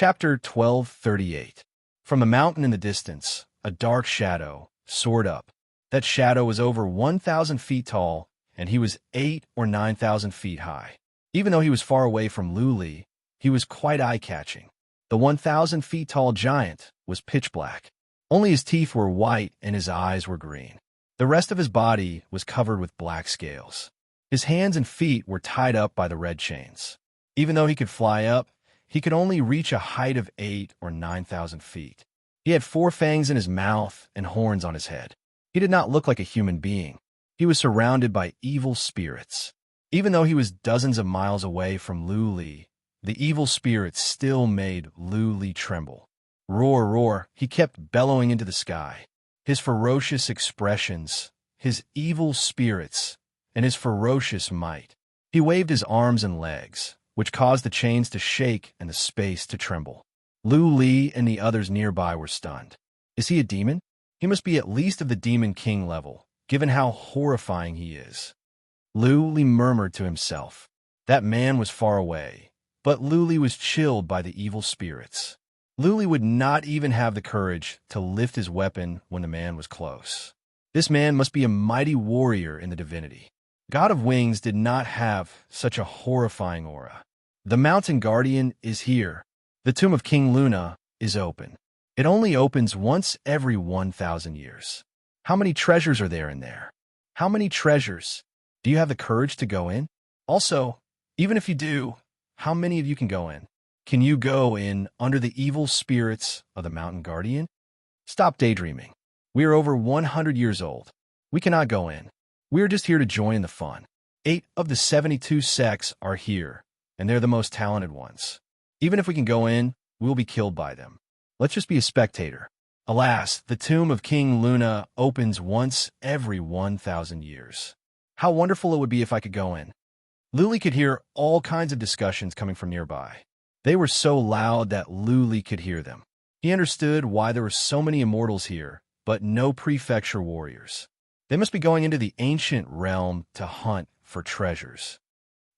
Chapter 1238. From a mountain in the distance, a dark shadow soared up. That shadow was over 1,000 feet tall, and he was 8 or 9,000 feet high. Even though he was far away from Luli, he was quite eye-catching. The 1,000 feet tall giant was pitch black. Only his teeth were white and his eyes were green. The rest of his body was covered with black scales. His hands and feet were tied up by the red chains. Even though he could fly up, he could only reach a height of 8 or 9,000 feet. He had 4 fangs in his mouth and horns on his head. He did not look like a human being. He was surrounded by evil spirits. Even though he was dozens of miles away from Luli, the evil spirits still made Luli tremble. Roar, roar, he kept bellowing into the sky. His ferocious expressions, his evil spirits, and his ferocious might. He waved his arms and legs, which caused the chains to shake and the space to tremble. Luli and the others nearby were stunned. Is he a demon? He must be at least of the Demon King level, given how horrifying he is. Luli murmured to himself. That man was far away, but Luli was chilled by the evil spirits. Luli would not even have the courage to lift his weapon when the man was close. This man must be a mighty warrior in the divinity. God of Wings did not have such a horrifying aura. The mountain guardian is here. The tomb of King Luna is open. It only opens once every 1,000 years. How many treasures are there in there? How many treasures? Do you have the courage to go in? Also, even if you do, how many of you can go in? Can you go in under the evil spirits of the mountain guardian? Stop daydreaming. We are over 100 years old. We cannot go in. We are just here to join in the fun. 8 of the 72 sects are here, and they're the most talented ones. Even if we can go in, we will be killed by them. Let's just be a spectator. Alas, the tomb of King Luna opens once every 1,000 years. How wonderful it would be if I could go in. Luli could hear all kinds of discussions coming from nearby. They were so loud that Luli could hear them. He understood why there were so many immortals here, but no prefecture warriors. They must be going into the ancient realm to hunt for treasures.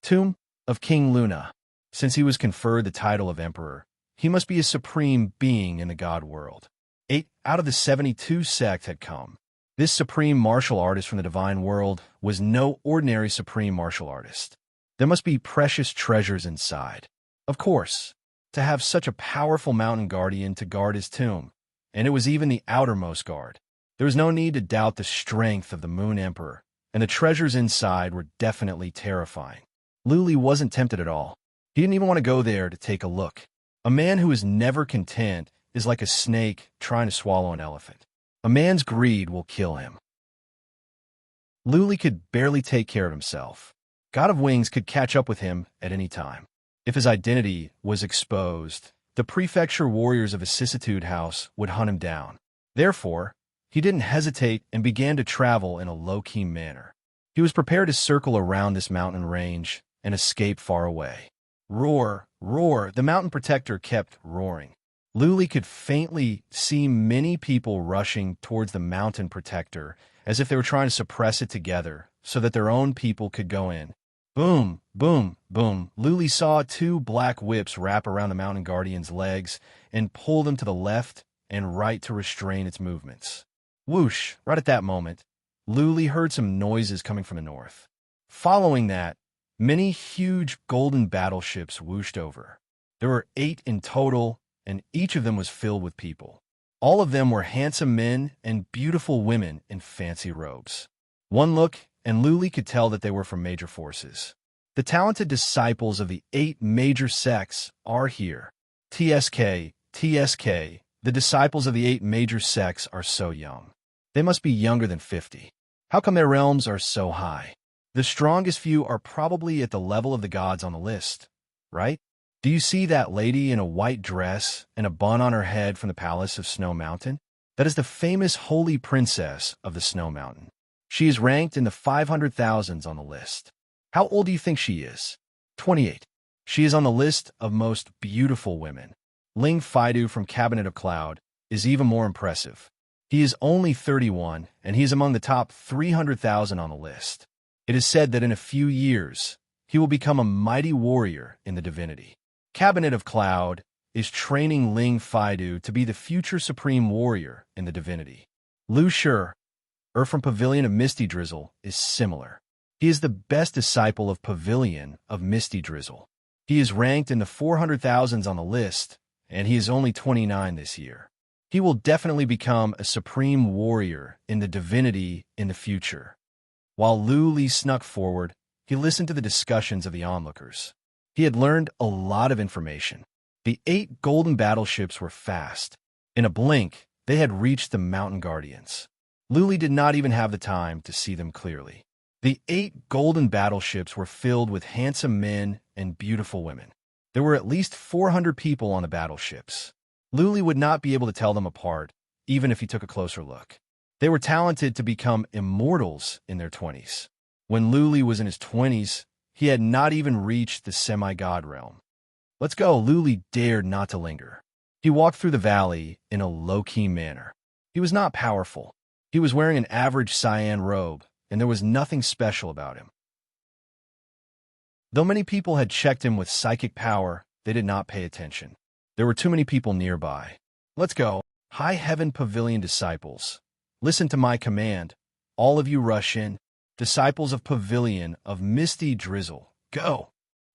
Tomb of King Luna. Since he was conferred the title of emperor, he must be a supreme being in the god world. 8 out of the 72 sects had come. This supreme martial artist from the divine world was no ordinary supreme martial artist. There must be precious treasures inside. Of course, to have such a powerful mountain guardian to guard his tomb, and it was even the outermost guard. There was no need to doubt the strength of the Moon Emperor, and the treasures inside were definitely terrifying. Luli wasn't tempted at all. He didn't even want to go there to take a look. A man who is never content is like a snake trying to swallow an elephant. A man's greed will kill him. Luli could barely take care of himself. God of Wings could catch up with him at any time. If his identity was exposed, the prefecture warriors of Vicissitude House would hunt him down. Therefore, he didn't hesitate and began to travel in a low-key manner. He was prepared to circle around this mountain range and escape far away. Roar, roar, the mountain protector kept roaring. Luli could faintly see many people rushing towards the mountain protector as if they were trying to suppress it together so that their own people could go in. Boom, boom, boom. Luli saw 2 black whips wrap around the mountain guardian's legs and pull them to the left and right to restrain its movements. Whoosh! Right at that moment, Luli heard some noises coming from the north. Following that, many huge golden battleships whooshed over. There were 8 in total, and each of them was filled with people. All of them were handsome men and beautiful women in fancy robes. One look, and Luli could tell that they were from major forces. The talented disciples of the 8 major sects are here. TSK, TSK, the disciples of the 8 major sects are so young. They must be younger than 50. How come their realms are so high? The strongest few are probably at the level of the gods on the list, right? Do you see that lady in a white dress and a bun on her head from the palace of Snow Mountain? That is the famous holy princess of the Snow Mountain. She is ranked in the 500,000s on the list. How old do you think she is? 28. She is on the list of most beautiful women. Ling Faidu from Cabinet of Cloud is even more impressive. He is only 31, and he is among the top 300,000 on the list. It is said that in a few years, he will become a mighty warrior in the divinity. Cabinet of Cloud is training Ling Faidu to be the future supreme warrior in the divinity. Lu Shi, from Pavilion of Misty Drizzle, is similar. He is the best disciple of Pavilion of Misty Drizzle. He is ranked in the 400,000s on the list, and he is only 29 this year. He will definitely become a supreme warrior in the divinity in the future. While Lu Li snuck forward, he listened to the discussions of the onlookers. He had learned a lot of information. The 8 golden battleships were fast. In a blink, they had reached the mountain guardians. Lu Li did not even have the time to see them clearly. The 8 golden battleships were filled with handsome men and beautiful women. There were at least 400 people on the battleships. Lu Li would not be able to tell them apart, even if he took a closer look. They were talented to become immortals in their 20s. When Lu Li was in his 20s, he had not even reached the semi-god realm. Let's go, Lu Li dared not to linger. He walked through the valley in a low-key manner. He was not powerful. He was wearing an average cyan robe, and there was nothing special about him. Though many people had checked him with psychic power, they did not pay attention. There were too many people nearby. Let's go. High Heaven Pavilion disciples. Listen to my command. All of you rush in. Disciples of Pavilion of Misty Drizzle, go.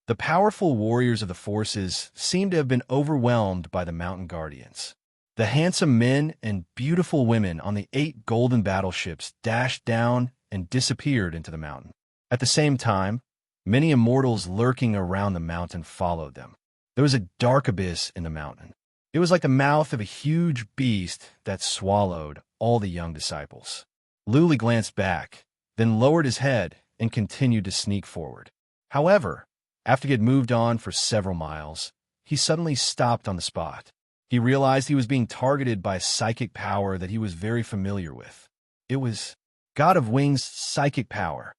The powerful warriors of the forces seemed to have been overwhelmed by the mountain guardians. The handsome men and beautiful women on the 8 golden battleships dashed down and disappeared into the mountain. At the same time, many immortals lurking around the mountain followed them. There was a dark abyss in the mountain. It was like the mouth of a huge beast that swallowed all the young disciples. Lu Li glanced back, then lowered his head and continued to sneak forward. However, after he had moved on for several miles, he suddenly stopped on the spot. He realized he was being targeted by a psychic power that he was very familiar with. It was God of Wings' psychic power.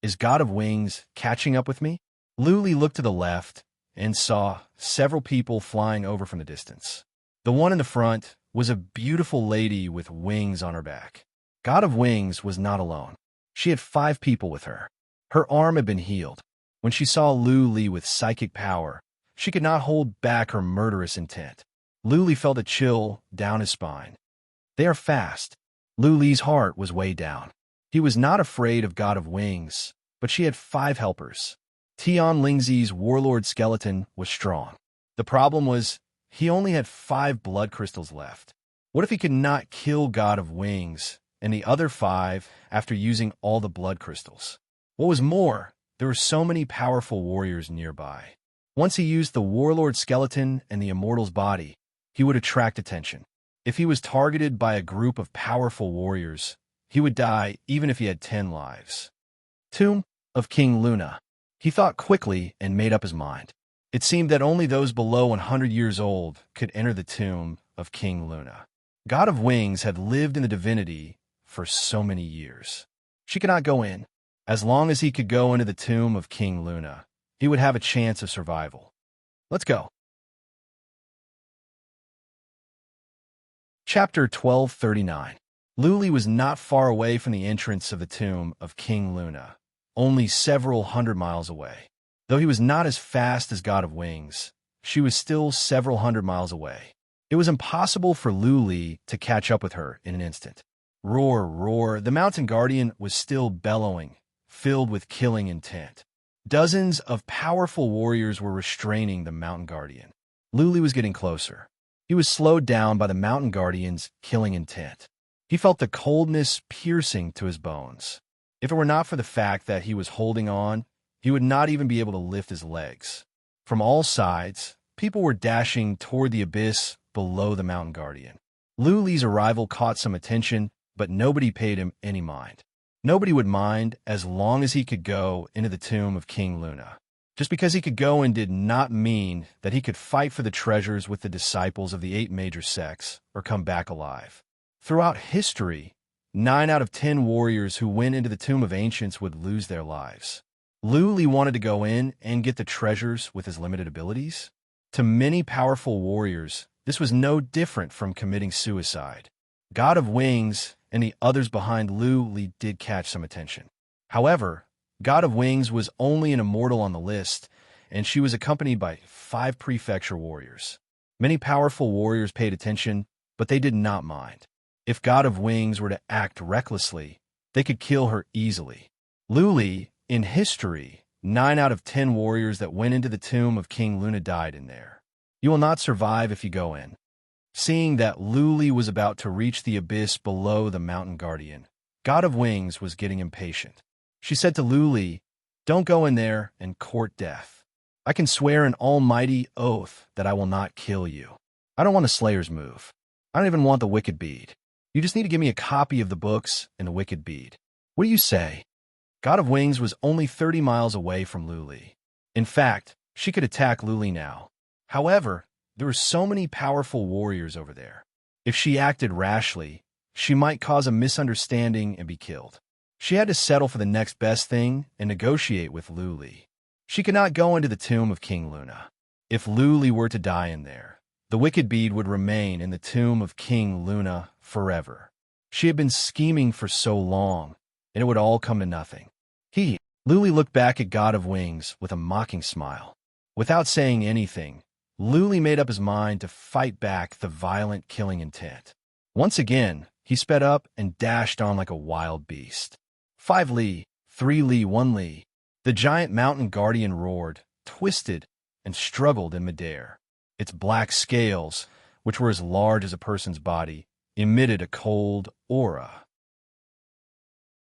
Is God of Wings catching up with me? Lu Li looked to the left and saw several people flying over from the distance. The one in the front was a beautiful lady with wings on her back. God of Wings was not alone. She had 5 people with her. Her arm had been healed. When she saw Lu Li with psychic power, she could not hold back her murderous intent. Lu Li felt a chill down his spine. They are fast. Lu Li's heart was way down. He was not afraid of God of Wings, but she had 5 helpers. Tian Lingzi's warlord skeleton was strong. The problem was, he only had 5 blood crystals left. What if he could not kill God of Wings and the other 5 after using all the blood crystals? What was more, there were so many powerful warriors nearby. Once he used the warlord skeleton and the immortal's body, he would attract attention. If he was targeted by a group of powerful warriors, he would die even if he had 10 lives. Tomb of King Luna. He thought quickly and made up his mind. It seemed that only those below 100 years old could enter the tomb of King Luna. God of Wings had lived in the divinity for so many years. She could not go in. As long as he could go into the tomb of King Luna, he would have a chance of survival. Let's go. Chapter 1239. Lu Li was not far away from the entrance of the tomb of King Luna, only several hundred miles away. Though he was not as fast as God of Wings, she was still several hundred miles away. It was impossible for Lu Li to catch up with her in an instant. Roar, roar, the mountain guardian was still bellowing, filled with killing intent. Dozens of powerful warriors were restraining the mountain guardian. Lu Li was getting closer. He was slowed down by the mountain guardian's killing intent. He felt the coldness piercing to his bones. If it were not for the fact that he was holding on, he would not even be able to lift his legs. From all sides, people were dashing toward the abyss below the mountain guardian. Lu Li's arrival caught some attention, but nobody paid him any mind. Nobody would mind as long as he could go into the tomb of King Luna. Just because he could go in did not mean that he could fight for the treasures with the disciples of the 8 major sects or come back alive. Throughout history, 9 out of 10 warriors who went into the Tomb of Ancients would lose their lives. Lu Li wanted to go in and get the treasures with his limited abilities. To many powerful warriors, this was no different from committing suicide. God of Wings and the others behind Lu Li did catch some attention. However, God of Wings was only an immortal on the list, and she was accompanied by 5 prefecture warriors. Many powerful warriors paid attention, but they did not mind. If God of Wings were to act recklessly, they could kill her easily. Luli, in history, 9 out of 10 warriors that went into the tomb of King Luna died in there. You will not survive if you go in. Seeing that Luli was about to reach the abyss below the mountain guardian, God of Wings was getting impatient. She said to Luli, "Don't go in there and court death. I can swear an almighty oath that I will not kill you. I don't want a slayer's move. I don't even want the wicked bead. You just need to give me a copy of the books and the wicked bead. What do you say?" God of Wings was only 30 miles away from Luli. In fact, she could attack Luli now. However, there were so many powerful warriors over there. If she acted rashly, she might cause a misunderstanding and be killed. She had to settle for the next best thing and negotiate with Luli. She could not go into the tomb of King Luna. If Luli were to die in there, the wicked bead would remain in the tomb of King Luna forever. She had been scheming for so long, and it would all come to nothing. Luli looked back at God of Wings with a mocking smile. Without saying anything, Luli made up his mind to fight back the violent killing intent. Once again, he sped up and dashed on like a wild beast. 5 li, 3 li, 1 li. The giant mountain guardian roared, twisted, and struggled in midair. Its black scales, which were as large as a person's body, emitted a cold aura.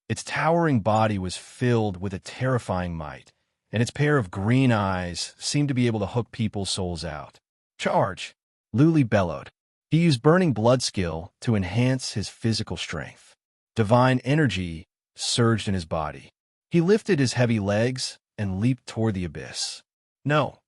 Its towering body was filled with a terrifying might, and its pair of green eyes seemed to be able to hook people's souls out. "Charge!" Luli bellowed. He used Burning Blood skill to enhance his physical strength. Divine energy surged in his body. He lifted his heavy legs and leaped toward the abyss. No!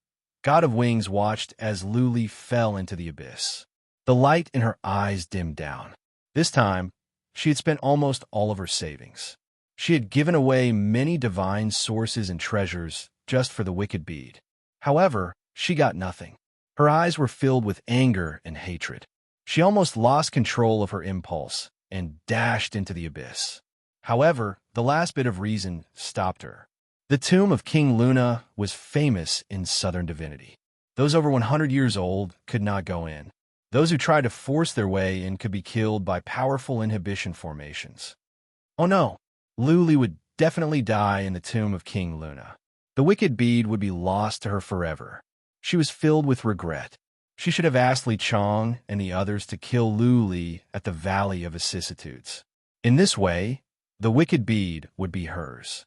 God of Wings watched as Luli fell into the abyss. The light in her eyes dimmed down. This time, she had spent almost all of her savings. She had given away many divine sources and treasures just for the wicked bead. However, she got nothing. Her eyes were filled with anger and hatred. She almost lost control of her impulse and dashed into the abyss. However, the last bit of reason stopped her. The tomb of King Luna was famous in southern divinity. Those over 100 years old could not go in. Those who tried to force their way in could be killed by powerful inhibition formations. Oh no! Luli would definitely die in the tomb of King Luna. The wicked bead would be lost to her forever. She was filled with regret. She should have asked Li Chong and the others to kill Luli at the Valley of Vicissitudes. In this way, the wicked bead would be hers.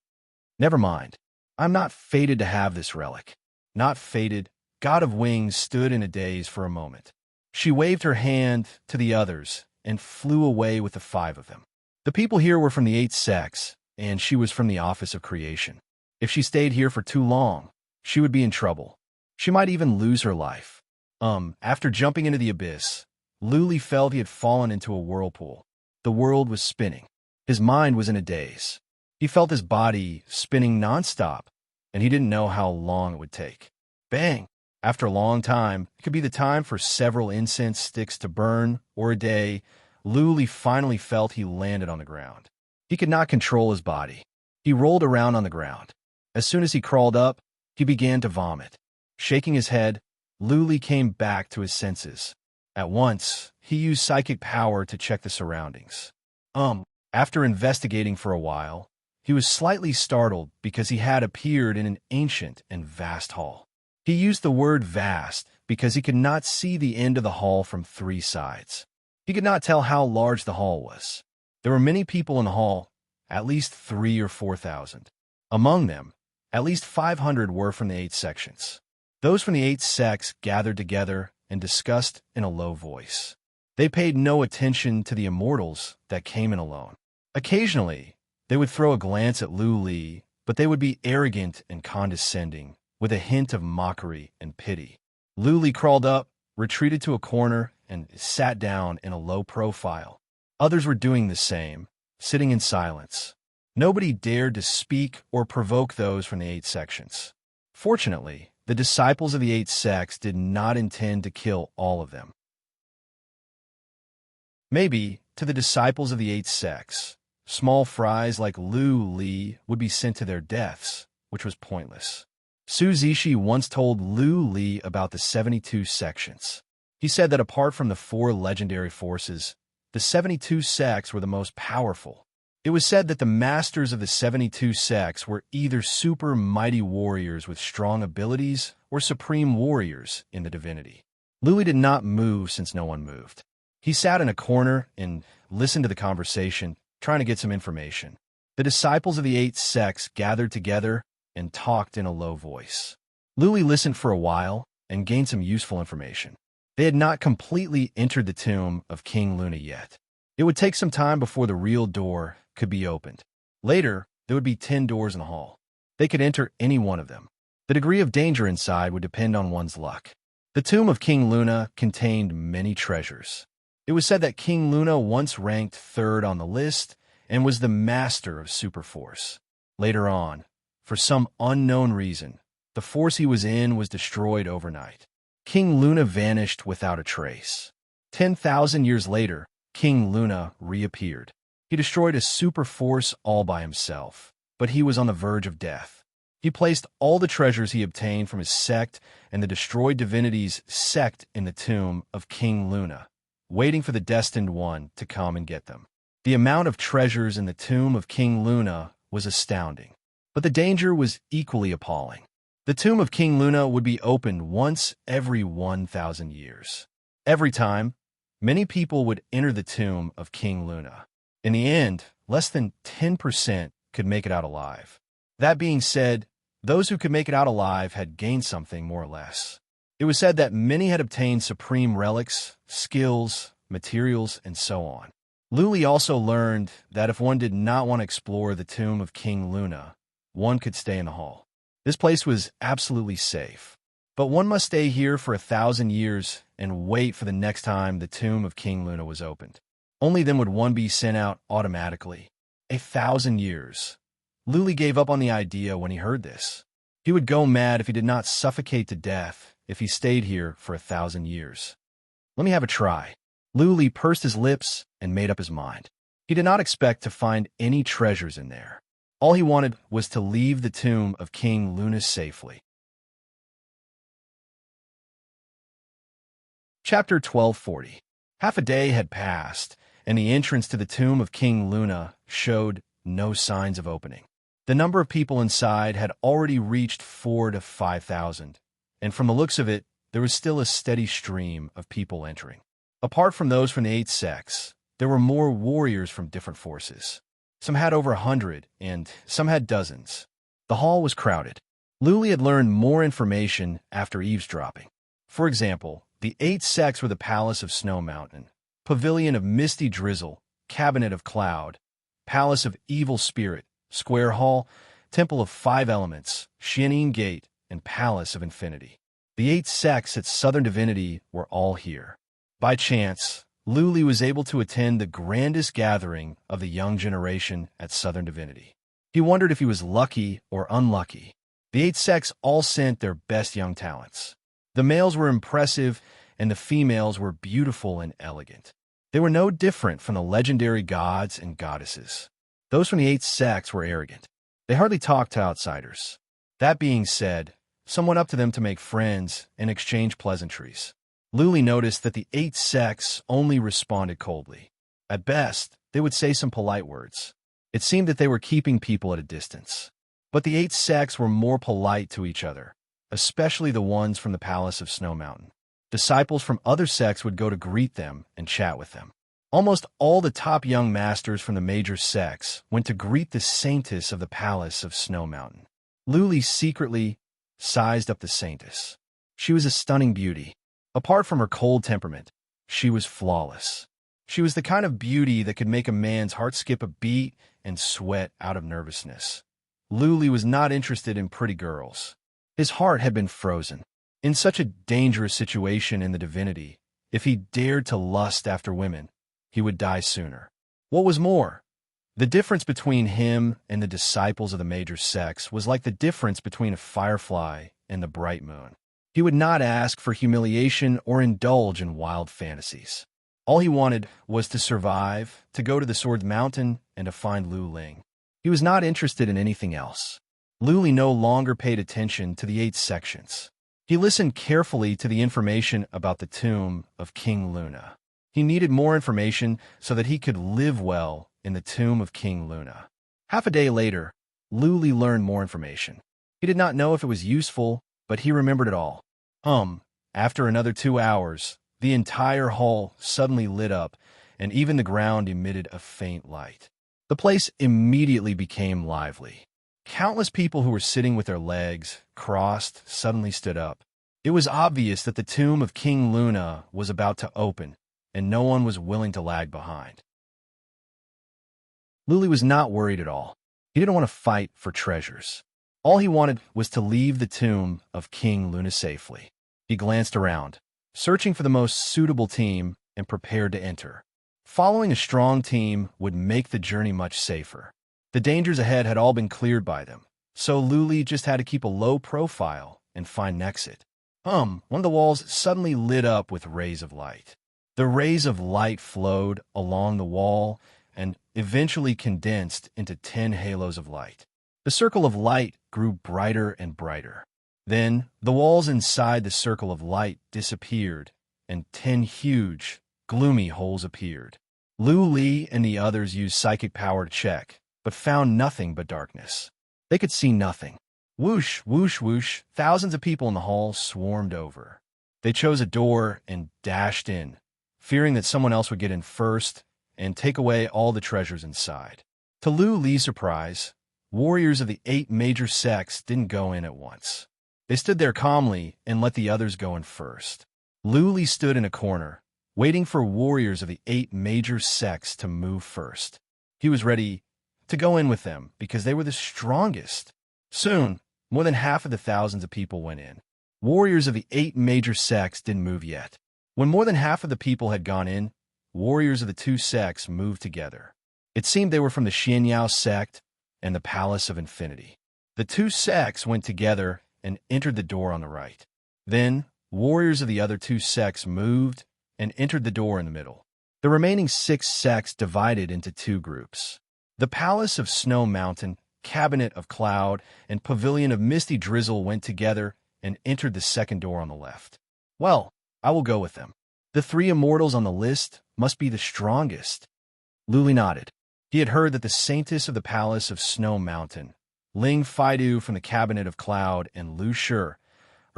Never mind. I'm not fated to have this relic. Not fated. God of Wings stood in a daze for a moment. She waved her hand to the others and flew away with the 5 of them. The people here were from the 8 sects, and she was from the Office of Creation. If she stayed here for too long, she would be in trouble. She might even lose her life. After jumping into the abyss, Luli felt he had fallen into a whirlpool. The world was spinning. His mind was in a daze. He felt his body spinning nonstop, and he didn't know how long it would take. Bang! After a long time, it could be the time for several incense sticks to burn, or a day, Luli finally felt he landed on the ground. He could not control his body. He rolled around on the ground. As soon as he crawled up, he began to vomit. Shaking his head, Luli came back to his senses. At once, he used psychic power to check the surroundings. After investigating for a while, he was slightly startled because he had appeared in an ancient and vast hall. He used the word vast because he could not see the end of the hall from 3 sides. He could not tell how large the hall was. There were many people in the hall, at least 3,000 or 4,000. Among them, at least 500 were from the 8 sections. Those from the 8 sects gathered together and discussed in a low voice. They paid no attention to the immortals that came in alone. Occasionally, they would throw a glance at Luli, but they would be arrogant and condescending, with a hint of mockery and pity. Luli crawled up, retreated to a corner, and sat down in a low profile. Others were doing the same, sitting in silence. Nobody dared to speak or provoke those from the 8 sections. Fortunately, the disciples of the 8 sects did not intend to kill all of them. Maybe, to the disciples of the 8 sects, small fries like Luli would be sent to their deaths, which was pointless. Su Zishi once told Luli about the 72 sections. He said that apart from the 4 legendary forces, the 72 sects were the most powerful. It was said that the masters of the 72 sects were either super mighty warriors with strong abilities or supreme warriors in the divinity. Louis did not move since no one moved. He sat in a corner and listened to the conversation, trying to get some information. The disciples of the 8 sects gathered together and talked in a low voice. Louis listened for a while and gained some useful information. They had not completely entered the tomb of King Luna yet. It would take some time before the real door could be opened. Later, there would be 10 doors in the hall. They could enter any one of them. The degree of danger inside would depend on one's luck. The tomb of King Luna contained many treasures. It was said that King Luna once ranked 3rd on the list and was the master of Superforce. Later on, for some unknown reason, the force he was in was destroyed overnight. King Luna vanished without a trace. 10,000 years later, King Luna reappeared. He destroyed a super force all by himself, but he was on the verge of death. He placed all the treasures he obtained from his sect and the destroyed divinity's sect in the tomb of King Luna, waiting for the destined one to come and get them. The amount of treasures in the tomb of King Luna was astounding, but the danger was equally appalling. The tomb of King Luna would be opened once every 1,000 years. Every time, many people would enter the tomb of King Luna. In the end, less than 10% could make it out alive. That being said, those who could make it out alive had gained something more or less. It was said that many had obtained supreme relics, skills, materials, and so on. Louis also learned that if one did not want to explore the tomb of King Luna, one could stay in the hall. This place was absolutely safe, but one must stay here for 1,000 years and wait for the next time the tomb of King Luna was opened. Only then would one be sent out automatically. 1,000 years. Louis gave up on the idea when he heard this. He would go mad if he did not suffocate to death if he stayed here for 1,000 years. Let me have a try. Louis pursed his lips and made up his mind. He did not expect to find any treasures in there. All he wanted was to leave the tomb of King Luna safely. Chapter 1240. Half a day had passed, and the entrance to the tomb of King Luna showed no signs of opening. The number of people inside had already reached 4,000 to 5,000, and from the looks of it, there was still a steady stream of people entering. Apart from those from the 8 sects, there were more warriors from different forces. Some had over 100, and some had dozens. The hall was crowded. Louis had learned more information after eavesdropping. For example, the 8 sects were the Palace of Snow Mountain, Pavilion of Misty Drizzle, Cabinet of Cloud, Palace of Evil Spirit, Square Hall, Temple of 5 Elements, Shining Gate, and Palace of Infinity. The 8 sects at Southern Divinity were all here. By chance, Louis was able to attend the grandest gathering of the young generation at Southern Divinity. He wondered if he was lucky or unlucky. The 8 sects all sent their best young talents. The males were impressive, and the females were beautiful and elegant. They were no different from the legendary gods and goddesses. Those from the 8 sects were arrogant. They hardly talked to outsiders. That being said, some went up to them to make friends and exchange pleasantries. Louis noticed that the 8 sects only responded coldly. At best, they would say some polite words. It seemed that they were keeping people at a distance. But the 8 sects were more polite to each other, especially the ones from the Palace of Snow Mountain. Disciples from other sects would go to greet them and chat with them. Almost all the top young masters from the major sects went to greet the saintess of the Palace of Snow Mountain. Louis secretly sized up the saintess. She was a stunning beauty. Apart from her cold temperament, she was flawless. She was the kind of beauty that could make a man's heart skip a beat and sweat out of nervousness. Louis was not interested in pretty girls. His heart had been frozen. In such a dangerous situation in the divinity, if he dared to lust after women, he would die sooner. What was more, the difference between him and the disciples of the major sects was like the difference between a firefly and the bright moon. He would not ask for humiliation or indulge in wild fantasies. All he wanted was to survive, to go to the Sword Mountain, and to find Lu Ling. He was not interested in anything else. Louis no longer paid attention to the 8 sections. He listened carefully to the information about the tomb of King Luna. He needed more information so that he could live well in the tomb of King Luna. Half a day later, Luli learned more information. He did not know if it was useful, but he remembered it all. After another 2 hours, the entire hall suddenly lit up, and even the ground emitted a faint light. The place immediately became lively. Countless people who were sitting with their legs crossed suddenly stood up. It was obvious that the tomb of King Luna was about to open, and no one was willing to lag behind. Luli was not worried at all. He didn't want to fight for treasures. All he wanted was to leave the tomb of King Luna safely. He glanced around, searching for the most suitable team, and prepared to enter. Following a strong team would make the journey much safer. The dangers ahead had all been cleared by them, so Luli just had to keep a low profile and find an exit. One of the walls suddenly lit up with rays of light. The rays of light flowed along the wall and eventually condensed into 10 halos of light. The circle of light grew brighter and brighter. Then, the walls inside the circle of light disappeared, and 10 huge, gloomy holes appeared. Luli and the others used psychic power to check, but found nothing but darkness. They could see nothing. Whoosh, whoosh, whoosh, thousands of people in the hall swarmed over. They chose a door and dashed in, fearing that someone else would get in first and take away all the treasures inside. To Luli's surprise, warriors of the 8 major sects didn't go in at once. They stood there calmly and let the others go in first. Luli stood in a corner, waiting for warriors of the 8 major sects to move first. He was ready to go in with them because they were the strongest. Soon, more than half of the thousands of people went in. Warriors of the 8 major sects didn't move yet. When more than half of the people had gone in, warriors of the 2 sects moved together. It seemed they were from the Xianyao sect and the Palace of Infinity. The 2 sects went together and entered the door on the right. Then, warriors of the other 2 sects moved and entered the door in the middle. The remaining 6 sects divided into 2 groups. The Palace of Snow Mountain, Cabinet of Cloud, and Pavilion of Misty Drizzle went together and entered the second door on the left. Well, I will go with them. The 3 immortals on the list must be the strongest. Luli nodded. He had heard that the saintess of the Palace of Snow Mountain, Ling Faidu from the Cabinet of Cloud, and Lu Shi,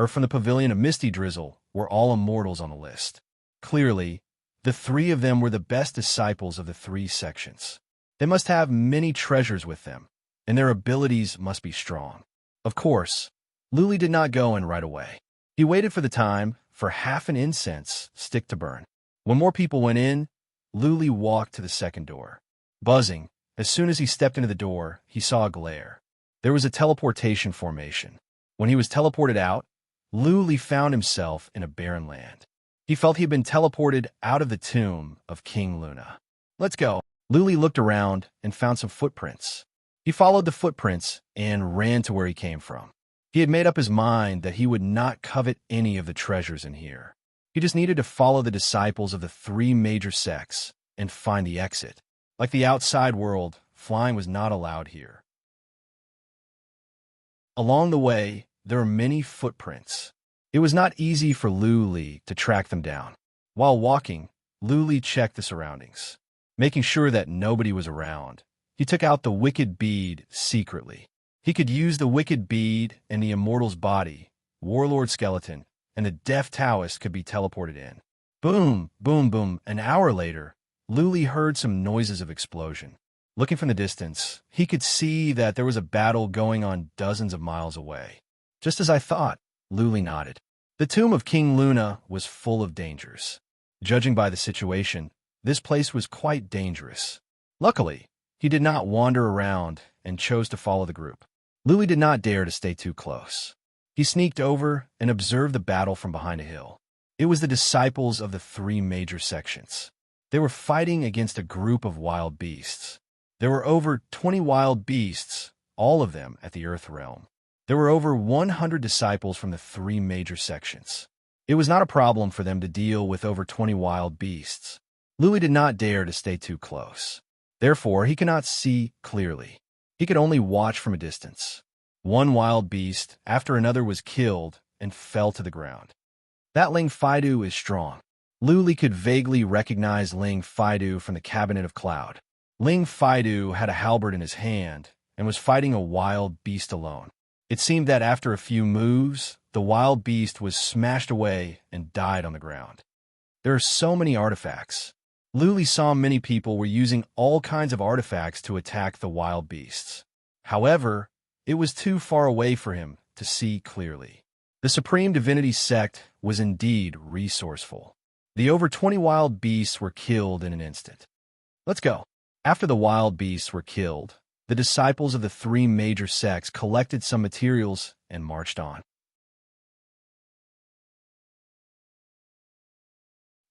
from the Pavilion of Misty Drizzle, were all immortals on the list. Clearly, the 3 of them were the best disciples of the 3 sections. They must have many treasures with them, and their abilities must be strong. Of course, Luli did not go in right away. He waited for the time for half an incense stick to burn. When more people went in, Luli walked to the second door. Buzzing, as soon as he stepped into the door, he saw a glare. There was a teleportation formation. When he was teleported out, Luli found himself in a barren land. He felt he had been teleported out of the tomb of King Luna. Let's go. Luli looked around and found some footprints. He followed the footprints and ran to where he came from. He had made up his mind that he would not covet any of the treasures in here. He just needed to follow the disciples of the 3 major sects and find the exit. Like the outside world, flying was not allowed here. Along the way, there were many footprints. It was not easy for Luli to track them down. While walking, Luli checked the surroundings, making sure that nobody was around. He took out the wicked bead secretly. He could use the wicked bead and the immortal's body, Warlord Skeleton, and the Deaf Taoist could be teleported in. Boom, boom, boom. An hour later, Luli heard some noises of explosion. Looking from the distance, he could see that there was a battle going on dozens of miles away. Just as I thought, Luli nodded. The tomb of King Luna was full of dangers. Judging by the situation, this place was quite dangerous. Luckily, he did not wander around and chose to follow the group. Luli did not dare to stay too close. He sneaked over and observed the battle from behind a hill. It was the disciples of the 3 major sections. They were fighting against a group of wild beasts. There were over 20 wild beasts, all of them at the Earth Realm. There were over 100 disciples from the 3 major sections. It was not a problem for them to deal with over 20 wild beasts. Luli did not dare to stay too close. Therefore, he could not see clearly. He could only watch from a distance. One wild beast after another was killed, and fell to the ground. That Ling Fidu is strong. Luli could vaguely recognize Ling Fidu from the Cabinet of Cloud. Ling Fidu had a halberd in his hand and was fighting a wild beast alone. It seemed that after a few moves, the wild beast was smashed away and died on the ground. There are so many artifacts. Luli saw many people were using all kinds of artifacts to attack the wild beasts. However, it was too far away for him to see clearly. The Supreme Divinity Sect was indeed resourceful. The over 20 wild beasts were killed in an instant. Let's go. After the wild beasts were killed, the disciples of the three major sects collected some materials and marched on.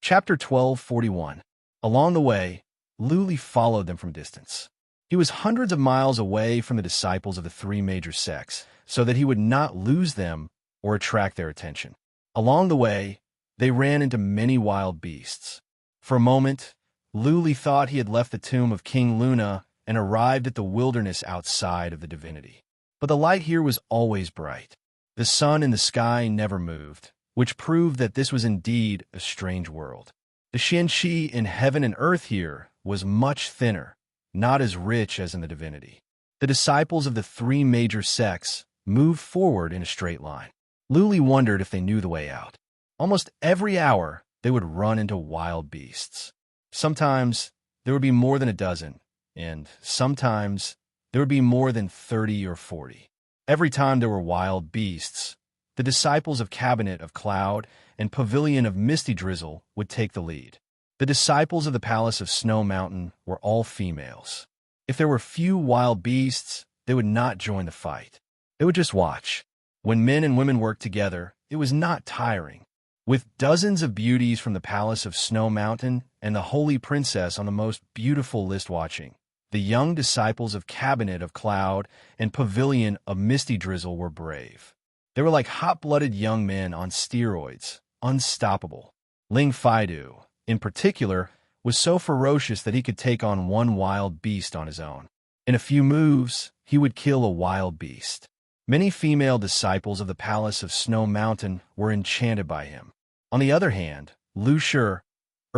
Chapter 12:41. Along the way, Luli followed them from distance. He was hundreds of miles away from the disciples of the three major sects, so that he would not lose them or attract their attention. Along the way, they ran into many wild beasts. For a moment, Luli thought he had left the tomb of King Luna and arrived at the wilderness outside of the divinity. But the light here was always bright. The sun in the sky never moved, which proved that this was indeed a strange world. The Xianxi in heaven and earth here was much thinner, not as rich as in the divinity. The disciples of the three major sects moved forward in a straight line. Luli wondered if they knew the way out. Almost every hour, they would run into wild beasts. Sometimes there would be more than a dozen, and sometimes there would be more than 30 or 40. Every time there were wild beasts, the disciples of Cabinet of Cloud and Pavilion of Misty Drizzle would take the lead. The disciples of the Palace of Snow Mountain were all females. If there were few wild beasts, they would not join the fight. They would just watch. When men and women worked together, it was not tiring. With dozens of beauties from the Palace of Snow Mountain and the Holy Princess on the most beautiful list watching, the young disciples of Cabinet of Cloud and Pavilion of Misty Drizzle were brave. They were like hot-blooded young men on steroids, unstoppable. Ling Fidu, in particular, was so ferocious that he could take on one wild beast on his own. In a few moves, he would kill a wild beast. Many female disciples of the Palace of Snow Mountain were enchanted by him. On the other hand, Lu Shi,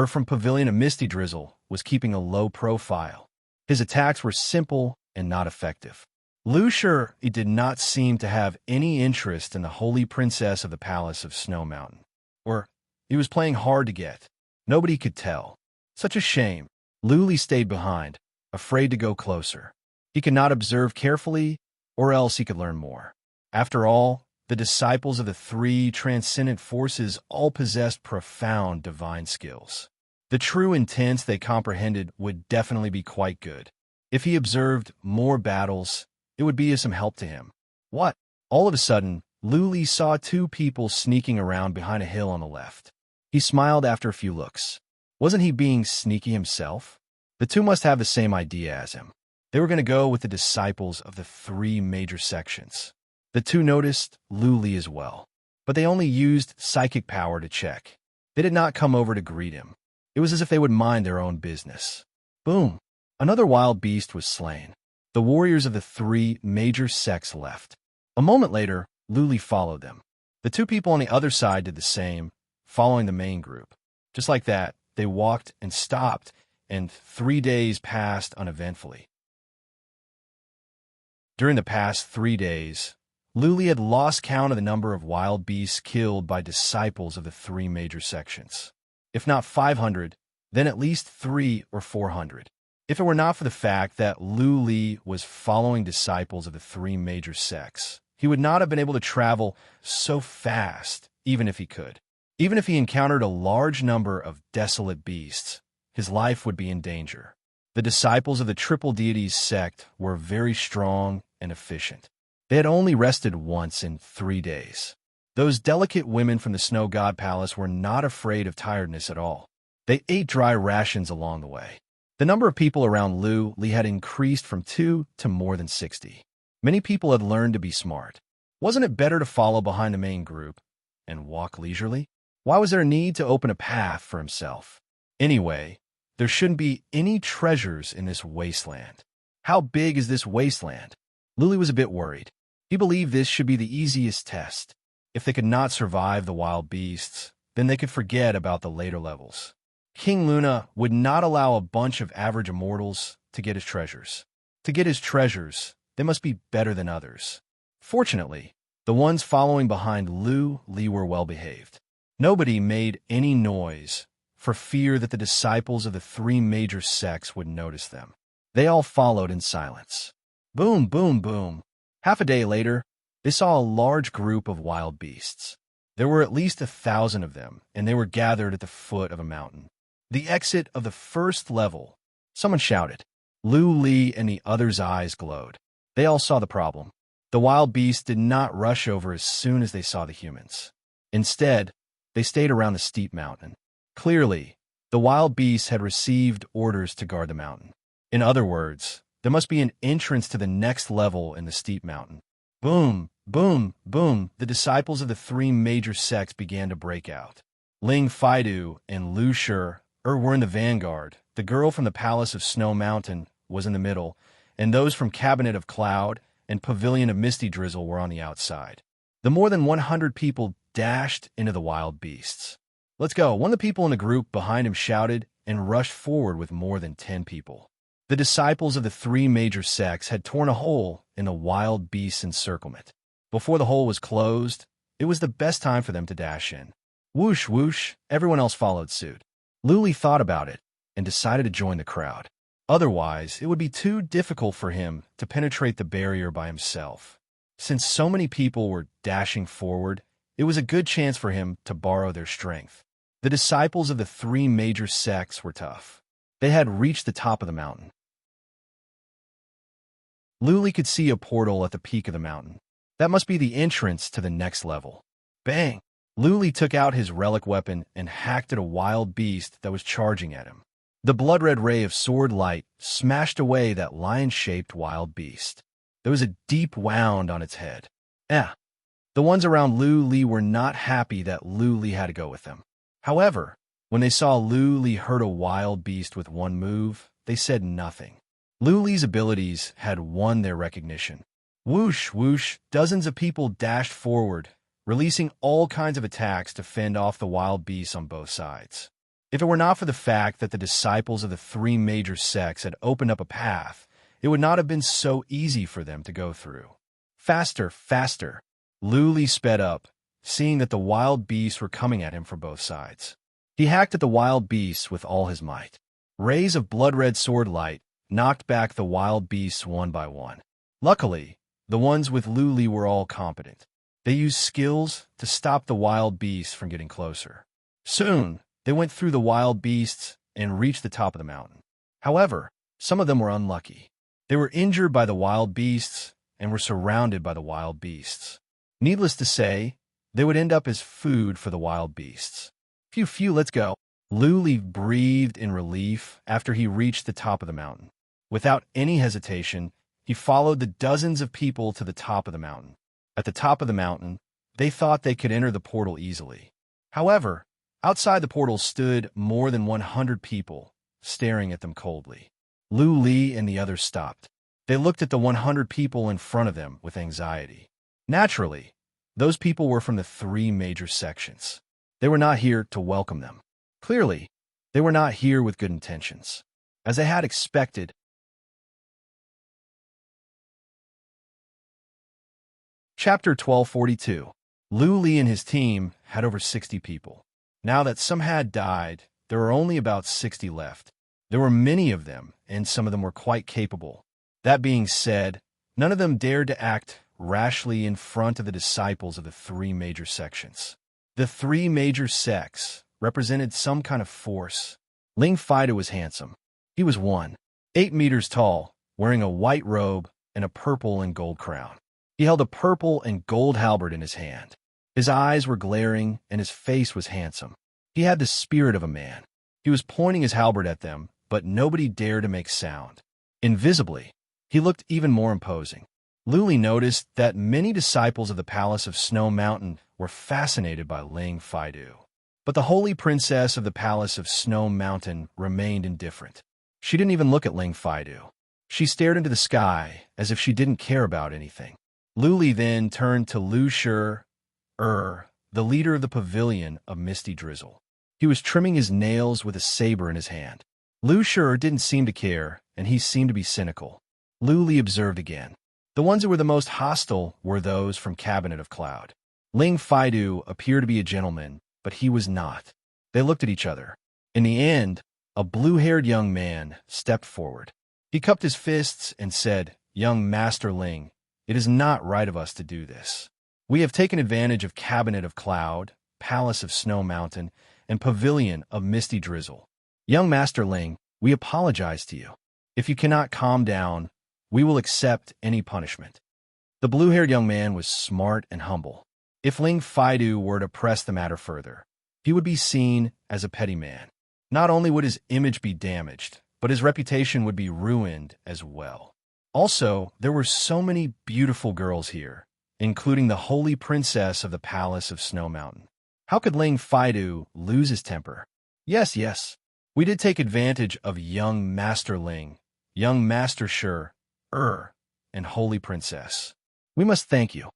from Pavilion of Misty Drizzle, was keeping a low profile. His attacks were simple and not effective. Lu Shi did not seem to have any interest in the Holy Princess of the Palace of Snow Mountain. Or he was playing hard to get. Nobody could tell. Such a shame. Luli stayed behind, afraid to go closer. He could not observe carefully, or else he could learn more. After all, the disciples of the three transcendent forces all possessed profound divine skills. The true intents they comprehended would definitely be quite good. If he observed more battles, it would be of some help to him. What? All of a sudden, Luli saw two people sneaking around behind a hill on the left. He smiled after a few looks. Wasn't he being sneaky himself? The two must have the same idea as him. They were going to go with the disciples of the three major sections. The two noticed Luli as well, but they only used psychic power to check. They did not come over to greet him. It was as if they would mind their own business. Boom! Another wild beast was slain. The warriors of the three major sects left. A moment later, Luli followed them. The two people on the other side did the same, following the main group. Just like that, they walked and stopped, and 3 days passed uneventfully. During the past 3 days, Luli had lost count of the number of wild beasts killed by disciples of the three major sections. If not 500, then at least 300 or 400. If it were not for the fact that Luli was following disciples of the three major sects, he would not have been able to travel so fast, even if he could. Even if he encountered a large number of desolate beasts, his life would be in danger. The disciples of the Triple Deities sect were very strong and efficient. They had only rested once in 3 days. Those delicate women from the Snow God Palace were not afraid of tiredness at all. They ate dry rations along the way. The number of people around Luli had increased from 2 to more than 60. Many people had learned to be smart. Wasn't it better to follow behind the main group and walk leisurely? Why was there a need to open a path for himself? Anyway, there shouldn't be any treasures in this wasteland. How big is this wasteland? Luli was a bit worried. He believed this should be the easiest test. If they could not survive the wild beasts, then they could forget about the later levels. King Luna would not allow a bunch of average immortals to get his treasures. To get his treasures, they must be better than others. Fortunately, the ones following behind Lu Li were well-behaved. Nobody made any noise for fear that the disciples of the three major sects would notice them. They all followed in silence. Boom, boom, boom. Half a day later, they saw a large group of wild beasts. There were at least 1,000 of them, and they were gathered at the foot of a mountain. The exit of the first level. Someone shouted. Lu Li and the others' eyes glowed. They all saw the problem. The wild beasts did not rush over as soon as they saw the humans. Instead, they stayed around the steep mountain. Clearly, the wild beasts had received orders to guard the mountain. In other words, there must be an entrance to the next level in the steep mountain. Boom, boom, boom, the disciples of the three major sects began to break out. Ling Faidu and Lu Shi were in the vanguard. The girl from the Palace of Snow Mountain was in the middle, and those from Cabinet of Cloud and Pavilion of Misty Drizzle were on the outside. The more than 100 people dashed into the wild beasts. Let's go, one of the people in the group behind him shouted and rushed forward with more than 10 people. The disciples of the three major sects had torn a hole in the wild beast's encirclement. Before the hole was closed, it was the best time for them to dash in. Whoosh, whoosh, everyone else followed suit. Lu Li thought about it and decided to join the crowd. Otherwise, it would be too difficult for him to penetrate the barrier by himself. Since so many people were dashing forward, it was a good chance for him to borrow their strength. The disciples of the three major sects were tough. They had reached the top of the mountain. Lu Li could see a portal at the peak of the mountain. That must be the entrance to the next level. Bang! Lu Li took out his relic weapon and hacked at a wild beast that was charging at him. The blood-red ray of sword light smashed away that lion-shaped wild beast. There was a deep wound on its head. The ones around Lu Li were not happy that Lu Li had to go with them. However, when they saw Lu Li hurt a wild beast with one move, they said nothing. Lu Li's abilities had won their recognition. Whoosh, whoosh, dozens of people dashed forward, releasing all kinds of attacks to fend off the wild beasts on both sides. If it were not for the fact that the disciples of the three major sects had opened up a path, it would not have been so easy for them to go through. Faster, faster. Lu Li sped up, seeing that the wild beasts were coming at him from both sides. He hacked at the wild beasts with all his might. Rays of blood-red sword light knocked back the wild beasts one by one. Luckily, the ones with Lu Li were all competent. They used skills to stop the wild beasts from getting closer. Soon, they went through the wild beasts and reached the top of the mountain. However, some of them were unlucky. They were injured by the wild beasts and were surrounded by the wild beasts. Needless to say, they would end up as food for the wild beasts. Phew, let's go. Lu Li breathed in relief after he reached the top of the mountain. Without any hesitation, he followed the dozens of people to the top of the mountain. At the top of the mountain, they thought they could enter the portal easily. However, outside the portal stood more than 100 people, staring at them coldly. Lu Li and the others stopped. They looked at the 100 people in front of them with anxiety. Naturally, those people were from the three major sections. They were not here to welcome them. Clearly, they were not here with good intentions. As they had expected, Chapter 1242. Lu Li and his team had over 60 people. Now that some had died, there were only about 60 left. There were many of them, and some of them were quite capable. That being said, none of them dared to act rashly in front of the disciples of the three major sections. The three major sects represented some kind of force. Ling Faidu was handsome. He was 8 meters tall, wearing a white robe and a purple and gold crown. He held a purple and gold halberd in his hand. His eyes were glaring, and his face was handsome. He had the spirit of a man. He was pointing his halberd at them, but nobody dared to make sound. Invisibly, he looked even more imposing. Lu Li noticed that many disciples of the Palace of Snow Mountain were fascinated by Ling Faidu. But the holy princess of the Palace of Snow Mountain remained indifferent. She didn't even look at Ling Faidu. She stared into the sky as if she didn't care about anything. Lu Li then turned to Lu Shi the leader of the pavilion of misty drizzle. He was trimming his nails with a saber in his hand. Lu Shur didn't seem to care, and he seemed to be cynical. Lu Li observed again. The ones who were the most hostile were those from Cabinet of Cloud. Ling Faidu appeared to be a gentleman, but he was not. They looked at each other. In the end, a blue-haired young man stepped forward. He cupped his fists and said, "Young Master Ling, it is not right of us to do this. We have taken advantage of Cabinet of Cloud, Palace of Snow Mountain, and Pavilion of Misty Drizzle. Young Master Ling, we apologize to you. If you cannot calm down, we will accept any punishment." The blue-haired young man was smart and humble. If Ling Faidu were to press the matter further, he would be seen as a petty man. Not only would his image be damaged, but his reputation would be ruined as well. Also, there were so many beautiful girls here, including the holy princess of the Palace of Snow Mountain. How could Ling Faidu lose his temper? Yes, we did take advantage of young Master Ling, young Master Shur, and holy princess. We must thank you.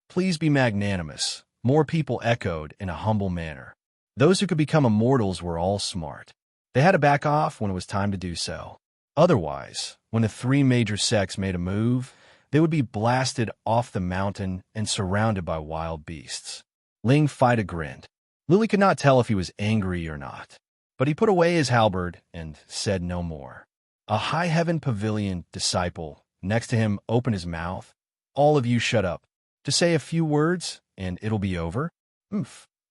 Please be magnanimous. More people echoed in a humble manner. Those who could become immortals were all smart. They had to back off when it was time to do so. Otherwise, when the three major sects made a move, they would be blasted off the mountain and surrounded by wild beasts. Ling Faidu grinned. Lily could not tell if he was angry or not, but he put away his halberd and said no more. A High Heaven Pavilion disciple next to him opened his mouth. "All of you shut up. To say a few words, and it'll be over? Do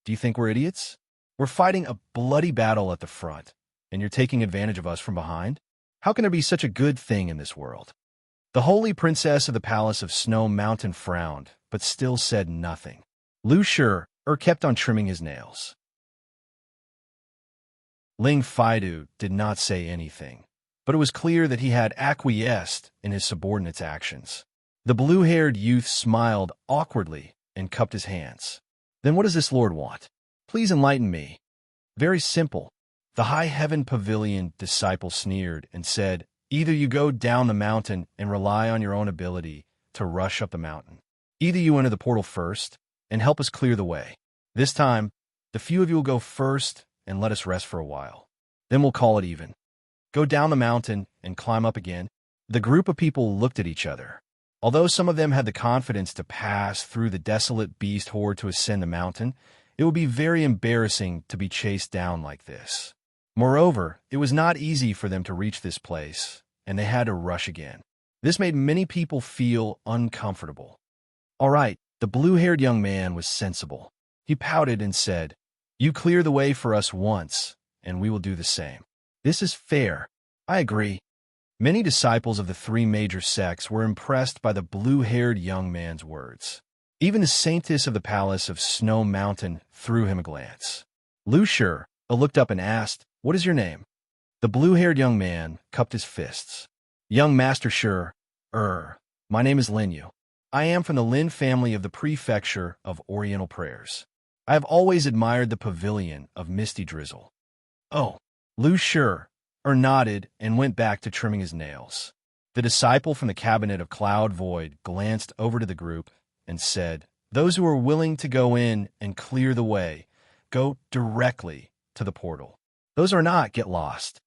you think we're idiots? We're fighting a bloody battle at the front, and you're taking advantage of us from behind? How can there be such a good thing in this world?" The holy princess of the Palace of Snow Mountain frowned, but still said nothing. Lu Shur kept on trimming his nails. Ling Faidu did not say anything, but it was clear that he had acquiesced in his subordinate's actions. The blue-haired youth smiled awkwardly and cupped his hands. "Then what does this lord want? Please enlighten me." "Very simple." The High Heaven Pavilion disciple sneered and said, "Either you go down the mountain and rely on your own ability to rush up the mountain. Either you enter the portal first and help us clear the way. This time, the few of you will go first and let us rest for a while. Then we'll call it even. Go down the mountain and climb up again." The group of people looked at each other. Although some of them had the confidence to pass through the desolate beast horde to ascend the mountain, it would be very embarrassing to be chased down like this. Moreover, it was not easy for them to reach this place, and they had to rush again. This made many people feel uncomfortable. All right, the blue-haired young man was sensible. He pouted and said, "You clear the way for us once, and we will do the same. This is fair. I agree." Many disciples of the three major sects were impressed by the blue-haired young man's words. Even the saintess of the Palace of Snow Mountain threw him a glance. Lu Shur looked up and asked, "What is your name?" The blue-haired young man cupped his fists. "Young Master Shur, my name is Lin Yu. I am from the Lin family of the Prefecture of Oriental Prayers. I have always admired the pavilion of Misty Drizzle." "Oh." Lu Shur nodded and went back to trimming his nails. The disciple from the Cabinet of Cloud Void glanced over to the group and said, "Those who are willing to go in and clear the way, go directly to the portal. Those who are not, get lost."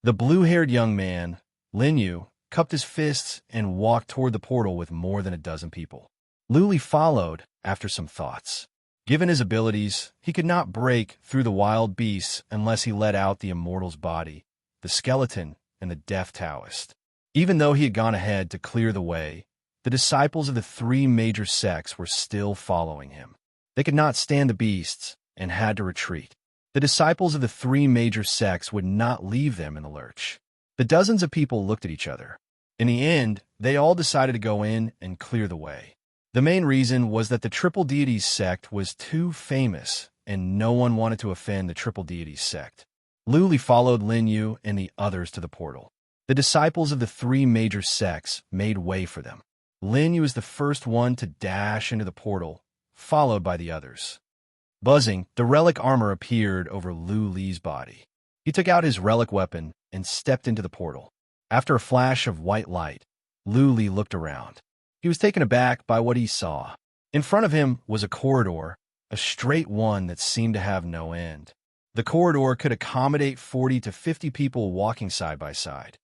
The blue-haired young man, Lin Yu, cupped his fists and walked toward the portal with more than a dozen people. Lu Li followed after some thoughts. Given his abilities, he could not break through the wild beasts unless he let out the immortal's body, the skeleton, and the death Taoist. Even though he had gone ahead to clear the way, the disciples of the three major sects were still following him. They could not stand the beasts and had to retreat. The disciples of the three major sects would not leave them in the lurch. The dozens of people looked at each other. In the end, they all decided to go in and clear the way. The main reason was that the Triple Deities sect was too famous, and no one wanted to offend the Triple Deities sect. Lu Li followed Lin Yu and the others to the portal. The disciples of the three major sects made way for them. Lin Yu was the first one to dash into the portal, followed by the others. Buzzing, the relic armor appeared over Lu Li's body. He took out his relic weapon and stepped into the portal. After a flash of white light, Lu Li looked around. He was taken aback by what he saw. In front of him was a corridor, a straight one that seemed to have no end. The corridor could accommodate 40 to 50 people walking side by side.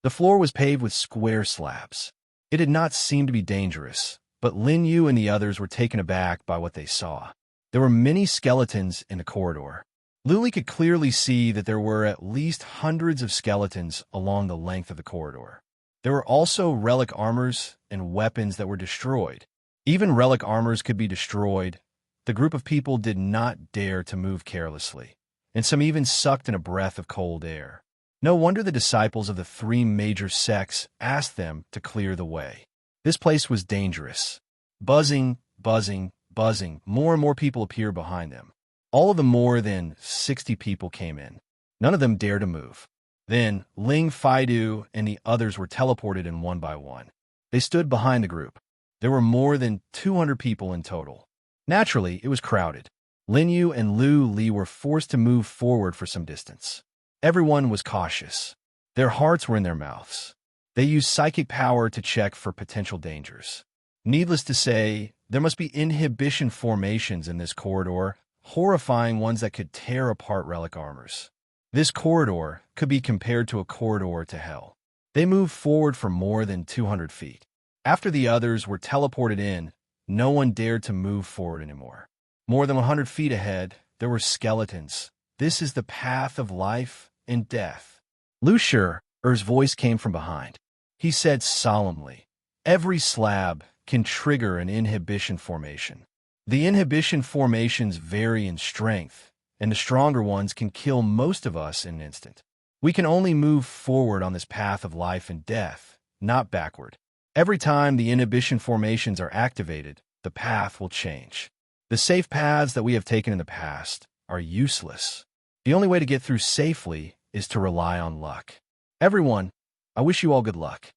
The floor was paved with square slabs. It did not seem to be dangerous, but Lin Yu and the others were taken aback by what they saw. There were many skeletons in the corridor. Luli could clearly see that there were at least hundreds of skeletons along the length of the corridor. There were also relic armors and weapons that were destroyed. Even relic armors could be destroyed. The group of people did not dare to move carelessly, and some even sucked in a breath of cold air. No wonder the disciples of the three major sects asked them to clear the way. This place was dangerous. Buzzing, buzzing, buzzing. More and more people appeared behind them. All of the more than 60 people came in. None of them dared to move. Then Ling Faidu and the others were teleported in one by one. They stood behind the group. There were more than 200 people in total. Naturally, it was crowded. Lin Yu and Lu Li were forced to move forward for some distance. Everyone was cautious. Their hearts were in their mouths. They used psychic power to check for potential dangers. Needless to say, there must be inhibition formations in this corridor, horrifying ones that could tear apart relic armors. This corridor could be compared to a corridor to hell. They moved forward for more than 200 feet. After the others were teleported in, no one dared to move forward anymore. More than 100 feet ahead, there were skeletons. This is the path of life and death. Lu Shi's voice came from behind. He said solemnly, "Every slab can trigger an inhibition formation. The inhibition formations vary in strength, and the stronger ones can kill most of us in an instant. We can only move forward on this path of life and death, not backward. Every time the inhibition formations are activated, the path will change. The safe paths that we have taken in the past are useless. The only way to get through safely is to rely on luck. Everyone, I wish you all good luck."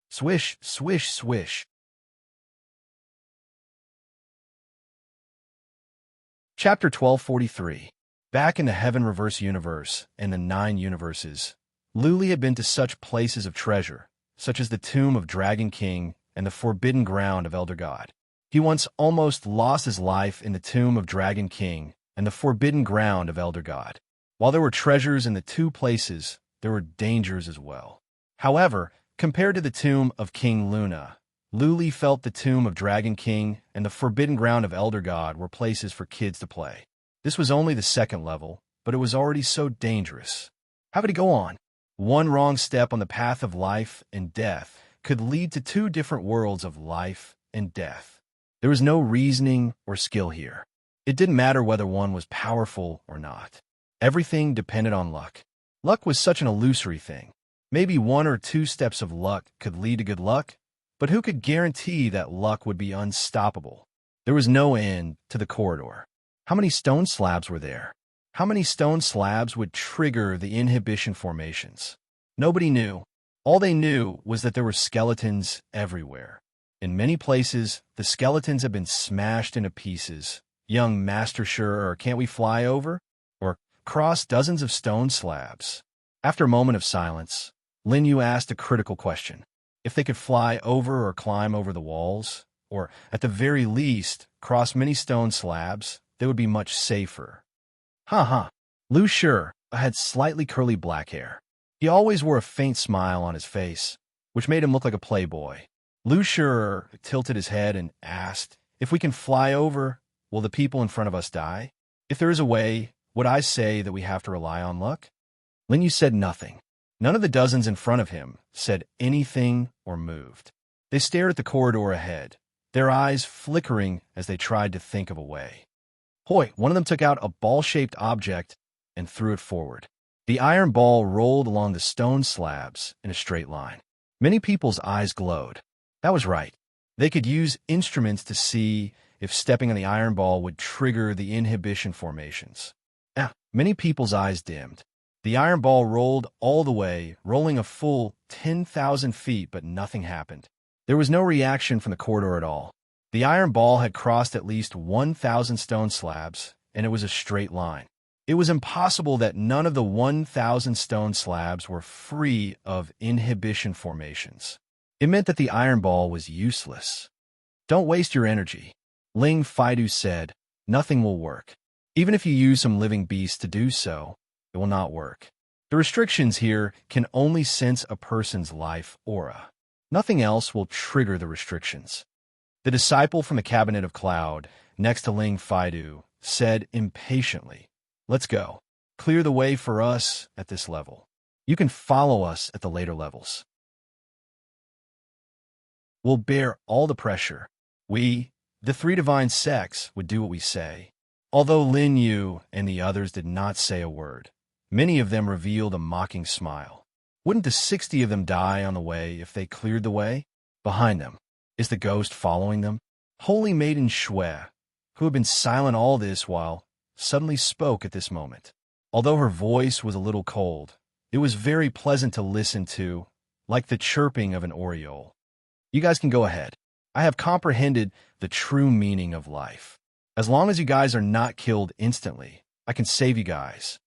Swish, swish, swish. Chapter 1243. Back in the Heaven Reverse universe and the 9 universes, Luli had been to such places of treasure, such as the tomb of Dragon King and the forbidden ground of Elder God. He once almost lost his life in the tomb of Dragon King and the forbidden ground of Elder God. While there were treasures in the two places, there were dangers as well. However, compared to the tomb of King Luna, Luli felt the tomb of Dragon King and the forbidden ground of Elder God were places for kids to play. This was only the second level, but it was already so dangerous. How could he go on? One wrong step on the path of life and death could lead to 2 different worlds of life and death. There was no reasoning or skill here. It didn't matter whether one was powerful or not. Everything depended on luck. Luck was such an illusory thing. Maybe 1 or 2 steps of luck could lead to good luck, but who could guarantee that luck would be unstoppable? There was no end to the corridor. How many stone slabs were there? How many stone slabs would trigger the inhibition formations? Nobody knew. All they knew was that there were skeletons everywhere. In many places, the skeletons had been smashed into pieces. Young Master Sure, can't we fly over? Or cross dozens of stone slabs. After a moment of silence, Lin Yu asked a critical question. If they could fly over or climb over the walls, or at the very least, cross many stone slabs, they would be much safer. Lu Shi had slightly curly black hair. He always wore a faint smile on his face, which made him look like a playboy. Lu Shi tilted his head and asked, "If we can fly over, will the people in front of us die? If there is a way, would I say that we have to rely on luck?" Lin Yu said nothing. None of the dozens in front of him said anything or moved. They stared at the corridor ahead, their eyes flickering as they tried to think of a way. Hoi, one of them took out a ball-shaped object and threw it forward. The iron ball rolled along the stone slabs in a straight line. Many people's eyes glowed. That was right. They could use instruments to see if stepping on the iron ball would trigger the inhibition formations. Many people's eyes dimmed. The iron ball rolled all the way, rolling a full 10,000 feet, but nothing happened. There was no reaction from the corridor at all. The iron ball had crossed at least 1,000 stone slabs, and it was a straight line. It was impossible that none of the 1,000 stone slabs were free of inhibition formations. It meant that the iron ball was useless. Don't waste your energy. Ling Faidu said, nothing will work. Even if you use some living beast to do so, it will not work. The restrictions here can only sense a person's life aura. Nothing else will trigger the restrictions. The disciple from the cabinet of cloud, next to Ling Faidu, said impatiently, let's go. Clear the way for us at this level. You can follow us at the later levels. We'll bear all the pressure. We, the three divine sects, would do what we say. Although Lin Yu and the others did not say a word, many of them revealed a mocking smile. Wouldn't the 60 of them die on the way if they cleared the way? Behind them, is the ghost following them? Holy Maiden Shui, who had been silent all this while, suddenly spoke at this moment. Although her voice was a little cold, it was very pleasant to listen to, like the chirping of an oriole. You guys can go ahead. I have comprehended the true meaning of life. As long as you guys are not killed instantly, I can save you guys.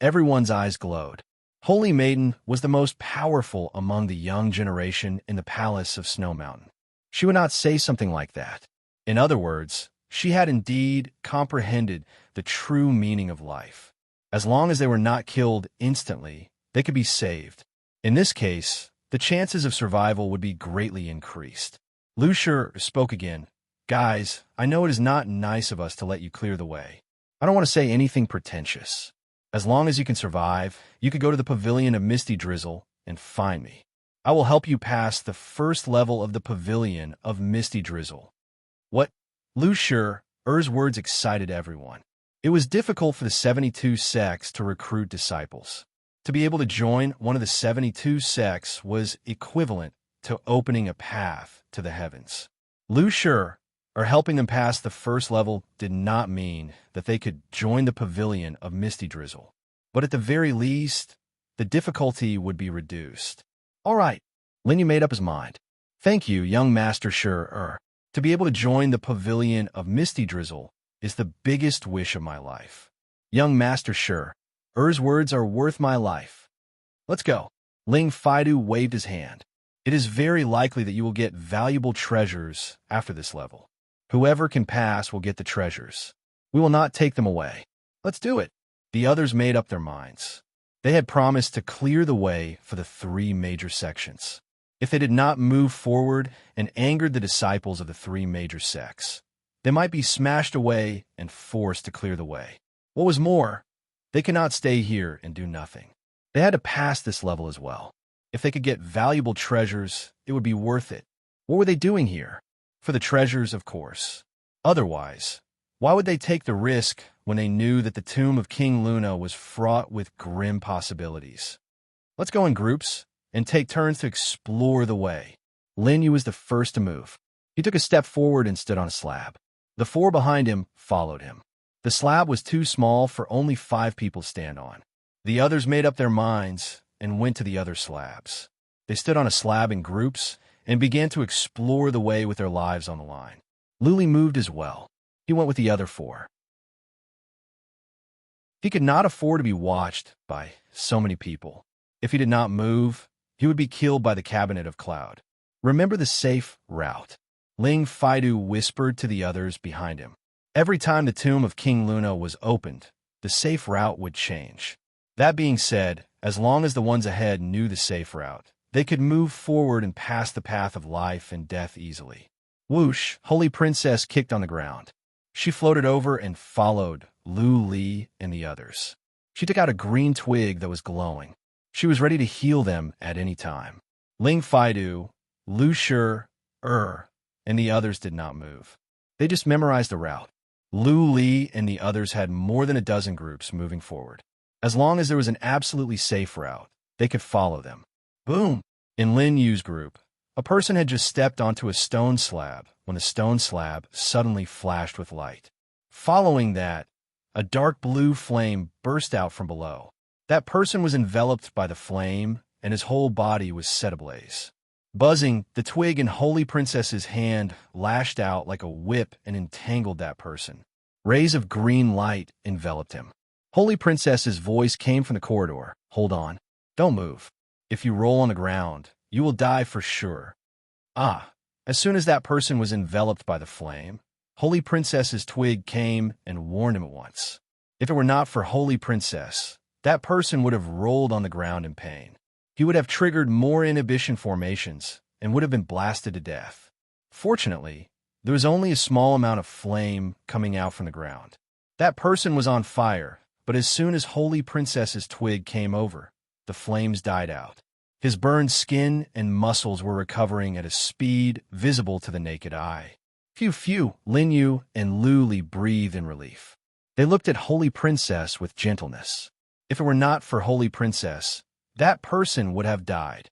Everyone's eyes glowed. Holy Maiden was the most powerful among the young generation in the palace of Snow Mountain. She would not say something like that. In other words, she had indeed comprehended the true meaning of life. As long as they were not killed instantly, they could be saved. In this case, the chances of survival would be greatly increased. Lu Shi spoke again. Guys, I know it is not nice of us to let you clear the way. I don't want to say anything pretentious. As long as you can survive, you could go to the pavilion of Misty Drizzle and find me. I will help you pass the first level of the pavilion of Misty Drizzle. What? Lu Shi's words excited everyone. It was difficult for the 72 sects to recruit disciples. To be able to join one of the 72 sects was equivalent to opening a path to the heavens. Lu Shi, helping them pass the first level, did not mean that they could join the pavilion of Misty Drizzle. But at the very least, the difficulty would be reduced. All right, Lin Yu made up his mind. Thank you, young Master Shi. To be able to join the pavilion of Misty Drizzle is the biggest wish of my life. Young Master Shi's words are worth my life. Let's go. Ling Faidu waved his hand. It is very likely that you will get valuable treasures after this level. Whoever can pass will get the treasures. We will not take them away. Let's do it. The others made up their minds. They had promised to clear the way for the 3 major sections. If they did not move forward and angered the disciples of the 3 major sects, they might be smashed away and forced to clear the way. What was more, they could not stay here and do nothing. They had to pass this level as well. If they could get valuable treasures, it would be worth it. What were they doing here? For the treasures, of course. Otherwise, why would they take the risk when they knew that the tomb of King Luna was fraught with grim possibilities? Let's go in groups and take turns to explore the way. Lin Yu was the first to move. He took a step forward and stood on a slab. The 4 behind him followed him. The slab was too small for only 5 people to stand on. The others made up their minds and went to the other slabs. They stood on a slab in groups and began to explore the way with their lives on the line. Luli moved as well. He went with the other 4. He could not afford to be watched by so many people. If he did not move, he would be killed by the cabinet of cloud. Remember the safe route. Ling Faidu whispered to the others behind him. Every time the tomb of King Luna was opened, the safe route would change. That being said, as long as the ones ahead knew the safe route, they could move forward and pass the path of life and death easily. Whoosh, Holy Princess kicked on the ground. She floated over and followed Lu Li and the others. She took out a green twig that was glowing. She was ready to heal them at any time. Ling Faidu, Lu Shi, and the others did not move. They just memorized the route. Lu Li and the others had more than a dozen groups moving forward. As long as there was an absolutely safe route, they could follow them. Boom! In Lin Yu's group, a person had just stepped onto a stone slab when the stone slab suddenly flashed with light. Following that, a dark blue flame burst out from below. That person was enveloped by the flame, and his whole body was set ablaze. Buzzing, the twig in Holy Princess's hand lashed out like a whip and entangled that person. Rays of green light enveloped him. Holy Princess's voice came from the corridor. Hold on. Don't move. If you roll on the ground, you will die for sure. Ah, As soon as that person was enveloped by the flame, Holy Princess's twig came and warned him at once. If it were not for Holy Princess, that person would have rolled on the ground in pain. He would have triggered more inhibition formations and would have been blasted to death. Fortunately, there was only a small amount of flame coming out from the ground. That person was on fire, but as soon as Holy Princess's twig came over, the flames died out. His burned skin and muscles were recovering at a speed visible to the naked eye. Phew, Lin Yu and Lu Li breathed in relief. They looked at Holy Princess with gentleness. If it were not for Holy Princess, that person would have died.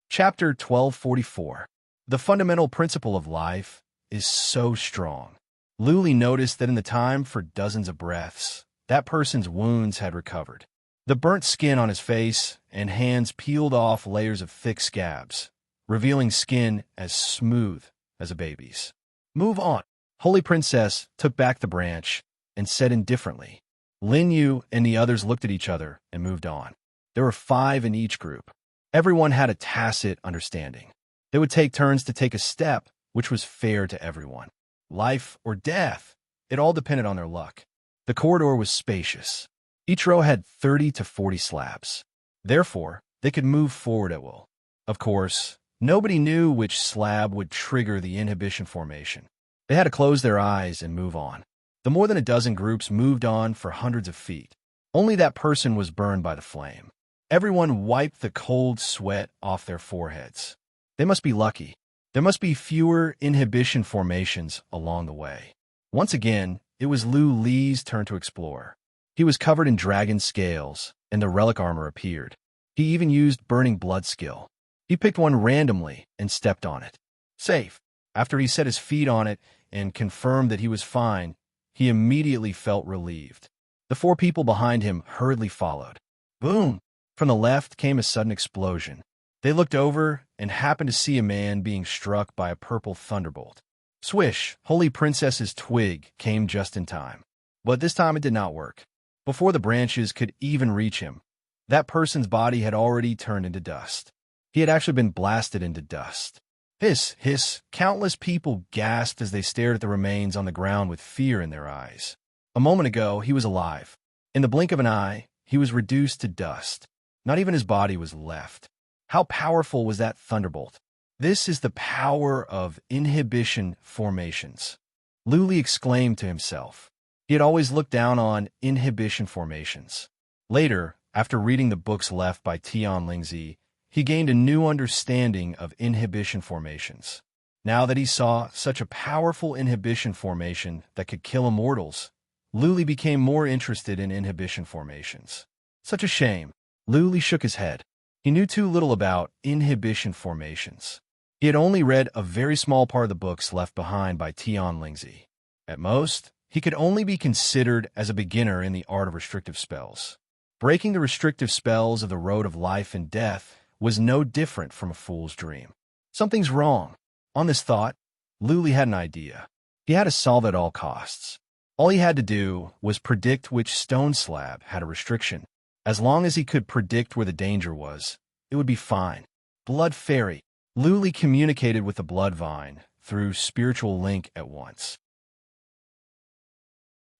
Chapter 1244. The fundamental principle of life is so strong. Lu Li noticed that in the time for dozens of breaths, that person's wounds had recovered. The burnt skin on his face and hands peeled off layers of thick scabs, revealing skin as smooth as a baby's. Move on. Holy Princess took back the branch and said indifferently. Lin Yu and the others looked at each other and moved on. There were 5 in each group. Everyone had a tacit understanding. They would take turns to take a step, which was fair to everyone. Life or death, it all depended on their luck. The corridor was spacious. Each row had 30 to 40 slabs. Therefore, they could move forward at will. Of course, nobody knew which slab would trigger the inhibition formation. They had to close their eyes and move on. The more than a dozen groups moved on for hundreds of feet. Only that person was burned by the flame. Everyone wiped the cold sweat off their foreheads. They must be lucky. There must be fewer inhibition formations along the way. Once again, it was Lu Li's turn to explore. He was covered in dragon scales, and the relic armor appeared. He even used burning blood skill. He picked one randomly and stepped on it. Safe. After he set his feet on it and confirmed that he was fine, he immediately felt relieved. The 4 people behind him hurriedly followed. Boom! From the left came a sudden explosion. They looked over and happened to see a man being struck by a purple thunderbolt. Swish! Holy Princess's twig came just in time. But this time it did not work. Before the branches could even reach him, that person's body had already turned into dust. He had actually been blasted into dust. Hiss! Countless people gasped as they stared at the remains on the ground with fear in their eyes. A moment ago, he was alive. In the blink of an eye, he was reduced to dust. Not even his body was left. How powerful was that thunderbolt? This is the power of inhibition formations. Lu Li exclaimed to himself. He had always looked down on inhibition formations. Later, after reading the books left by Tian Lingzi, he gained a new understanding of inhibition formations. Now that he saw such a powerful inhibition formation that could kill immortals, Lu Li became more interested in inhibition formations. Such a shame. Lu Li shook his head. He knew too little about inhibition formations. He had only read a very small part of the books left behind by Tian Lingzi. At most, he could only be considered as a beginner in the art of restrictive spells. Breaking the restrictive spells of the road of life and death was no different from a fool's dream. Something's wrong. On this thought, Lu Li had an idea. He had to solve it at all costs. All he had to do was predict which stone slab had a restriction. As long as he could predict where the danger was, it would be fine. Blood Fairy. Lu Li communicated with the Blood Vine through spiritual link at once.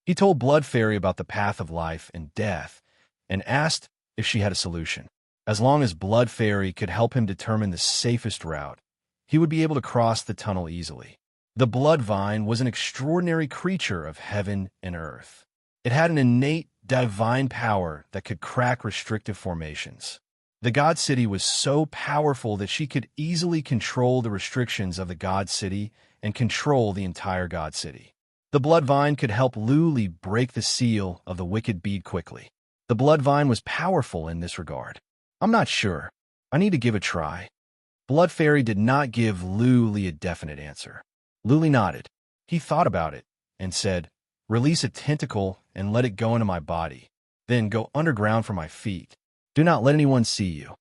He told Blood Fairy about the path of life and death and asked if she had a solution. As long as Blood Fairy could help him determine the safest route, he would be able to cross the tunnel easily. The Blood Vine was an extraordinary creature of heaven and earth. It had an innate divine power that could crack restrictive formations. The God City was so powerful that she could easily control the restrictions of the God City and control the entire God City. The Blood Vine could help Lu Li break the seal of the wicked bead quickly. The Blood Vine was powerful in this regard. I'm not sure. I need to give a try. Blood Fairy did not give Lu Li a definite answer. Lu Li nodded. He thought about it and said, "Release a tentacle and let it go into my body. Then go underground for my feet. Do not let anyone see you."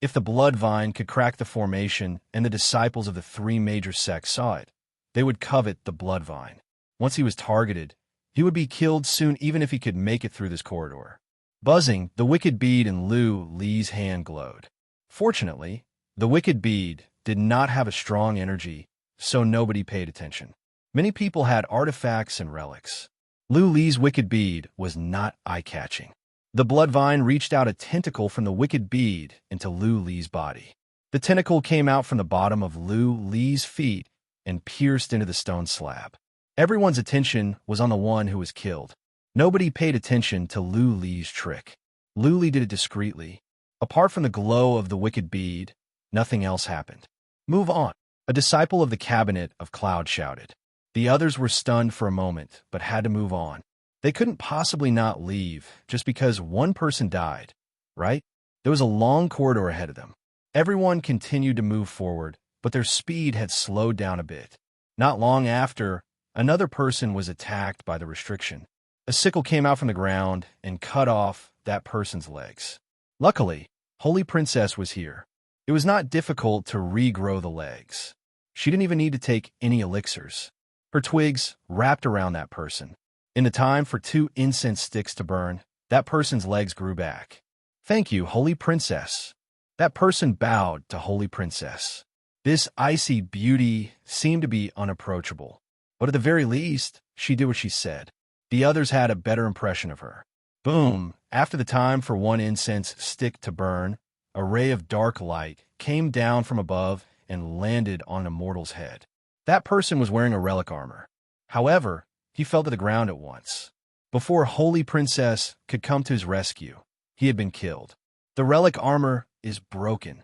If the Blood Vine could crack the formation and the disciples of the 3 major sects saw it, they would covet the Blood Vine. Once he was targeted, he would be killed soon even if he could make it through this corridor. Buzzing, the wicked bead in Lu Li's hand glowed. Fortunately, the wicked bead did not have a strong energy, so nobody paid attention. Many people had artifacts and relics. Lu Li's wicked bead was not eye-catching. The blood vine reached out a tentacle from the wicked bead into Lu Li's body. The tentacle came out from the bottom of Lu Li's feet and pierced into the stone slab. Everyone's attention was on the one who was killed. Nobody paid attention to Lu Li's trick. Lu Li did it discreetly. Apart from the glow of the wicked bead, nothing else happened. Move on. A disciple of the cabinet of cloud shouted. The others were stunned for a moment, but had to move on. They couldn't possibly not leave just because one person died, right? There was a long corridor ahead of them. Everyone continued to move forward, but their speed had slowed down a bit. Not long after, another person was attacked by the restriction. A sickle came out from the ground and cut off that person's legs. Luckily, Holy Princess was here. It was not difficult to regrow the legs. She didn't even need to take any elixirs. Her twigs wrapped around that person. In the time for 2 incense sticks to burn, that person's legs grew back. Thank you, Holy Princess. That person bowed to Holy Princess. This icy beauty seemed to be unapproachable, but at the very least, she did what she said. The others had a better impression of her. Boom! After the time for 1 incense stick to burn, a ray of dark light came down from above and landed on a mortal's head. That person was wearing a relic armor. However, he fell to the ground at once. Before Holy Princess could come to his rescue, he had been killed. The relic armor is broken.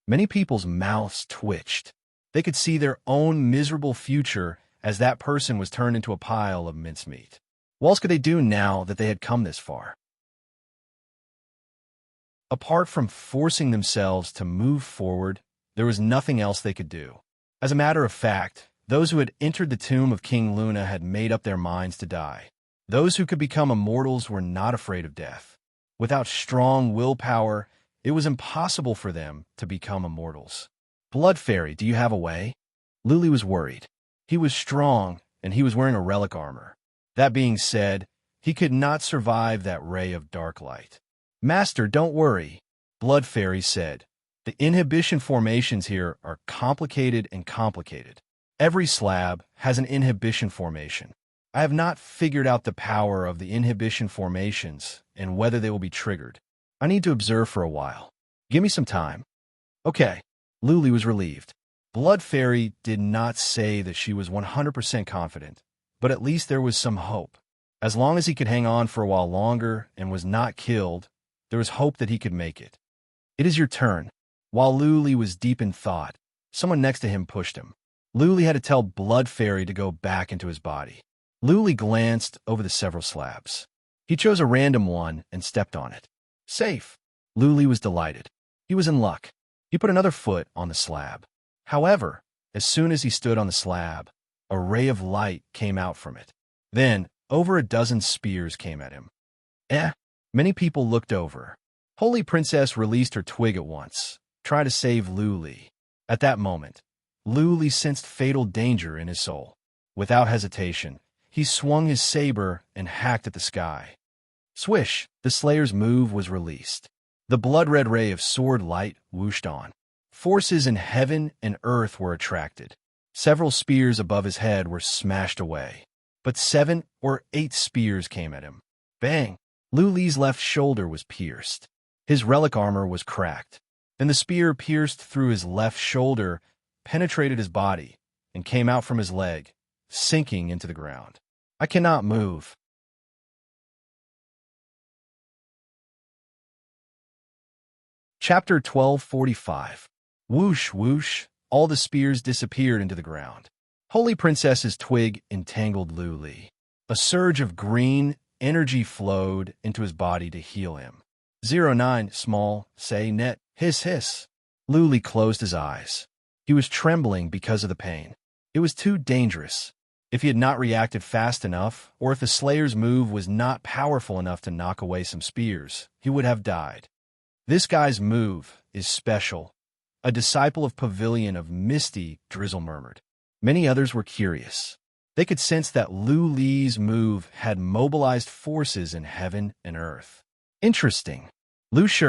Many people's mouths twitched. They could see their own miserable future as that person was turned into a pile of mincemeat. What else could they do now that they had come this far? Apart from forcing themselves to move forward, there was nothing else they could do. As a matter of fact, those who had entered the tomb of King Luna had made up their minds to die. Those who could become immortals were not afraid of death. Without strong willpower, it was impossible for them to become immortals. Blood Fairy, do you have a way? Lu Li was worried. He was strong, and he was wearing a relic armor. That being said, he could not survive that ray of dark light. Master, don't worry, Blood Fairy said. The inhibition formations here are complicated and complicated. Every slab has an inhibition formation. I have not figured out the power of the inhibition formations and whether they will be triggered. I need to observe for a while. Give me some time. Okay. Lu Li was relieved. Blood Fairy did not say that she was 100% confident, but at least there was some hope. As long as he could hang on for a while longer and was not killed, there was hope that he could make it. It is your turn. While Lu Li was deep in thought, someone next to him pushed him. Lu Li had to tell Blood Fairy to go back into his body. Lu Li glanced over the several slabs. He chose a random one and stepped on it. Safe. Lu Li was delighted. He was in luck. He put another foot on the slab. However, as soon as he stood on the slab, a ray of light came out from it. Then, over a dozen spears came at him. Many people looked over. Holy Princess released her twig at once, trying to save Lu Li. At that moment, Lu Li sensed fatal danger in his soul. Without hesitation, he swung his saber and hacked at the sky. Swish! The Slayer's move was released. The blood-red ray of sword light whooshed on. Forces in heaven and earth were attracted. Several spears above his head were smashed away. But 7 or 8 spears came at him. Bang! Lu Li's left shoulder was pierced. His relic armor was cracked. Then the spear pierced through his left shoulder, penetrated his body, and came out from his leg, sinking into the ground. I cannot move. Chapter 1245. Whoosh, whoosh, all the spears disappeared into the ground. Holy Princess's twig entangled Lu Li. A surge of green energy flowed into his body to heal him. 09, small, say, net, hiss, hiss. Lu Li closed his eyes. He was trembling because of the pain. It was too dangerous. If he had not reacted fast enough, or if the Slayer's move was not powerful enough to knock away some spears, he would have died. This guy's move is special. A disciple of Pavilion of Misty, Drizzle murmured. Many others were curious. They could sense that Lu Li's move had mobilized forces in heaven and earth. Interesting. Lu Shi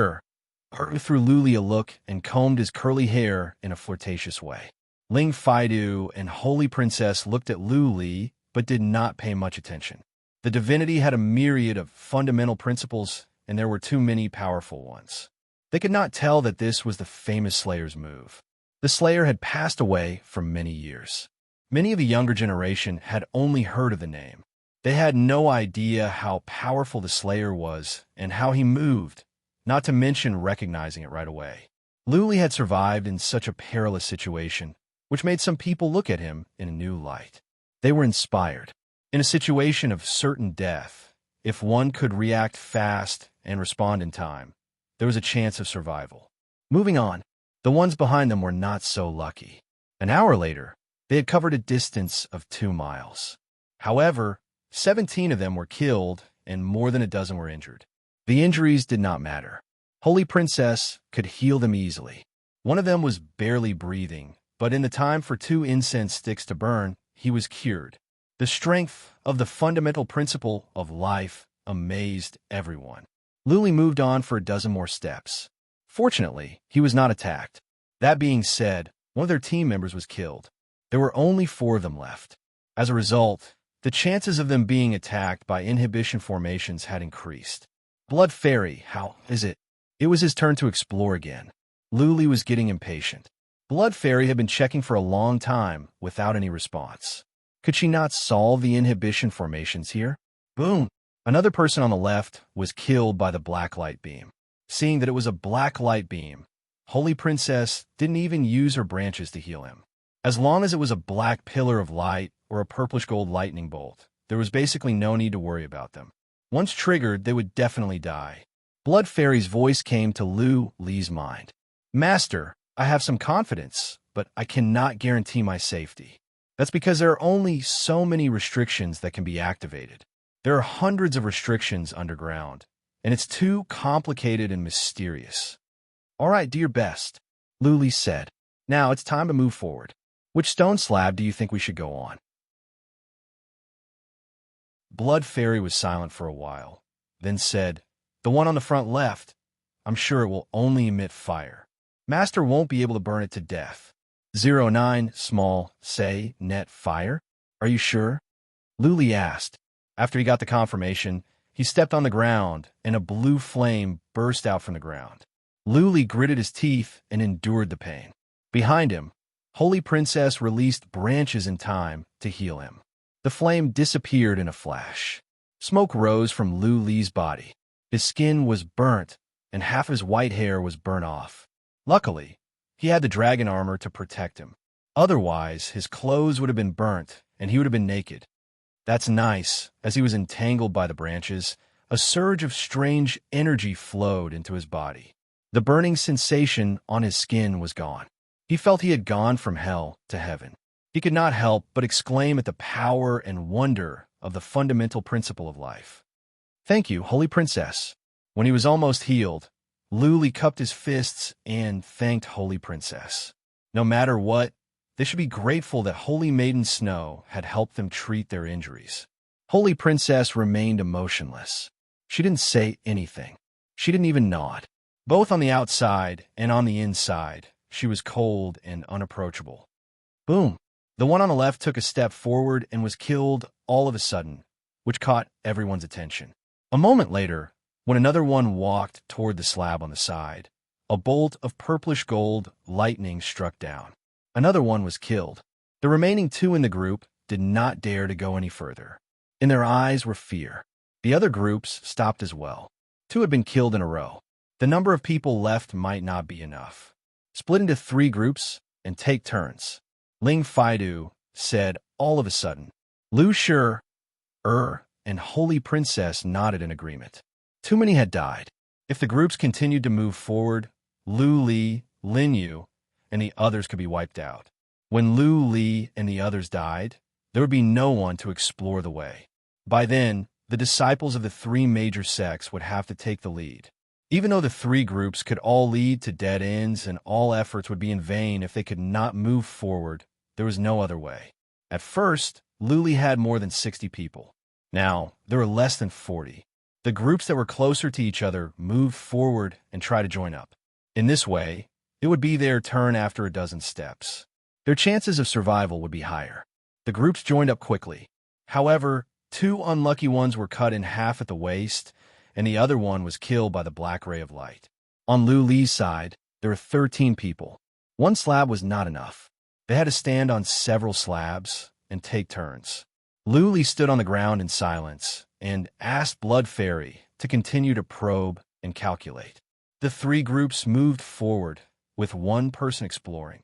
threw Luli a look and combed his curly hair in a flirtatious way. Ling Faidu and Holy Princess looked at Luli, but did not pay much attention. The divinity had a myriad of fundamental principles, and there were too many powerful ones. They could not tell that this was the famous Slayer's move. The Slayer had passed away for many years. Many of the younger generation had only heard of the name. They had no idea how powerful the Slayer was and how he moved, not to mention recognizing it right away. Luli had survived in such a perilous situation, which made some people look at him in a new light. They were inspired. In a situation of certain death, if one could react fast and respond in time, there was a chance of survival. Moving on, the ones behind them were not so lucky. An hour later, they had covered a distance of 2 miles. However, 17 of them were killed and more than a dozen were injured. The injuries did not matter. Holy Princess could heal them easily. One of them was barely breathing, but in the time for 2 incense sticks to burn, he was cured. The strength of the fundamental principle of life amazed everyone. Luli moved on for a dozen more steps. Fortunately, he was not attacked. That being said, one of their team members was killed. There were only 4 of them left. As a result, the chances of them being attacked by inhibition formations had increased. Blood Fairy, how is it? It was his turn to explore again. Luli was getting impatient. Blood Fairy had been checking for a long time without any response. Could she not solve the inhibition formations here? Boom! Another person on the left was killed by the black light beam. Seeing that it was a black light beam, Holy Princess didn't even use her branches to heal him. As long as it was a black pillar of light or a purplish gold lightning bolt, there was basically no need to worry about them. Once triggered, they would definitely die. Blood Fairy's voice came to Li's mind. Master, I have some confidence, but I cannot guarantee my safety. That's because there are only so many restrictions that can be activated. There are hundreds of restrictions underground, and it's too complicated and mysterious. All right, do your best, Li said. Now it's time to move forward. Which stone slab do you think we should go on? Blood Fairy was silent for a while, then said, the one on the front left. I'm sure it will only emit fire. Master won't be able to burn it to death. 09, small, say, net, fire? Are you sure? Luli asked. After he got the confirmation, he stepped on the ground, and a blue flame burst out from the ground. Luli gritted his teeth and endured the pain. Behind him, Holy Princess released branches in time to heal him. The flame disappeared in a flash. Smoke rose from Li's body. His skin was burnt, and half his white hair was burnt off. Luckily, he had the dragon armor to protect him. Otherwise, his clothes would have been burnt, and he would have been naked. That's nice. As he was entangled by the branches, a surge of strange energy flowed into his body. The burning sensation on his skin was gone. He felt he had gone from hell to heaven. He could not help but exclaim at the power and wonder of the fundamental principle of life. Thank you, Holy Princess. When he was almost healed, Luli cupped his fists and thanked Holy Princess. No matter what, they should be grateful that Holy Maiden Snow had helped them treat their injuries. Holy Princess remained emotionless. She didn't say anything. She didn't even nod. Both on the outside and on the inside, she was cold and unapproachable. Boom! The one on the left took a step forward and was killed all of a sudden, which caught everyone's attention. A moment later, when another one walked toward the slab on the side, a bolt of purplish gold lightning struck down. Another one was killed. The remaining 2 in the group did not dare to go any further. In their eyes were fear. The other groups stopped as well. 2 had been killed in a row. The number of people left might not be enough. Split into 3 groups and take turns. Ling Faidu said all of a sudden. Lu Shi, and Holy Princess nodded in agreement. Too many had died. If the groups continued to move forward, Li, Lin Yu, and the others could be wiped out. When Li and the others died, there would be no one to explore the way. By then, the disciples of the 3 major sects would have to take the lead. Even though the 3 groups could all lead to dead ends and all efforts would be in vain if they could not move forward, there was no other way. At first, Luli had more than 60 people. Now, there were less than 40. The groups that were closer to each other moved forward and tried to join up. In this way, it would be their turn after a dozen steps. Their chances of survival would be higher. The groups joined up quickly. However, 2 unlucky ones were cut in half at the waist, and the other one was killed by the black ray of light. On Lu Li's side, there were 13 people. One slab was not enough. They had to stand on several slabs and take turns. Lu Li stood on the ground in silence and asked Blood Fairy to continue to probe and calculate. The 3 groups moved forward, with one person exploring.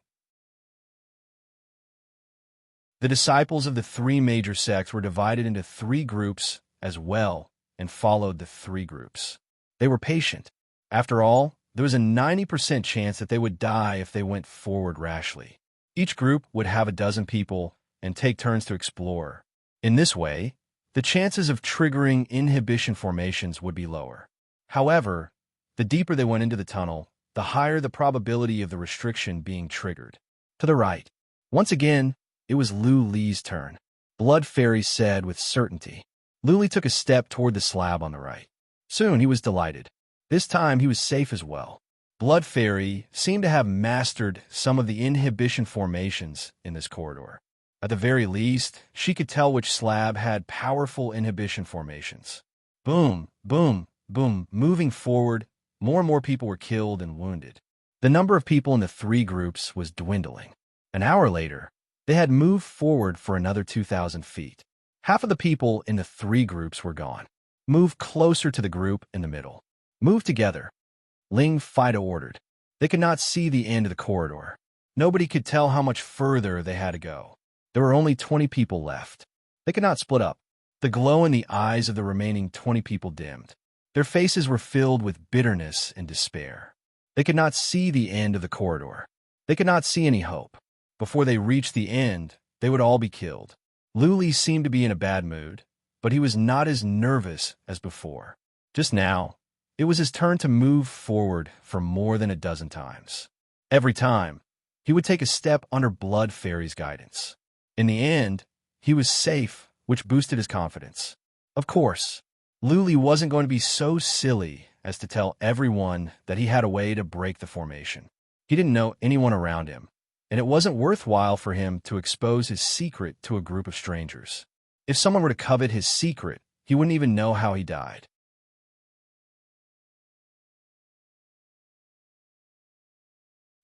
The disciples of the 3 major sects were divided into 3 groups as well and followed the 3 groups. They were patient. After all, there was a 90% chance that they would die if they went forward rashly. Each group would have a dozen people and take turns to explore. In this way, the chances of triggering inhibition formations would be lower. However, the deeper they went into the tunnel, the higher the probability of the restriction being triggered. To the right. Once again, it was Lu Li's turn. Blood Fairy said with certainty. Lu Li took a step toward the slab on the right. Soon he was delighted. This time he was safe as well. Blood Fairy seemed to have mastered some of the inhibition formations in this corridor. At the very least, she could tell which slab had powerful inhibition formations. Boom, boom, boom. Moving forward, more and more people were killed and wounded. The number of people in the 3 groups was dwindling. An hour later, they had moved forward for another 2,000 feet. Half of the people in the 3 groups were gone. Move closer to the group in the middle. Move together. Ling Fido ordered. They could not see the end of the corridor. Nobody could tell how much further they had to go. There were only 20 people left. They could not split up. The glow in the eyes of the remaining 20 people dimmed. Their faces were filled with bitterness and despair. They could not see the end of the corridor. They could not see any hope. Before they reached the end, they would all be killed. Lu Li seemed to be in a bad mood, but he was not as nervous as before. Just now, it was his turn to move forward for more than a dozen times. Every time, he would take a step under Blood Fairy's guidance. In the end, he was safe, which boosted his confidence. Of course, Lu Li wasn't going to be so silly as to tell everyone that he had a way to break the formation. He didn't know anyone around him, and it wasn't worthwhile for him to expose his secret to a group of strangers. If someone were to covet his secret, he wouldn't even know how he died.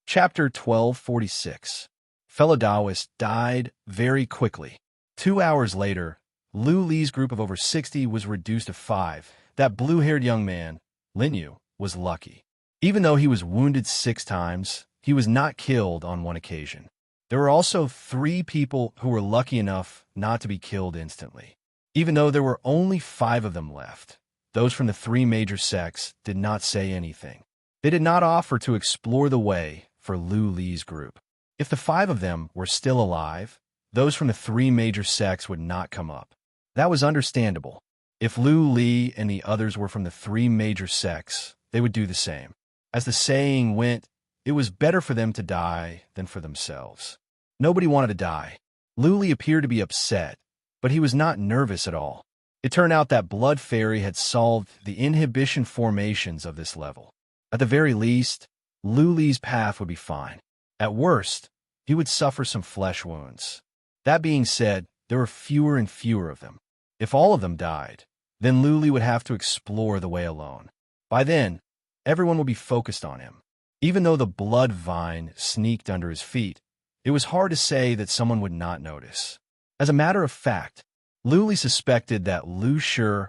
Chapter 1246. Fellow Taoist died very quickly. 2 hours later, Lu Li's group of over 60 was reduced to 5. That blue-haired young man, Lin Yu, was lucky. Even though he was wounded 6 times, he was not killed on one occasion. There were also 3 people who were lucky enough not to be killed instantly. Even though there were only 5 of them left, those from the 3 major sects did not say anything. They did not offer to explore the way for Lu Li's group. If the 5 of them were still alive, those from the 3 major sects would not come up. That was understandable. If Lu Li and the others were from the 3 major sects, they would do the same. As the saying went, it was better for them to die than for themselves. Nobody wanted to die. Lu Li appeared to be upset, but he was not nervous at all. It turned out that Blood Fairy had solved the inhibition formations of this level. At the very least, Lu Li's path would be fine. At worst, he would suffer some flesh wounds. That being said, there were fewer and fewer of them. If all of them died, then Lu Li would have to explore the way alone. By then, everyone would be focused on him. Even though the blood vine sneaked under his feet, it was hard to say that someone would not notice. As a matter of fact, Lu Li suspected that Lu Shi,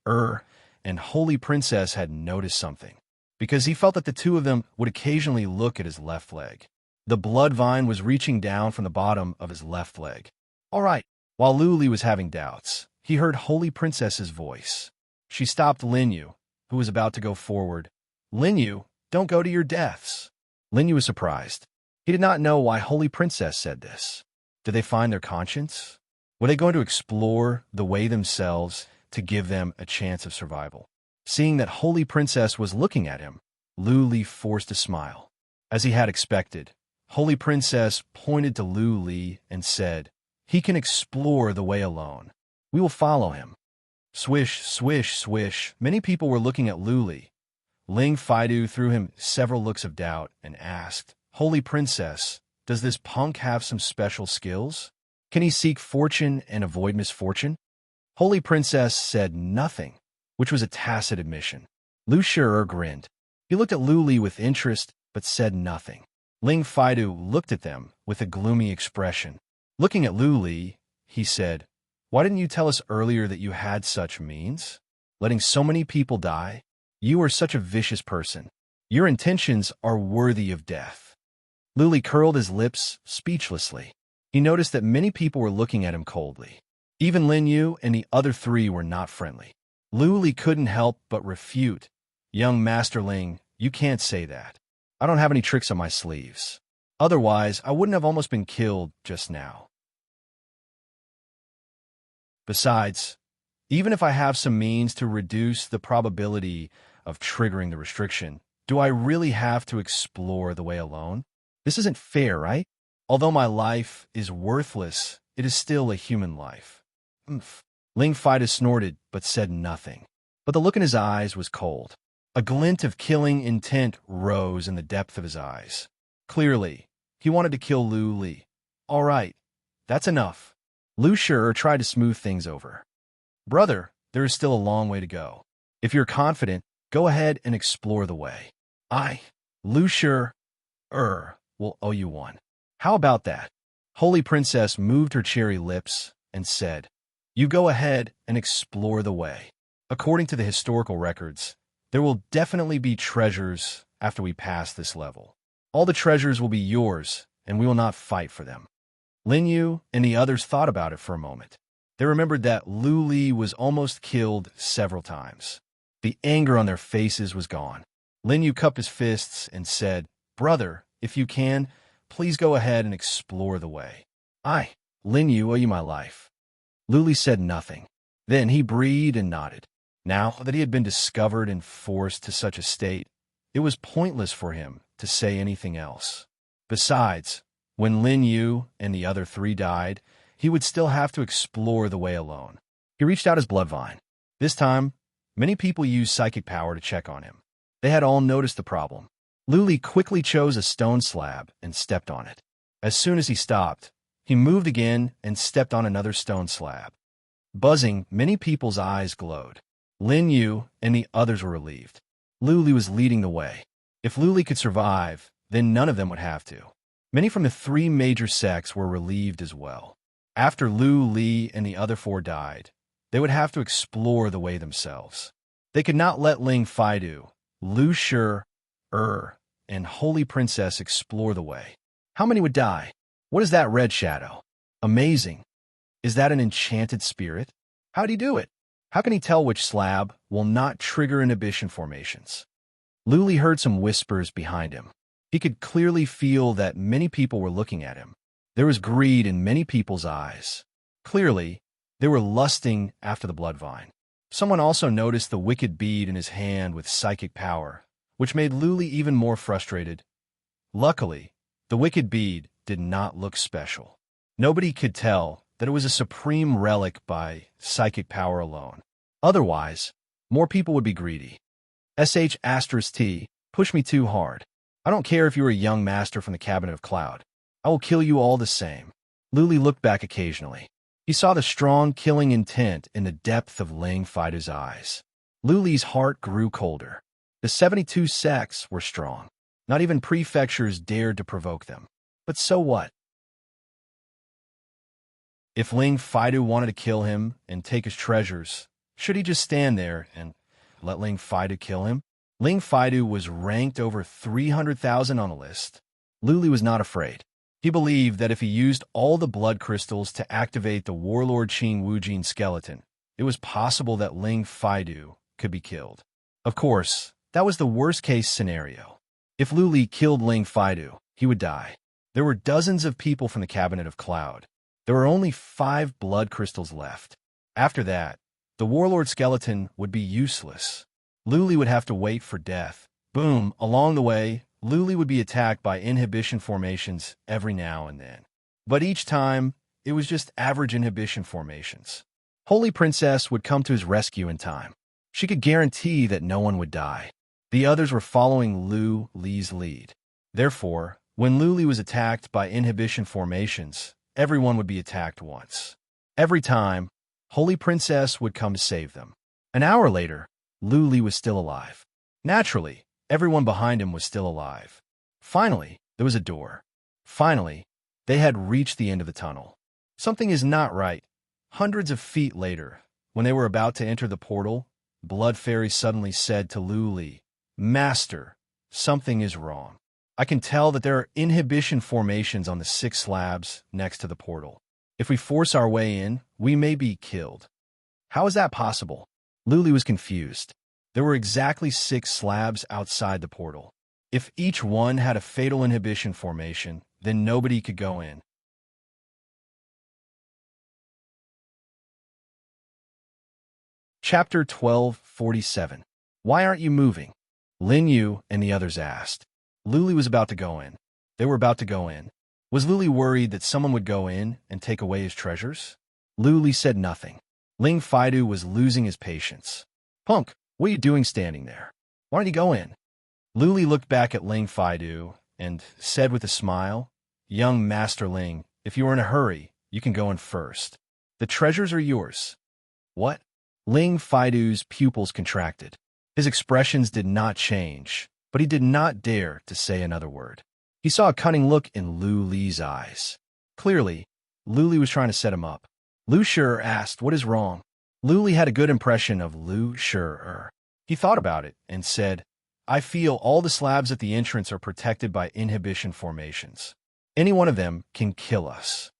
and Holy Princess had noticed something, because he felt that the 2 of them would occasionally look at his left leg. The blood vine was reaching down from the bottom of his left leg. All right. While Lu Li was having doubts, he heard Holy Princess's voice. She stopped Lin Yu, who was about to go forward. Lin Yu, don't go to your deaths. Lin Yu was surprised. He did not know why Holy Princess said this. Did they find their conscience? Were they going to explore the way themselves to give them a chance of survival? Seeing that Holy Princess was looking at him, Lu Li forced a smile. As he had expected, Holy Princess pointed to Lu Li and said, "He can explore the way alone. We will follow him." Swish, swish, swish. Many people were looking at Luli. Ling Faidu threw him several looks of doubt and asked, "Holy Princess, does this punk have some special skills? Can he seek fortune and avoid misfortune?" Holy Princess said nothing, which was a tacit admission. Lu Shi'er grinned. He looked at Luli with interest, but said nothing. Ling Faidu looked at them with a gloomy expression. Looking at Luli, he said, "Why didn't you tell us earlier that you had such means? Letting so many people die? You are such a vicious person. Your intentions are worthy of death." Luli curled his lips speechlessly. He noticed that many people were looking at him coldly. Even Lin Yu and the other three were not friendly. Luli couldn't help but refute. "Young Master Ling, you can't say that. I don't have any tricks on my sleeves. Otherwise, I wouldn't have almost been killed just now. Besides, even if I have some means to reduce the probability of triggering the restriction, do I really have to explore the way alone? This isn't fair, right? Although my life is worthless, it is still a human life." Ling Faidu snorted, but said nothing. But the look in his eyes was cold. A glint of killing intent rose in the depth of his eyes. Clearly, he wanted to kill Lu Li. "All right, that's enough." Lu Shi'er tried to smooth things over. "Brother, there is still a long way to go. If you're confident, go ahead and explore the way. Lu Shi'er, will owe you one. How about that?" Holy Princess moved her cherry lips and said, "You go ahead and explore the way. According to the historical records, there will definitely be treasures after we pass this level. All the treasures will be yours, and we will not fight for them." Lin Yu and the others thought about it for a moment. They remembered that Lu Li was almost killed several times. The anger on their faces was gone. Lin Yu cupped his fists and said, "Brother, if you can, please go ahead and explore the way. Lin Yu, owe you my life." Lu Li said nothing. Then he breathed and nodded. Now that he had been discovered and forced to such a state, it was pointless for him to say anything else. Besides, when Lin Yu and the other three died, he would still have to explore the way alone. He reached out his blood vine. This time, many people used psychic power to check on him. They had all noticed the problem. Lu Li quickly chose a stone slab and stepped on it. As soon as he stopped, he moved again and stepped on another stone slab. Buzzing, many people's eyes glowed. Lin Yu and the others were relieved. Lu Li was leading the way. If Lu Li could survive, then none of them would have to. Many from the three major sects were relieved as well. After Lu Li and the other four died, they would have to explore the way themselves. They could not let Ling Faidu, Lu Shi'er, and Holy Princess explore the way. How many would die? What is that red shadow? Amazing. Is that an enchanted spirit? How'd he do it? How can he tell which slab will not trigger inhibition formations? Lu Li heard some whispers behind him. He could clearly feel that many people were looking at him. There was greed in many people's eyes. Clearly, they were lusting after the blood vine. Someone also noticed the wicked bead in his hand with psychic power, which made Lu Li even more frustrated. Luckily, the wicked bead did not look special. Nobody could tell that it was a supreme relic by psychic power alone. Otherwise, more people would be greedy. *T, push me too hard. I don't care if you are a young master from the Cabinet of Cloud. I will kill you all the same. Lu Li looked back occasionally. He saw the strong killing intent in the depth of Ling Faidu's eyes. Lu Li's heart grew colder. The 72 sects were strong. Not even prefectures dared to provoke them. But so what? If Ling Faidu wanted to kill him and take his treasures, should he just stand there and let Ling Faidu kill him? Ling Faidu was ranked over 300,000 on the list. Lu Li was not afraid. He believed that if he used all the blood crystals to activate the warlord Qing Wujin skeleton, it was possible that Ling Faidu could be killed. Of course, that was the worst-case scenario. If Lu Li killed Ling Faidu, he would die. There were dozens of people from the Cabinet of Cloud. There were only 5 blood crystals left. After that, the warlord skeleton would be useless. Lu Li would have to wait for death. Boom, along the way, Lu Li would be attacked by inhibition formations every now and then. But each time, it was just average inhibition formations. Holy Princess would come to his rescue in time. She could guarantee that no one would die. The others were following Lu Li's lead. Therefore, when Lu Li was attacked by inhibition formations, everyone would be attacked once. Every time, Holy Princess would come to save them. An hour later, Lu Li was still alive. Naturally, everyone behind him was still alive. Finally, there was a door. Finally, they had reached the end of the tunnel. Something is not right. Hundreds of feet later, when they were about to enter the portal, Blood Fairy suddenly said to Lu Li, "Master, something is wrong. I can tell that there are inhibition formations on the 6 slabs next to the portal. If we force our way in, we may be killed." How is that possible? Lu Li was confused. There were exactly 6 slabs outside the portal. If each one had a fatal inhibition formation, then nobody could go in. Chapter 12:47. Why aren't you moving? Lin Yu and the others asked. Lu Li was about to go in. They were about to go in. Was Lu Li worried that someone would go in and take away his treasures? Lu Li said nothing. Ling Faidu was losing his patience. "Punk, what are you doing standing there? Why don't you go in?" Lu Li looked back at Ling Faidu and said with a smile, "Young Master Ling, if you are in a hurry, you can go in first. The treasures are yours." "What?" Ling Faidu's pupils contracted. His expressions did not change, but he did not dare to say another word. He saw a cunning look in Lu Li's eyes. Clearly, Lu Li was trying to set him up. Lu Shi asked, "What is wrong?" Lu Li had a good impression of Lu Shi. He thought about it and said, "I feel all the slabs at the entrance are protected by inhibition formations. Any one of them can kill us."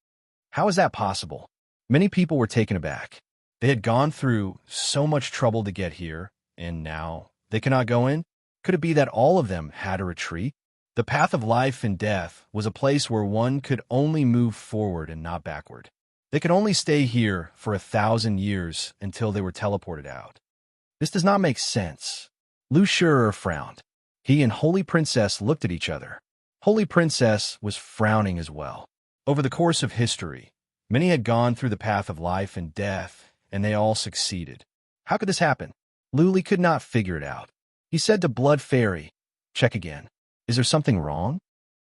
How is that possible? Many people were taken aback. They had gone through so much trouble to get here, and now they cannot go in? Could it be that all of them had a retreat? The path of life and death was a place where one could only move forward and not backward. They could only stay here for 1,000 years until they were teleported out. This does not make sense. Lu Shi frowned. He and Holy Princess looked at each other. Holy Princess was frowning as well. Over the course of history, many had gone through the path of life and death, and they all succeeded. How could this happen? Lu Li could not figure it out. He said to Blood Fairy, "Check again. Is there something wrong?"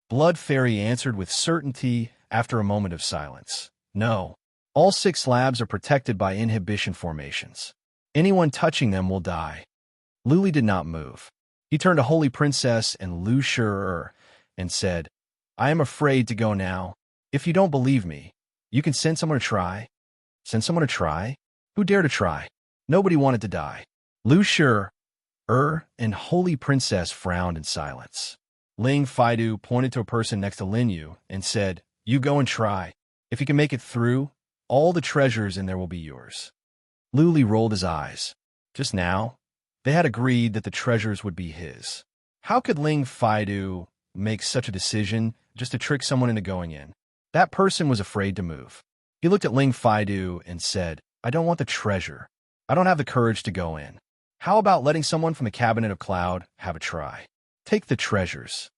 Blood Fairy answered with certainty after a moment of silence. "No. All 6 slabs are protected by inhibition formations. Anyone touching them will die." Lu Li did not move. He turned to Holy Princess and Lu Shi and said, "I am afraid to go now. If you don't believe me, you can send someone to try." Send someone to try? Who dared to try? Nobody wanted to die. Lu Shi and Holy Princess frowned in silence. Ling Faidu pointed to a person next to Lin Yu and said, "You go and try. If you can make it through, all the treasures in there will be yours." Lu Li rolled his eyes. Just now, they had agreed that the treasures would be his. How could Ling Faidu make such a decision just to trick someone into going in? That person was afraid to move. He looked at Ling Faidu and said, "I don't want the treasure. I don't have the courage to go in. How about letting someone from the Cabinet of Cloud have a try? Take the treasures."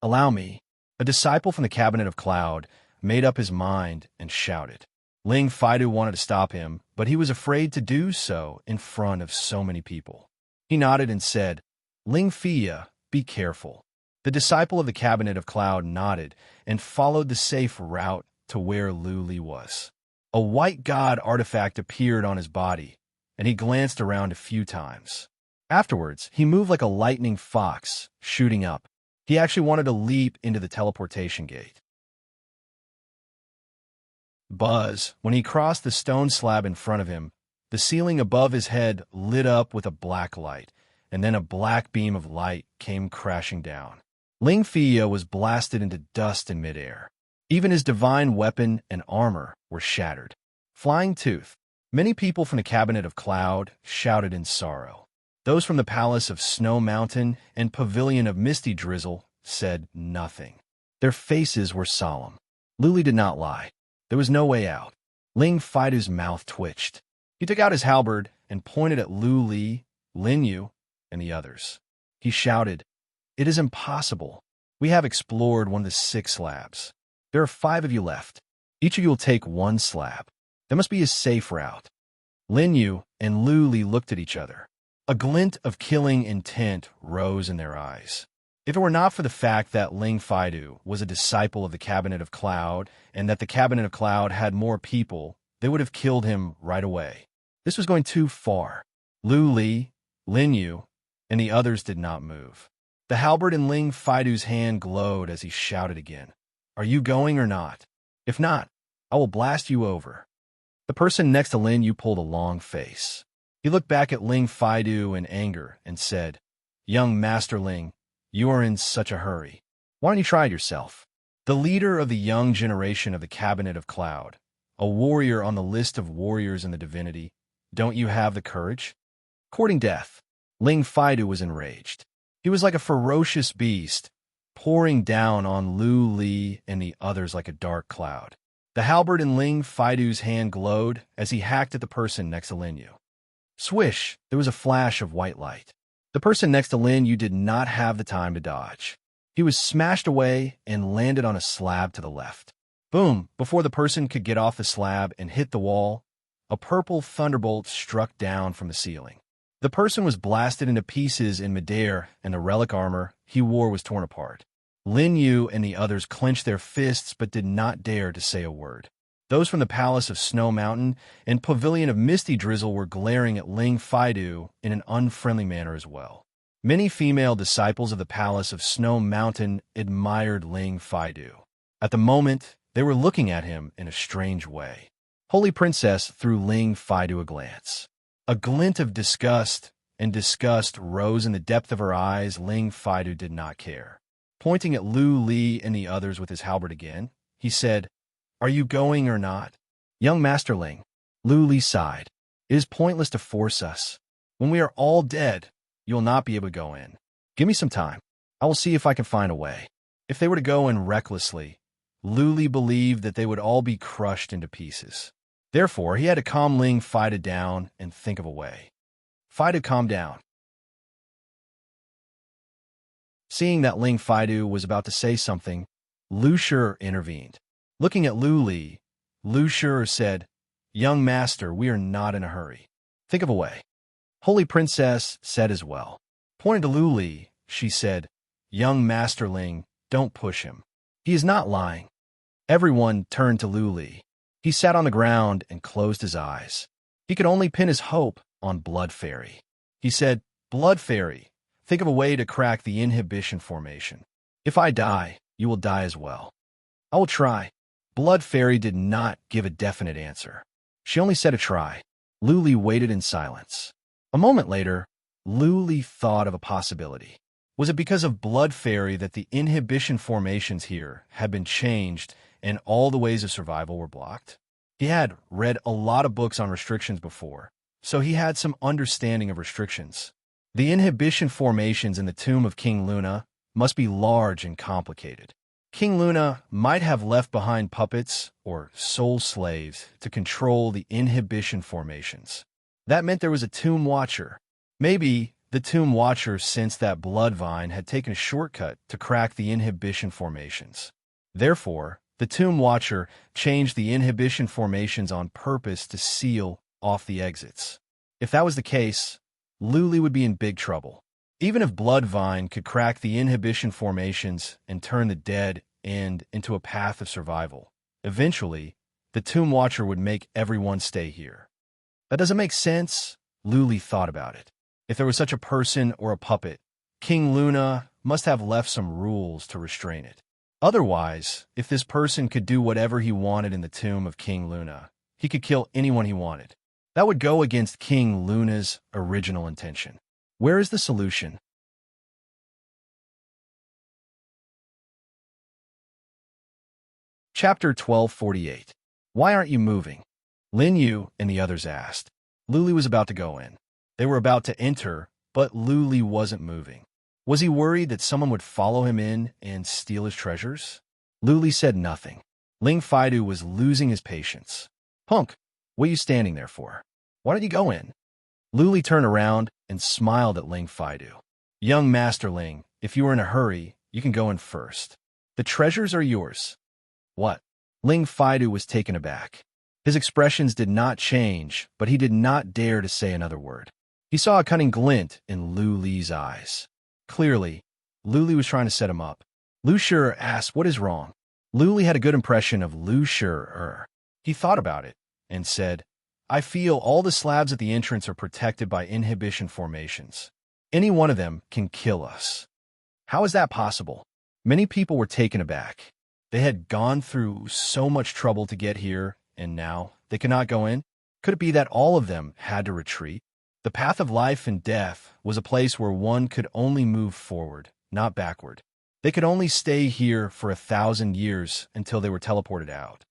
"Allow me." A disciple from the Cabinet of Cloud made up his mind and shouted. Ling Faidu wanted to stop him, but he was afraid to do so in front of so many people. He nodded and said, "Ling Fia, be careful." The disciple of the Cabinet of Cloud nodded and followed the safe route to where Lu Li was. A white god artifact appeared on his body, and he glanced around a few times. Afterwards, he moved like a lightning fox, shooting up. He actually wanted to leap into the teleportation gate. Buzz, when he crossed the stone slab in front of him, the ceiling above his head lit up with a black light, and then a black beam of light came crashing down. Ling Fia was blasted into dust in midair. Even his divine weapon and armor were shattered. Flying Tooth. Many people from the Cabinet of Cloud shouted in sorrow. Those from the Palace of Snow Mountain and Pavilion of Misty Drizzle said nothing. Their faces were solemn. Lu Li did not lie. There was no way out. Ling Faidu's mouth twitched. He took out his halberd and pointed at Lu Li, Lin Yu, and the others. He shouted, "It is impossible. We have explored one of the 6 slabs. There are 5 of you left. Each of you will take 1 slab. There must be a safe route. Lin Yu and Lu Li looked at each other. A glint of killing intent rose in their eyes. If it were not for the fact that Ling Faidu was a disciple of the Cabinet of Cloud and that the Cabinet of Cloud had more people, they would have killed him right away. This was going too far. Lu Li, Lin Yu, and the others did not move. The halberd in Ling Faidu's hand glowed as he shouted again, "Are you going or not? If not, I will blast you over." The person next to Lin Yu pulled a long face. He looked back at Ling Faidu in anger and said, "Young Master Ling, you are in such a hurry. Why don't you try it yourself?" The leader of the young generation of the Cabinet of Cloud, a warrior on the list of warriors in the divinity, don't you have the courage? Courting death, Ling Faidu was enraged. He was like a ferocious beast, pouring down on Lu Li and the others like a dark cloud. The halberd in Ling Faidu's hand glowed as he hacked at the person next to Lin Yu. Swish, there was a flash of white light. The person next to Lin Yu did not have the time to dodge. He was smashed away and landed on a slab to the left. Boom! Before the person could get off the slab and hit the wall, a purple thunderbolt struck down from the ceiling. The person was blasted into pieces in midair, and the relic armor he wore was torn apart. Lin Yu and the others clenched their fists but did not dare to say a word. Those from the Palace of Snow Mountain and Pavilion of Misty Drizzle were glaring at Ling Faidu in an unfriendly manner as well. Many female disciples of the Palace of Snow Mountain admired Ling Faidu. At the moment, they were looking at him in a strange way. Holy Princess threw Ling Faidu a glance. A glint of disgust rose in the depth of her eyes. Ling Faidu did not care. Pointing at Lu Li and the others with his halberd again, he said, "Are you going or not?" "Young Master Ling," Lu Li sighed, "it is pointless to force us. When we are all dead, you will not be able to go in. Give me some time. I will see if I can find a way." If they were to go in recklessly, Lu Li believed that they would all be crushed into pieces. Therefore, he had to calm Ling Faidu down and think of a way. "Faidu, calm down." Seeing that Ling Faidu was about to say something, Lu Shi intervened. Looking at Lu Li, Lu Shi said, "Young master, we are not in a hurry. Think of a way." Holy Princess said as well. Pointing to Lu Li, she said, "Young Master Ling, don't push him. He is not lying." Everyone turned to Lu Li. He sat on the ground and closed his eyes. He could only pin his hope on Blood Fairy. He said, "Blood Fairy, think of a way to crack the inhibition formation. If I die, you will die as well." "I will try." Blood Fairy did not give a definite answer. She only said a try. Lu Li waited in silence. A moment later, Lu Li thought of a possibility. Was it because of Blood Fairy that the inhibition formations here had been changed and all the ways of survival were blocked? He had read a lot of books on restrictions before, so he had some understanding of restrictions. The inhibition formations in the tomb of King Luna must be large and complicated. King Luna might have left behind puppets or soul slaves to control the inhibition formations. That meant there was a tomb watcher. Maybe the tomb watcher sensed that Bloodvine had taken a shortcut to crack the inhibition formations. Therefore, the tomb watcher changed the inhibition formations on purpose to seal off the exits. If that was the case, Lu Li would be in big trouble. Even if Bloodvine could crack the inhibition formations and turn the dead end into a path of survival, eventually, the tomb watcher would make everyone stay here. That doesn't make sense, Lu Li thought about it. If there was such a person or a puppet, King Luna must have left some rules to restrain it. Otherwise, if this person could do whatever he wanted in the tomb of King Luna, he could kill anyone he wanted. That would go against King Luna's original intention. Where is the solution? Chapter 1248. Why aren't you moving? Lin Yu and the others asked. Lu Li was about to go in. They were about to enter, but Lu Li wasn't moving. Was he worried that someone would follow him in and steal his treasures? Lu Li said nothing. Ling Faidu was losing his patience. "Punk, what are you standing there for? Why don't you go in?" Lu Li turned around and smiled at Ling Faidu. "Young Master Ling, if you are in a hurry, you can go in first. The treasures are yours." "What?" Ling Faidu was taken aback. His expressions did not change, but he did not dare to say another word. He saw a cunning glint in Lu Li's eyes. Clearly, Lu Li was trying to set him up. Lu Shi asked, "What is wrong?" Lu Li had a good impression of Lu Shi. He thought about it and said, "I feel all the slabs at the entrance are protected by inhibition formations. Any one of them can kill us." How is that possible? Many people were taken aback. They had gone through so much trouble to get here, and now they could not go in? Could it be that all of them had to retreat? The path of life and death was a place where one could only move forward, not backward. They could only stay here for 1,000 years until they were teleported out.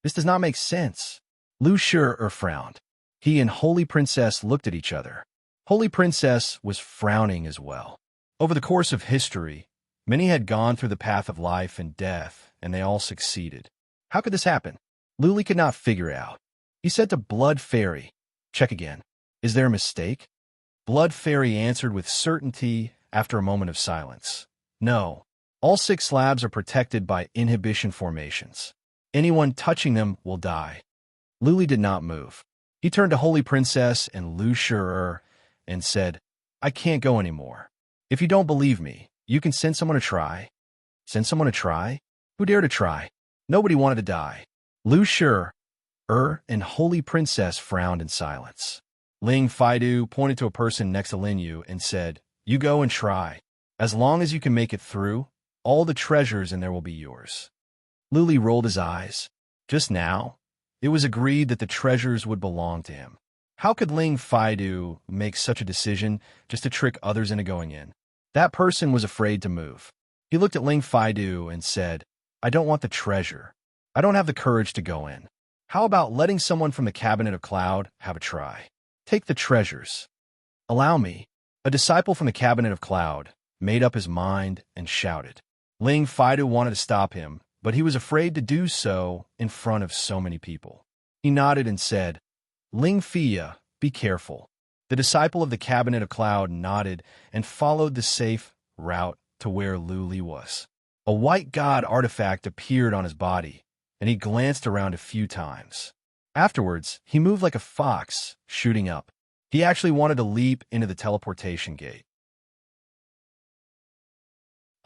This does not make sense. Lu Shi frowned. He and Holy Princess looked at each other. Holy Princess was frowning as well. Over the course of history, many had gone through the path of life and death, and they all succeeded. How could this happen? Lu Li could not figure it out. He said to Blood Fairy, "Check again. Is there a mistake?" Blood Fairy answered with certainty after a moment of silence. "No. All 6 slabs are protected by inhibition formations. Anyone touching them will die." Lu Li did not move. He turned to Holy Princess and Lu Shi and said, "I can't go anymore. If you don't believe me, you can send someone to try." Send someone to try? Who dared to try? Nobody wanted to die. Lu Shi and Holy Princess frowned in silence. Ling Faidu pointed to a person next to Lin Yu and said, "You go and try. As long as you can make it through, all the treasures in there will be yours." Lu Li rolled his eyes. Just now, it was agreed that the treasures would belong to him. How could Ling Faidu make such a decision just to trick others into going in? That person was afraid to move. He looked at Ling Faidu and said, "I don't want the treasure. I don't have the courage to go in. How about letting someone from the Cabinet of Cloud have a try? Take the treasures." "Allow me." A disciple from the Cabinet of Cloud made up his mind and shouted. Ling Faidu wanted to stop him, but he was afraid to do so in front of so many people. He nodded and said, "Ling Fia, be careful." The disciple of the Cabinet of Cloud nodded and followed the safe route to where Lu Li was. A white god artifact appeared on his body, and he glanced around a few times. Afterwards, he moved like a fox, shooting up. He actually wanted to leap into the teleportation gate.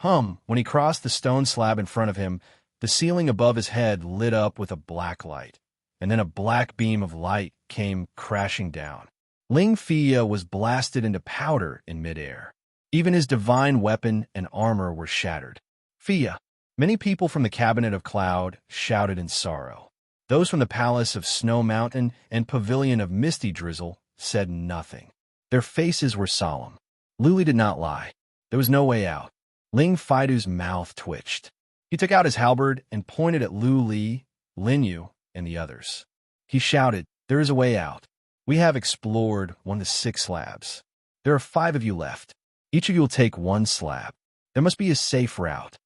When he crossed the stone slab in front of him, the ceiling above his head lit up with a black light, and then a black beam of light came crashing down. Ling Fia was blasted into powder in midair. Even his divine weapon and armor were shattered. "Fia!" Many people from the Cabinet of Cloud shouted in sorrow. Those from the Palace of Snow Mountain and Pavilion of Misty Drizzle said nothing. Their faces were solemn. Lu Li did not lie. There was no way out. Ling Faidu's mouth twitched. He took out his halberd and pointed at Lu Li, Lin Yu, and the others. He shouted, "There is a way out. We have explored one of the 6 slabs. There are 5 of you left. Each of you will take 1 slab. There must be a safe route."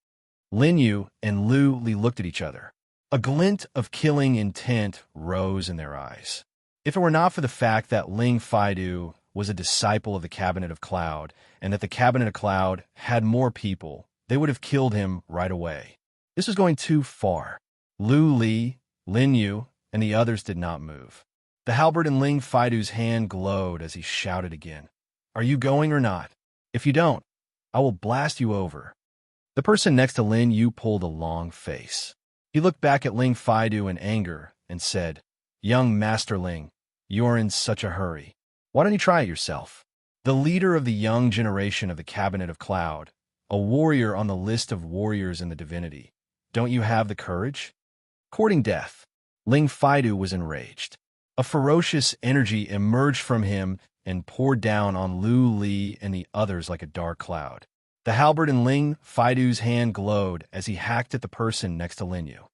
Lin Yu and Lu Li looked at each other. A glint of killing intent rose in their eyes. If it were not for the fact that Ling Faidu was a disciple of the Cabinet of Cloud, and that the Cabinet of Cloud had more people, they would have killed him right away. This was going too far. Lu Li, Lin Yu, and the others did not move. The halberd in Ling Faidu's hand glowed as he shouted again, "Are you going or not? If you don't, I will blast you over." The person next to Lin Yu pulled a long face. He looked back at Ling Faidu in anger and said, "Young Master Ling, you're in such a hurry. Why don't you try it yourself?" The leader of the young generation of the Cabinet of Cloud, a warrior on the list of warriors in the divinity. Don't you have the courage? Courting death. Ling Faidu was enraged. A ferocious energy emerged from him and poured down on Lu Li and the others like a dark cloud. The halberd in Ling Faidu's hand glowed as he hacked at the person next to Lin Yu.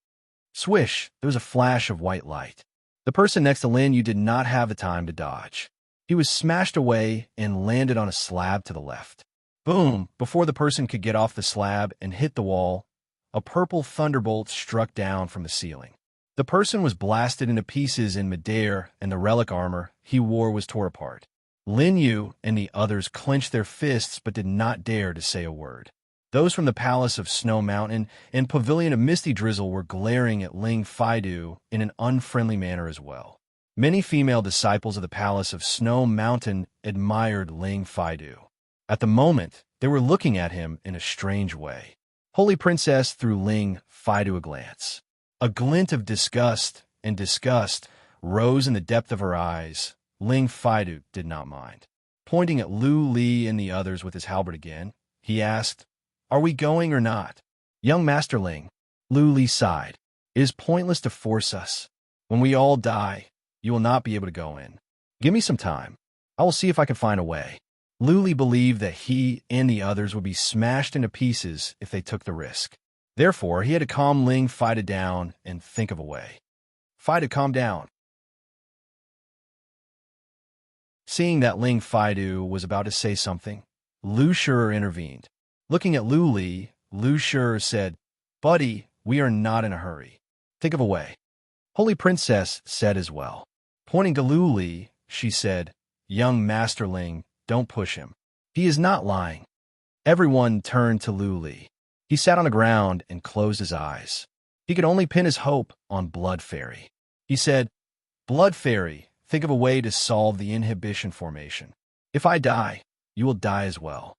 Swish! There was a flash of white light. The person next to Lin Yu did not have the time to dodge. He was smashed away and landed on a slab to the left. Boom! Before the person could get off the slab and hit the wall, a purple thunderbolt struck down from the ceiling. The person was blasted into pieces in midair, and the relic armor he wore was torn apart. Lin Yu and the others clenched their fists but did not dare to say a word. Those from the Palace of Snow Mountain and Pavilion of Misty Drizzle were glaring at Ling Faidu in an unfriendly manner as well. Many female disciples of the Palace of Snow Mountain admired Ling Faidu. At the moment, they were looking at him in a strange way. Holy Princess threw Ling Faidu a glance. A glint of disgust rose in the depth of her eyes. Ling Faidu did not mind. Pointing at Lu Li and the others with his halberd again, he asked, "Are we going or not?" "Young Master Ling," Lu Li sighed, "it is pointless to force us. When we all die, you will not be able to go in. Give me some time. I will see if I can find a way." Lu Li believed that he and the others would be smashed into pieces if they took the risk. Therefore, he had to calm Ling Faidu down and think of a way. "Faidu, calm down." Seeing that Ling Faidu was about to say something, Lu Shi intervened. Looking at Lu Li, Lu Shi said, "Buddy, we are not in a hurry. Think of a way." Holy Princess said as well. Pointing to Lu Li, she said, "Young Master Ling, don't push him. He is not lying." Everyone turned to Lu Li. He sat on the ground and closed his eyes. He could only pin his hope on Blood Fairy. He said, "Blood Fairy, think of a way to solve the inhibition formation. If I die, you will die as well."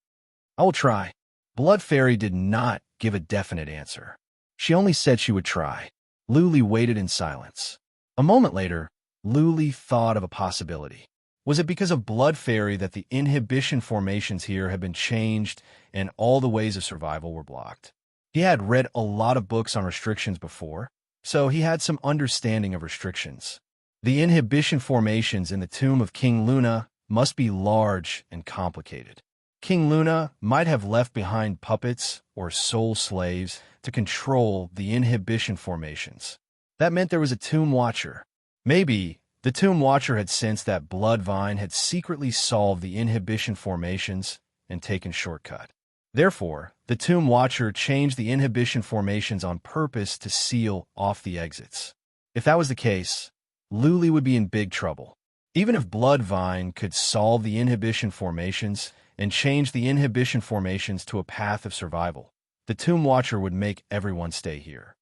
"I will try." Blood Fairy did not give a definite answer. She only said she would try. Lu Li waited in silence. A moment later, Lu Li thought of a possibility. Was it because of Blood Fairy that the inhibition formations here had been changed and all the ways of survival were blocked? He had read a lot of books on restrictions before, so he had some understanding of restrictions. The inhibition formations in the tomb of King Luna must be large and complicated. King Luna might have left behind puppets or soul slaves to control the inhibition formations. That meant there was a tomb watcher. Maybe the tomb watcher had sensed that Bloodvine had secretly solved the inhibition formations and taken shortcut. Therefore, the tomb watcher changed the inhibition formations on purpose to seal off the exits. If that was the case, Lu Li would be in big trouble. Even if Bloodvine could solve the inhibition formations and change the inhibition formations to a path of survival, the tomb watcher would make everyone stay here.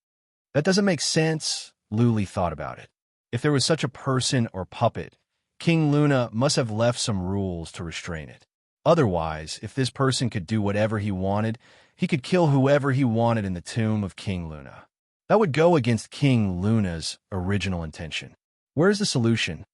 That doesn't make sense, Lu Li thought about it. If there was such a person or puppet, King Luna must have left some rules to restrain it. Otherwise, if this person could do whatever he wanted, he could kill whoever he wanted in the tomb of King Luna. That would go against King Luna's original intention. Where's the solution?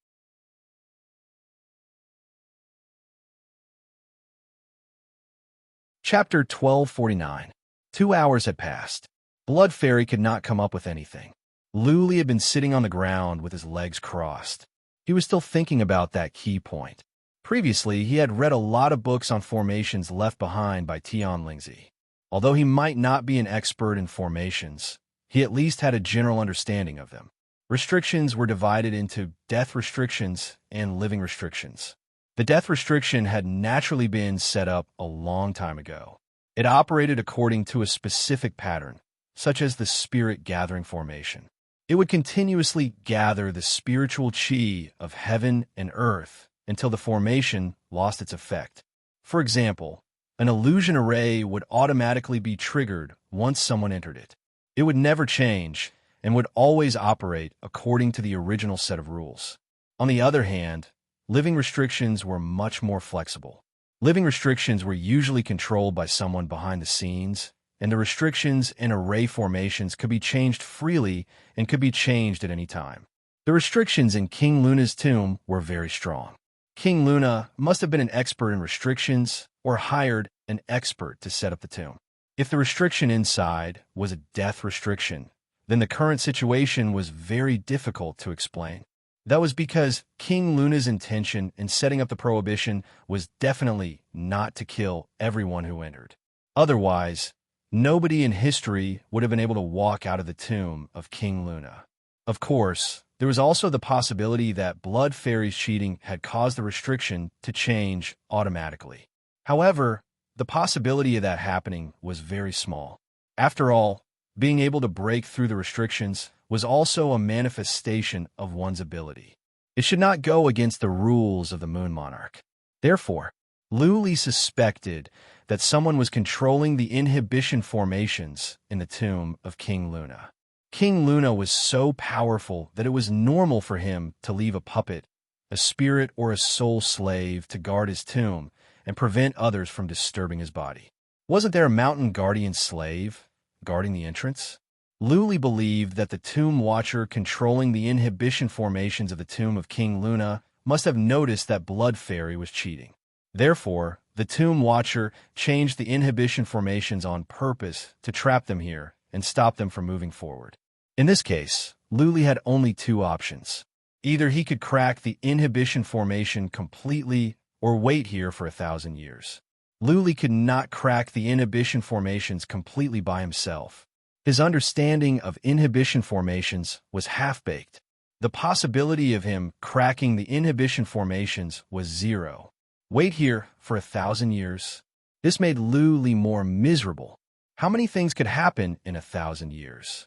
Chapter 1249. 2 hours had passed. Blood Fairy could not come up with anything. Lu Li had been sitting on the ground with his legs crossed. He was still thinking about that key point. Previously, he had read a lot of books on formations left behind by Tian Lingzi. Although he might not be an expert in formations, he at least had a general understanding of them. Restrictions were divided into death restrictions and living restrictions. The death restriction had naturally been set up a long time ago. It operated according to a specific pattern, such as the spirit gathering formation. It would continuously gather the spiritual chi of heaven and earth until the formation lost its effect. For example, an illusion array would automatically be triggered once someone entered it. It would never change and would always operate according to the original set of rules. On the other hand, living restrictions were much more flexible. Living restrictions were usually controlled by someone behind the scenes, and the restrictions and array formations could be changed freely and could be changed at any time. The restrictions in King Luna's tomb were very strong. King Luna must have been an expert in restrictions or hired an expert to set up the tomb. If the restriction inside was a death restriction, then the current situation was very difficult to explain. That was because King Luna's intention in setting up the prohibition was definitely not to kill everyone who entered. Otherwise, nobody in history would have been able to walk out of the tomb of King Luna. Of course, there was also the possibility that Blood Fairy's cheating had caused the restriction to change automatically. However, the possibility of that happening was very small. After all, being able to break through the restrictions was also a manifestation of one's ability. It should not go against the rules of the Moon Monarch. Therefore, Luli suspected that someone was controlling the inhibition formations in the tomb of King Luna. King Luna was so powerful that it was normal for him to leave a puppet, a spirit or a soul slave to guard his tomb and prevent others from disturbing his body. Wasn't there a mountain guardian slave guarding the entrance? Luli believed that the tomb watcher controlling the inhibition formations of the tomb of King Luna must have noticed that Blood Fairy was cheating. Therefore, the tomb watcher changed the inhibition formations on purpose to trap them here and stop them from moving forward. In this case, Luli had only two options. Either he could crack the inhibition formation completely or wait here for 1,000 years. Luli could not crack the inhibition formations completely by himself. His understanding of inhibition formations was half-baked. The possibility of him cracking the inhibition formations was zero. Wait here for 1,000 years. This made Luli more miserable. How many things could happen in 1,000 years?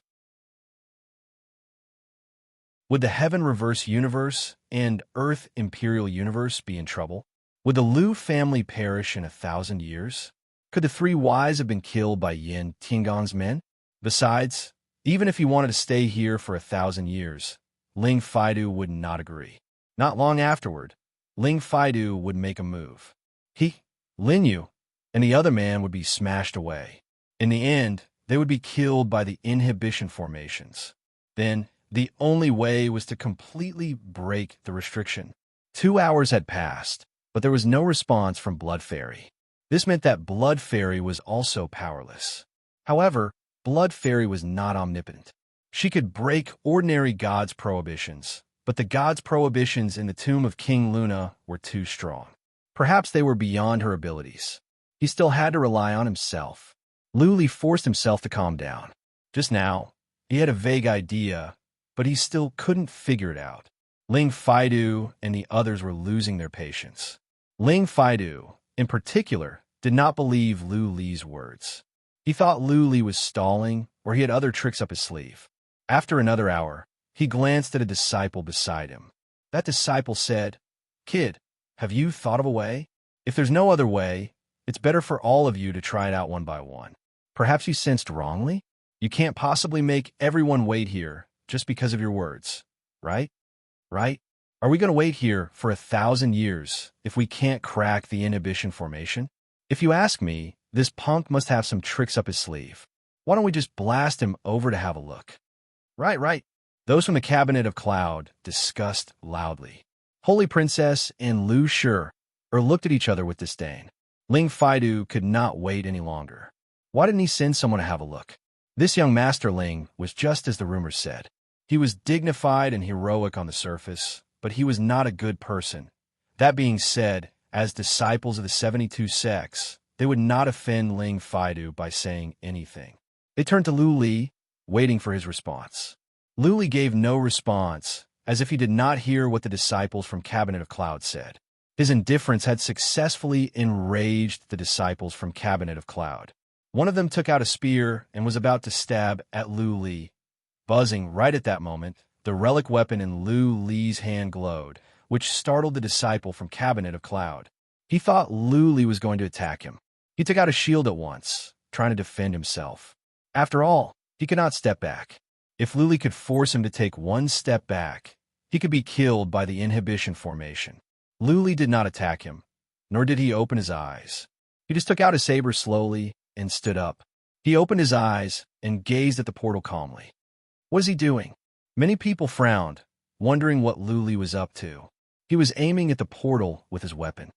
Would the Heaven Reverse Universe and Earth Imperial Universe be in trouble? Would the Lu family perish in 1,000 years? Could the three wise have been killed by Yin Tiangong's men? Besides, even if he wanted to stay here for 1,000 years, Ling Faidu would not agree. Not long afterward, Ling Faidu would make a move. He, Lin Yu, and the other man would be smashed away. In the end, they would be killed by the inhibition formations. Then, the only way was to completely break the restriction. 2 hours had passed, but there was no response from Blood Fairy. This meant that Blood Fairy was also powerless. However, Blood Fairy was not omnipotent. She could break ordinary gods' prohibitions, but the gods' prohibitions in the tomb of King Luna were too strong. Perhaps they were beyond her abilities. He still had to rely on himself. Luli forced himself to calm down. Just now, he had a vague idea, but he still couldn't figure it out. Ling Faidu and the others were losing their patience. Ling Faidu, in particular, did not believe Lu Li's words. He thought Lu Li was stalling, or he had other tricks up his sleeve. After another hour, he glanced at a disciple beside him. That disciple said, "Kid, have you thought of a way? If there's no other way, it's better for all of you to try it out one by one. Perhaps you sensed wrongly? You can't possibly make everyone wait here just because of your words, right? Right? Are we going to wait here for 1,000 years if we can't crack the inhibition formation? If you ask me, this punk must have some tricks up his sleeve. Why don't we just blast him over to have a look?" Right. Those from the Cabinet of Cloud discussed loudly. Holy Princess and Lu Shi looked at each other with disdain. Ling Faidu could not wait any longer. Why didn't he send someone to have a look? This young Master Ling was just as the rumors said. He was dignified and heroic on the surface, but he was not a good person. That being said, as disciples of the 72 sects, they would not offend Ling Faidu by saying anything. They turned to Lu Li, waiting for his response. Lu Li gave no response, as if he did not hear what the disciples from Cabinet of Cloud said. His indifference had successfully enraged the disciples from Cabinet of Cloud. One of them took out a spear and was about to stab at Lu Li. Buzzing right at that moment, the relic weapon in Lu Li's hand glowed, which startled the disciple from Cabinet of Cloud. He thought Lu Li was going to attack him. He took out a shield at once, trying to defend himself. After all, he could not step back. If Lu Li could force him to take one step back, he could be killed by the inhibition formation. Lu Li did not attack him, nor did he open his eyes. He just took out his saber slowly and stood up. He opened his eyes and gazed at the portal calmly. What is he doing? Many people frowned, wondering what Lu Li was up to. He was aiming at the portal with his weapon.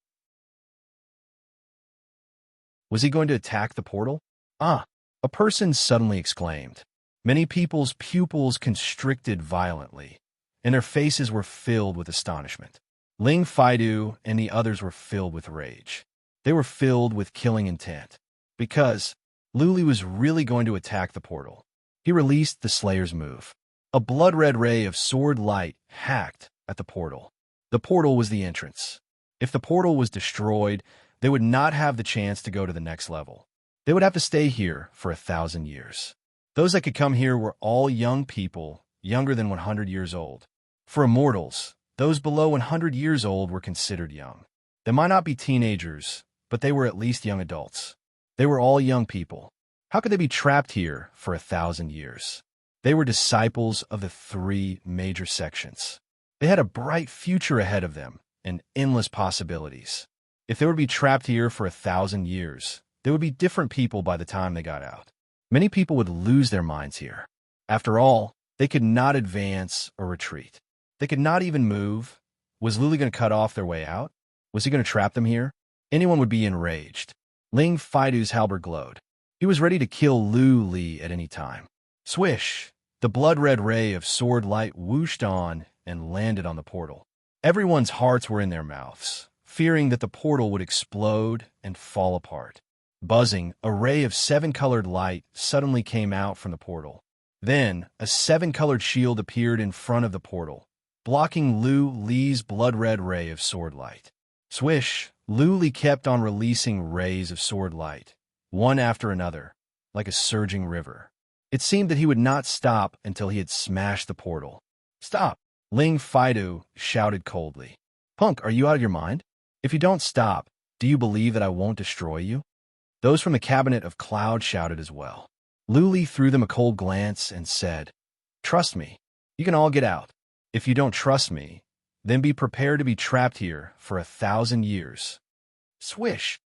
Was he going to attack the portal? Ah! A person suddenly exclaimed. Many people's pupils constricted violently, and their faces were filled with astonishment. Ling Faidu and the others were filled with rage. They were filled with killing intent, because Lu Li was really going to attack the portal. He released the Slayer's move. A blood-red ray of sword light hacked at the portal. The portal was the entrance. If the portal was destroyed, they would not have the chance to go to the next level. They would have to stay here for 1,000 years. Those that could come here were all young people, younger than 100 years old. For immortals, those below 100 years old were considered young. They might not be teenagers, but they were at least young adults. They were all young people. How could they be trapped here for 1,000 years? They were disciples of the three major sections. They had a bright future ahead of them and endless possibilities. If they were to be trapped here for 1,000 years, they would be different people by the time they got out. Many people would lose their minds here. After all, they could not advance or retreat. They could not even move. Was Luli going to cut off their way out? Was he going to trap them here? Anyone would be enraged. Ling Faidu's halberd glowed. He was ready to kill Lu Li at any time. Swish! The blood-red ray of sword light whooshed on and landed on the portal. Everyone's hearts were in their mouths, fearing that the portal would explode and fall apart. Buzzing, a ray of 7-colored light suddenly came out from the portal. Then, a 7-colored shield appeared in front of the portal, blocking Lu Li's blood-red ray of sword light. Swish! Lu Li kept on releasing rays of sword light, one after another, like a surging river. It seemed that he would not stop until he had smashed the portal. Stop! Ling Faidu shouted coldly. Punk, are you out of your mind? If you don't stop, do you believe that I won't destroy you? Those from the cabinet of cloud shouted as well. Lu Li threw them a cold glance and said, Trust me, you can all get out. If you don't trust me, then be prepared to be trapped here for 1,000 years. Swish!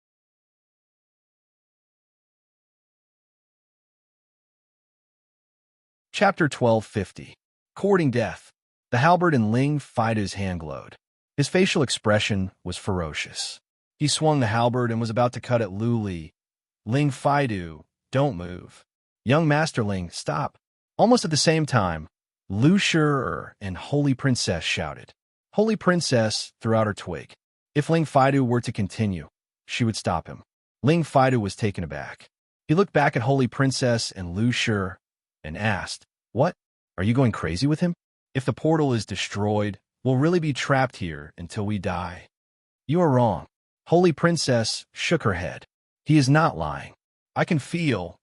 Chapter 1250. Courting Death. The halberd in Ling Faidu's hand glowed. His facial expression was ferocious. He swung the halberd and was about to cut at Lu Li. Ling Faidu, don't move. Young Master Ling, stop. Almost at the same time, Lu Shi and Holy Princess shouted. Holy Princess threw out her twig. If Ling Faidu were to continue, she would stop him. Ling Faidu was taken aback. He looked back at Holy Princess and Lu Shi and asked, What? Are you going crazy with him? If the portal is destroyed, we'll really be trapped here until we die. You are wrong. Holy Princess shook her head. He is not lying. I can feel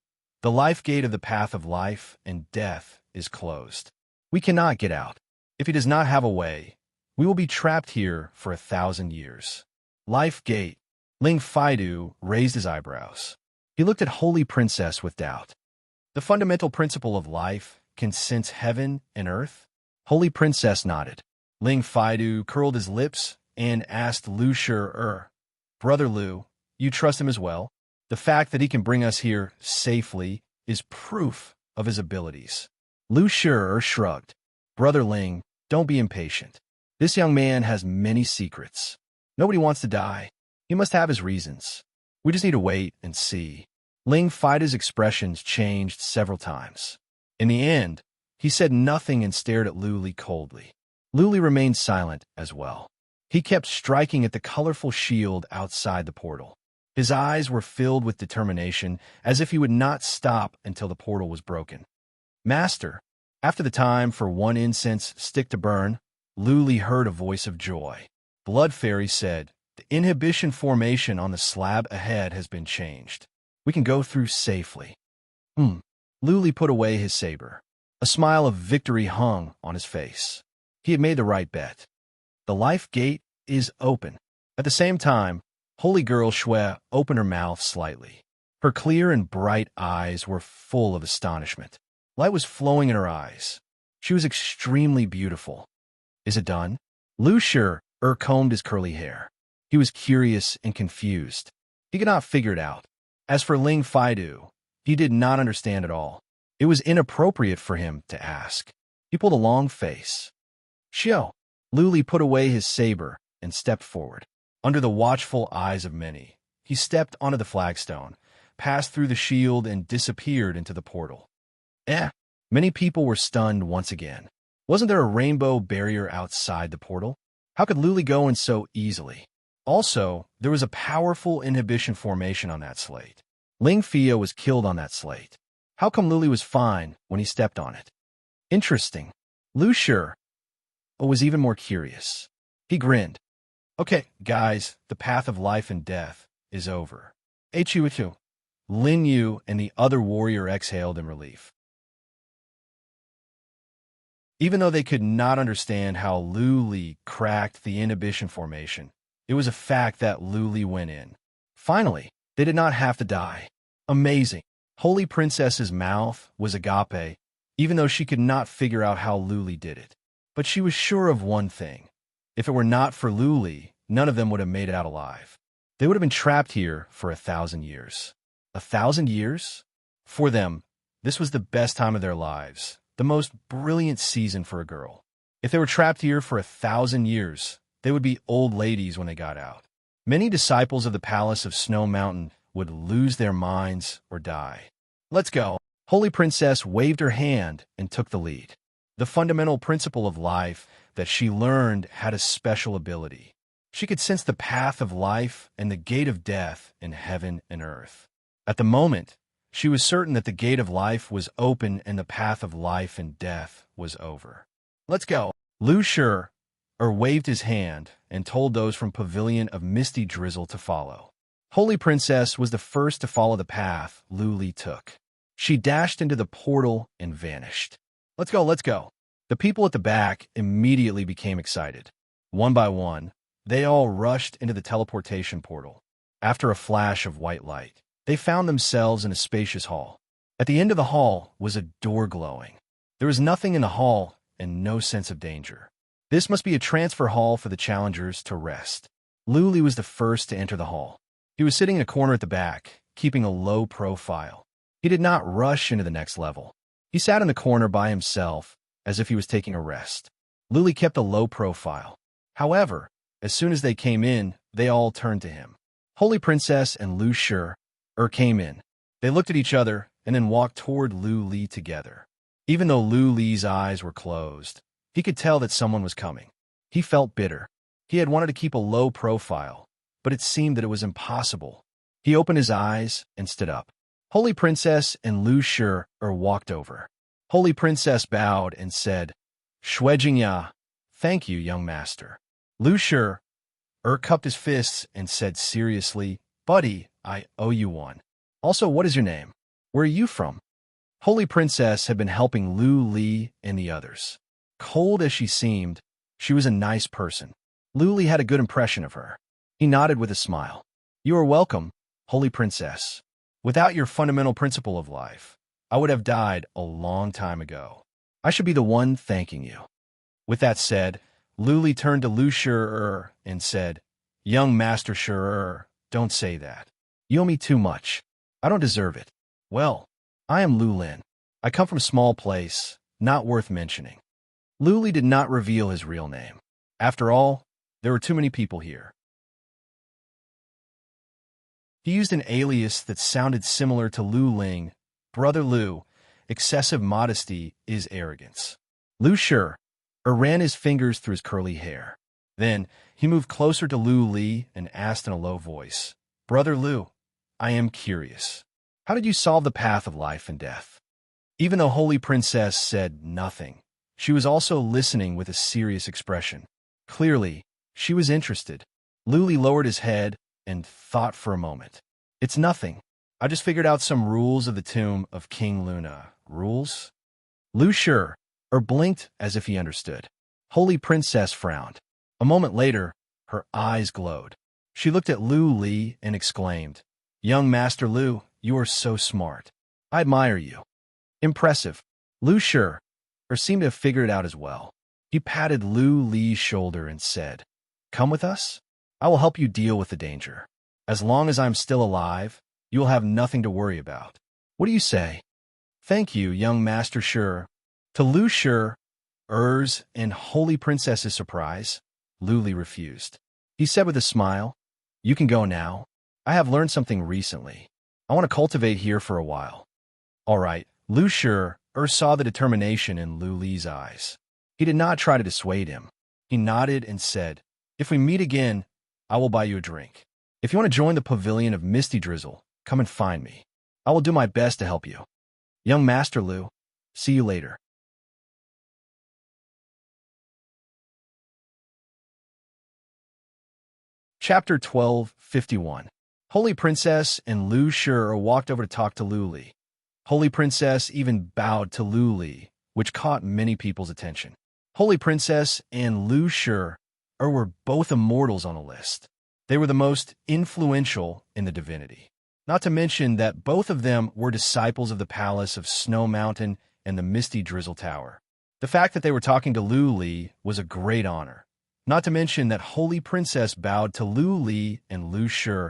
the life gate of the path of life and death is closed. We cannot get out. If he does not have a way, we will be trapped here for 1,000 years. Life gate. Ling Faidu raised his eyebrows. He looked at Holy Princess with doubt. The fundamental principle of life can sense heaven and earth? Holy Princess nodded. Ling Faidu curled his lips and asked Lu Shi, Brother Lu, you trust him as well? The fact that he can bring us here safely is proof of his abilities. Lu Shi shrugged. Brother Ling, don't be impatient. This young man has many secrets. Nobody wants to die. He must have his reasons. We just need to wait and see. Ling Faidu's expressions changed several times. In the end, he said nothing and stared at Lu Li coldly. Lu Li remained silent as well. He kept striking at the colorful shield outside the portal. His eyes were filled with determination, as if he would not stop until the portal was broken. Master, after the time for one incense stick to burn, Lu Li heard a voice of joy. Blood Fairy said, The inhibition formation on the slab ahead has been changed. We can go through safely. Lu Li put away his saber. A smile of victory hung on his face. He had made the right bet. The life gate is open. At the same time, Holy Girl Shui opened her mouth slightly. Her clear and bright eyes were full of astonishment. Light was flowing in her eyes. She was extremely beautiful. Is it done? Lu Shi combed his curly hair. He was curious and confused. He could not figure it out. As for Ling Faidu, he did not understand at all. It was inappropriate for him to ask. He pulled a long face. Xiao. Lu Li put away his saber and stepped forward. Under the watchful eyes of many, he stepped onto the flagstone, passed through the shield, and disappeared into the portal. Many people were stunned once again. Wasn't there a rainbow barrier outside the portal? How could Lu Li go in so easily? Also, there was a powerful inhibition formation on that slate. Ling Fia was killed on that slate. How come Lu Li was fine when he stepped on it? Interesting. Lu Shi was even more curious. He grinned. Okay, guys, the path of life and death is over. Chu. Lin Yu and the other warrior exhaled in relief. Even though they could not understand how Lu Li cracked the inhibition formation, It was a fact that Luli went in. Finally, they did not have to die. Amazing. Holy Princess's mouth was agape, even though she could not figure out how Luli did it. But she was sure of one thing. If it were not for Luli, none of them would have made it out alive. They would have been trapped here for 1,000 years. 1,000 years? For them, this was the best time of their lives, the most brilliant season for a girl. If they were trapped here for 1,000 years, they would be old ladies when they got out. Many disciples of the Palace of Snow Mountain would lose their minds or die. Let's go. Holy Princess waved her hand and took the lead. The fundamental principle of life that she learned had a special ability. She could sense the path of life and the gate of death in heaven and earth. At the moment, she was certain that the gate of life was open and the path of life and death was over. Let's go. Lu Shi waved his hand and told those from Pavilion of Misty Drizzle to follow. Holy Princess was the first to follow the path Luli took. She dashed into the portal and vanished. Let's go, let's go. The people at the back immediately became excited. One by one, they all rushed into the teleportation portal. After a flash of white light, they found themselves in a spacious hall. At the end of the hall was a door glowing. There was nothing in the hall and no sense of danger. This must be a transfer hall for the challengers to rest. Luli was the first to enter the hall. He was sitting in a corner at the back, keeping a low profile. He did not rush into the next level. He sat in the corner by himself, as if he was taking a rest. Luli kept a low profile. However, as soon as they came in, they all turned to him. Holy Princess and Lu Shi came in. They looked at each other and then walked toward Lu Li together. Even though Lu Li's eyes were closed, he could tell that someone was coming. He felt bitter. He had wanted to keep a low profile, but it seemed that it was impossible. He opened his eyes and stood up. Holy Princess and Lu Shi walked over. Holy Princess bowed and said, "Shuijingya, thank you, young master." Lu Shi cupped his fists and said seriously, "Buddy, I owe you one. Also, what is your name? Where are you from?" Holy Princess had been helping Lu Li and the others. Cold as she seemed, she was a nice person. Lu Li had a good impression of her. He nodded with a smile. "You are welcome, Holy Princess. Without your fundamental principle of life, I would have died a long time ago. I should be the one thanking you." With that said, Lu Li turned to Lu Shi and said, "Young Master Shi, don't say that. You owe me too much. I don't deserve it." "Well, I am Lu Lin. I come from a small place, not worth mentioning." Lu Li did not reveal his real name. After all, there were too many people here. He used an alias that sounded similar to Lu Ling. Brother Lu, excessive modesty is arrogance. Lu Shi ran his fingers through his curly hair. Then he moved closer to Lu Li and asked in a low voice, "Brother Lu, I am curious. How did you solve the path of life and death?" Even though Holy Princess said nothing, she was also listening with a serious expression. Clearly, she was interested. Lu Li lowered his head and thought for a moment. "It's nothing. I just figured out some rules of the tomb of King Luna." "Rules?" Lu Shi blinked as if he understood. Holy Princess frowned. A moment later, her eyes glowed. She looked at Lu Li and exclaimed, "Young Master Lu, you are so smart. I admire you." "Impressive." Lu Shi seemed to have figured it out as well. He patted Lu Li's shoulder and said, "Come with us. I will help you deal with the danger. As long as I'm still alive, you will have nothing to worry about. What do you say?" "Thank you, young Master Shi." To Lu Shi's and Holy Princess's surprise, Lu Li refused. He said with a smile, "You can go now. I have learned something recently. I want to cultivate here for a while." "All right." Lu Shi saw the determination in Lu Li's eyes. He did not try to dissuade him. He nodded and said, "If we meet again, I will buy you a drink. If you want to join the Pavilion of Misty Drizzle, come and find me. I will do my best to help you." "Young Master Lu, see you later." Chapter 12:51. Holy Princess and Lu Shi walked over to talk to Lu Li. Holy Princess even bowed to Lu Li, which caught many people's attention. Holy Princess and Lu Shi were both immortals on the list. They were the most influential in the divinity. Not to mention that both of them were disciples of the palace of Snow Mountain and the misty Drizzle Tower. The fact that they were talking to Lu Li was a great honor. Not to mention that Holy Princess bowed to Lu Li and Lu Shi,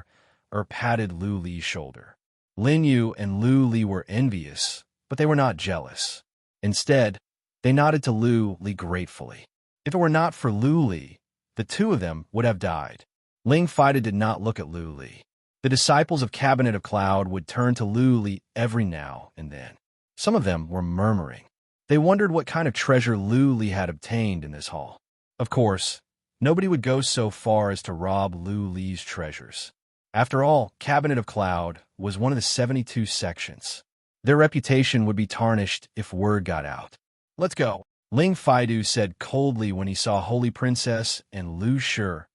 patted Lu Li's shoulder. Lin Yu and Lu Li were envious, but they were not jealous. Instead, they nodded to Lu Li gratefully. If it were not for Lu Li, the two of them would have died. Ling Fida did not look at Lu Li. The disciples of Cabinet of Cloud would turn to Lu Li every now and then. Some of them were murmuring. They wondered what kind of treasure Lu Li had obtained in this hall. Of course, nobody would go so far as to rob Lu Li's treasures. After all, Cabinet of Cloud was one of the 72 sections. Their reputation would be tarnished if word got out. "Let's go," Ling Faidu said coldly when he saw Holy Princess and Lu Shi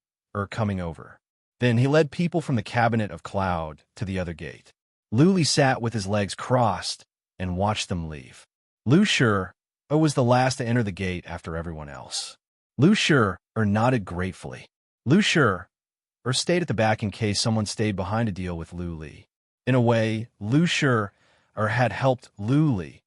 coming over. Then he led people from the Cabinet of Cloud to the other gate. Lu Li sat with his legs crossed and watched them leave. Lu Shi was the last to enter the gate after everyone else. Lu Shi nodded gratefully. Lu Shi stayed at the back in case someone stayed behind to deal with Lu Li. In a way, Lu Shi had helped Lu Li.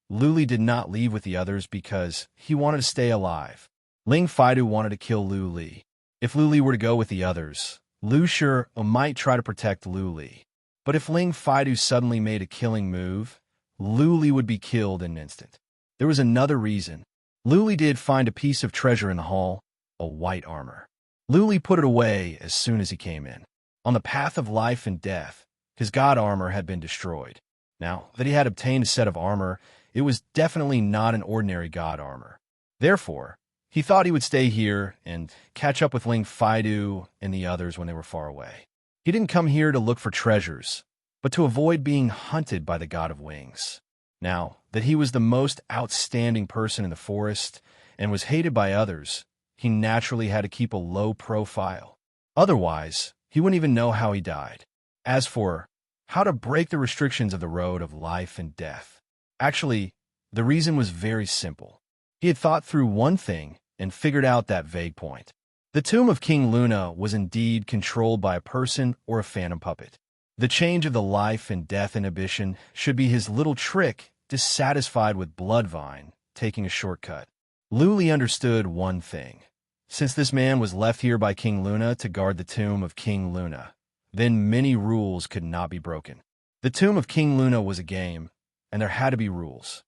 Lu Li did not leave with the others because he wanted to stay alive. Ling Faidu wanted to kill Lu Li. If Lu Li were to go with the others, Lu Shi might try to protect Lu Li. But if Ling Faidu suddenly made a killing move, Lu Li would be killed in an instant. There was another reason. Lu Li did find a piece of treasure in the hall, a white armor. Lu Li put it away as soon as he came in. On the path of life and death, his god armor had been destroyed. Now that he had obtained a set of armor, it was definitely not an ordinary god armor. Therefore, he thought he would stay here and catch up with Ling Faidu and the others when they were far away. He didn't come here to look for treasures, but to avoid being hunted by the god of wings. Now that he was the most outstanding person in the forest and was hated by others, he naturally had to keep a low profile. Otherwise, he wouldn't even know how he died. As for how to break the restrictions of the road of life and death, actually, the reason was very simple. He had thought through one thing and figured out that vague point. The tomb of King Luna was indeed controlled by a person or a phantom puppet. The change of the life and death inhibition should be his little trick, dissatisfied with Bloodvine taking a shortcut. Lu Li understood one thing. Since this man was left here by King Luna to guard the tomb of King Luna, then many rules could not be broken. The tomb of King Luna was a game, and there had to be rules.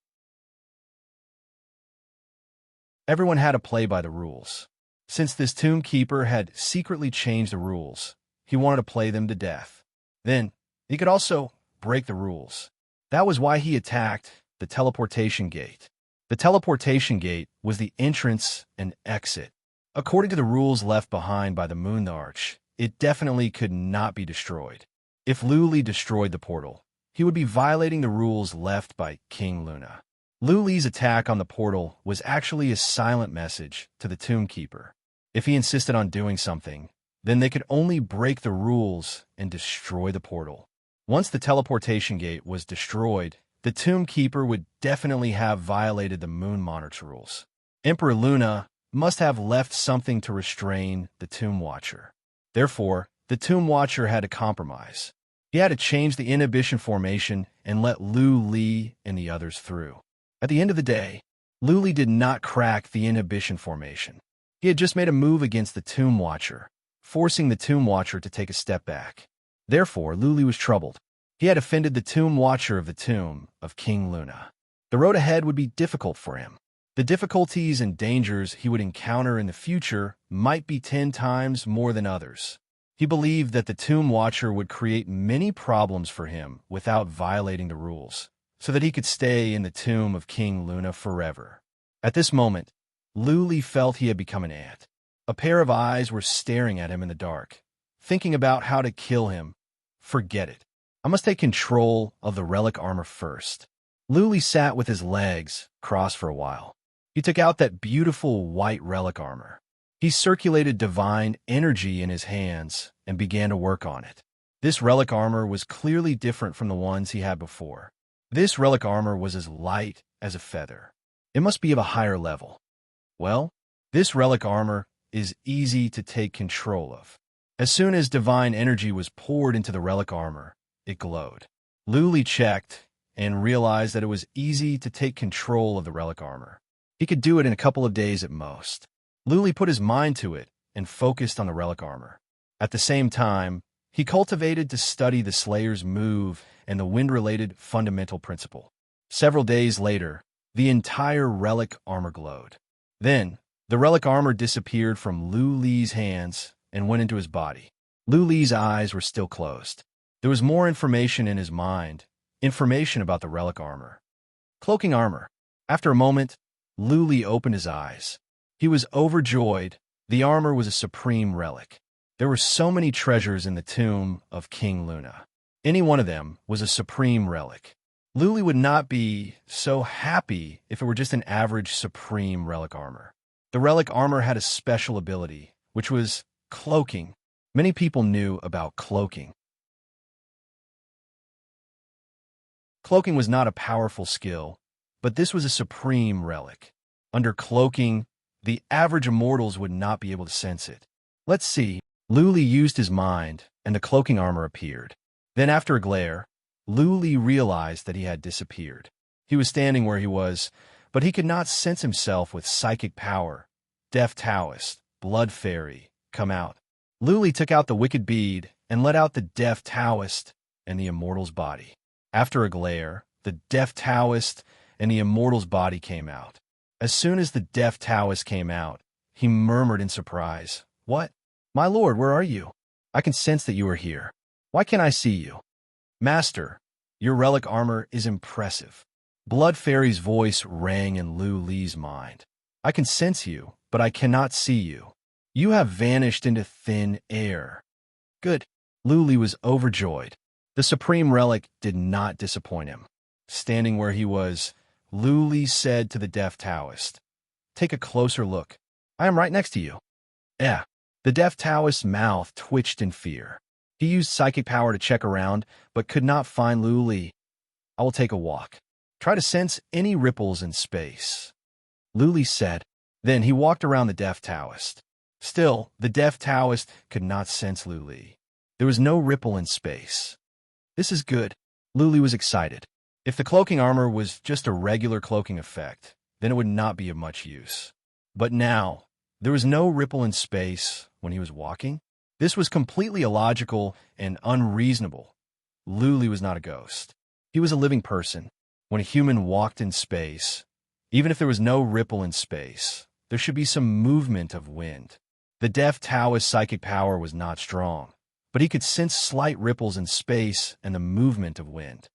Everyone had to play by the rules. Since this tomb keeper had secretly changed the rules, he wanted to play them to death. Then, he could also break the rules. That was why he attacked the teleportation gate. The teleportation gate was the entrance and exit. According to the rules left behind by the Moon Arch, it definitely could not be destroyed. If Lu Li destroyed the portal, he would be violating the rules left by King Luna. Lu Li's attack on the portal was actually a silent message to the tomb keeper. If he insisted on doing something, then they could only break the rules and destroy the portal. Once the teleportation gate was destroyed, the tomb keeper would definitely have violated the Moon Monarch's rules. Emperor Luna must have left something to restrain the Tomb Watcher. Therefore, the Tomb Watcher had to compromise. He had to change the inhibition formation and let Lu Li and the others through. At the end of the day, Lu Li did not crack the inhibition formation. He had just made a move against the Tomb Watcher, forcing the Tomb Watcher to take a step back. Therefore, Lu Li was troubled. He had offended the Tomb Watcher of the tomb of King Luna. The road ahead would be difficult for him. The difficulties and dangers he would encounter in the future might be 10 times more than others. He believed that the Tomb Watcher would create many problems for him without violating the rules, so that he could stay in the tomb of King Luna forever. At this moment, Lu Li felt he had become an ant. A pair of eyes were staring at him in the dark, thinking about how to kill him. Forget it. I must take control of the relic armor first. Lu Li sat with his legs crossed for a while. He took out that beautiful white relic armor. He circulated divine energy in his hands and began to work on it. This relic armor was clearly different from the ones he had before. This relic armor was as light as a feather. It must be of a higher level. Well, this relic armor is easy to take control of. As soon as divine energy was poured into the relic armor, it glowed. Luli checked and realized that it was easy to take control of the relic armor. He could do it in a couple of days at most. Luli put his mind to it and focused on the relic armor. At the same time, he cultivated to study the Slayer's move and the wind-related fundamental principle. Several days later, the entire relic armor glowed. Then, the relic armor disappeared from Lu Li's hands and went into his body. Lu Li's eyes were still closed. There was more information in his mind, information about the relic armor. Cloaking armor. After a moment, Lu Li opened his eyes. He was overjoyed. The armor was a supreme relic. There were so many treasures in the tomb of King Luna. Any one of them was a supreme relic. Lu Li would not be so happy if it were just an average supreme relic armor. The relic armor had a special ability, which was cloaking. Many people knew about cloaking. Cloaking was not a powerful skill, but this was a supreme relic. Under cloaking, the average immortals would not be able to sense it. Let's see. Lu Li used his mind, and the cloaking armor appeared. Then after a glare, Lu Li realized that he had disappeared. He was standing where he was, but he could not sense himself with psychic power. Deaf Taoist, Blood Fairy, come out. Lu Li took out the wicked bead and let out the Deaf Taoist and the immortal's body. After a glare, the Deaf Taoist and the immortal's body came out. As soon as the Deaf Taoist came out, he murmured in surprise, "What? My lord, where are you? I can sense that you are here. Why can't I see you?" "Master, your relic armor is impressive." Blood Fairy's voice rang in Lu Li's mind. "I can sense you, but I cannot see you. You have vanished into thin air." "Good." Lu Li was overjoyed. The supreme relic did not disappoint him. Standing where he was, Lu Li said to the Deaf Taoist, "Take a closer look. I am right next to you." "Eh." The Deaf Taoist's mouth twitched in fear. He used psychic power to check around, but could not find Lu Li. "I will take a walk. Try to sense any ripples in space," Lu Li said. Then he walked around the Deaf Taoist. Still, the Deaf Taoist could not sense Lu Li. There was no ripple in space. "This is good." Lu Li was excited. If the cloaking armor was just a regular cloaking effect, then it would not be of much use. But now, there was no ripple in space when he was walking. This was completely illogical and unreasonable. Lu Li was not a ghost. He was a living person. When a human walked in space, even if there was no ripple in space, there should be some movement of wind. The Deaf Taoist's psychic power was not strong, but he could sense slight ripples in space and the movement of wind.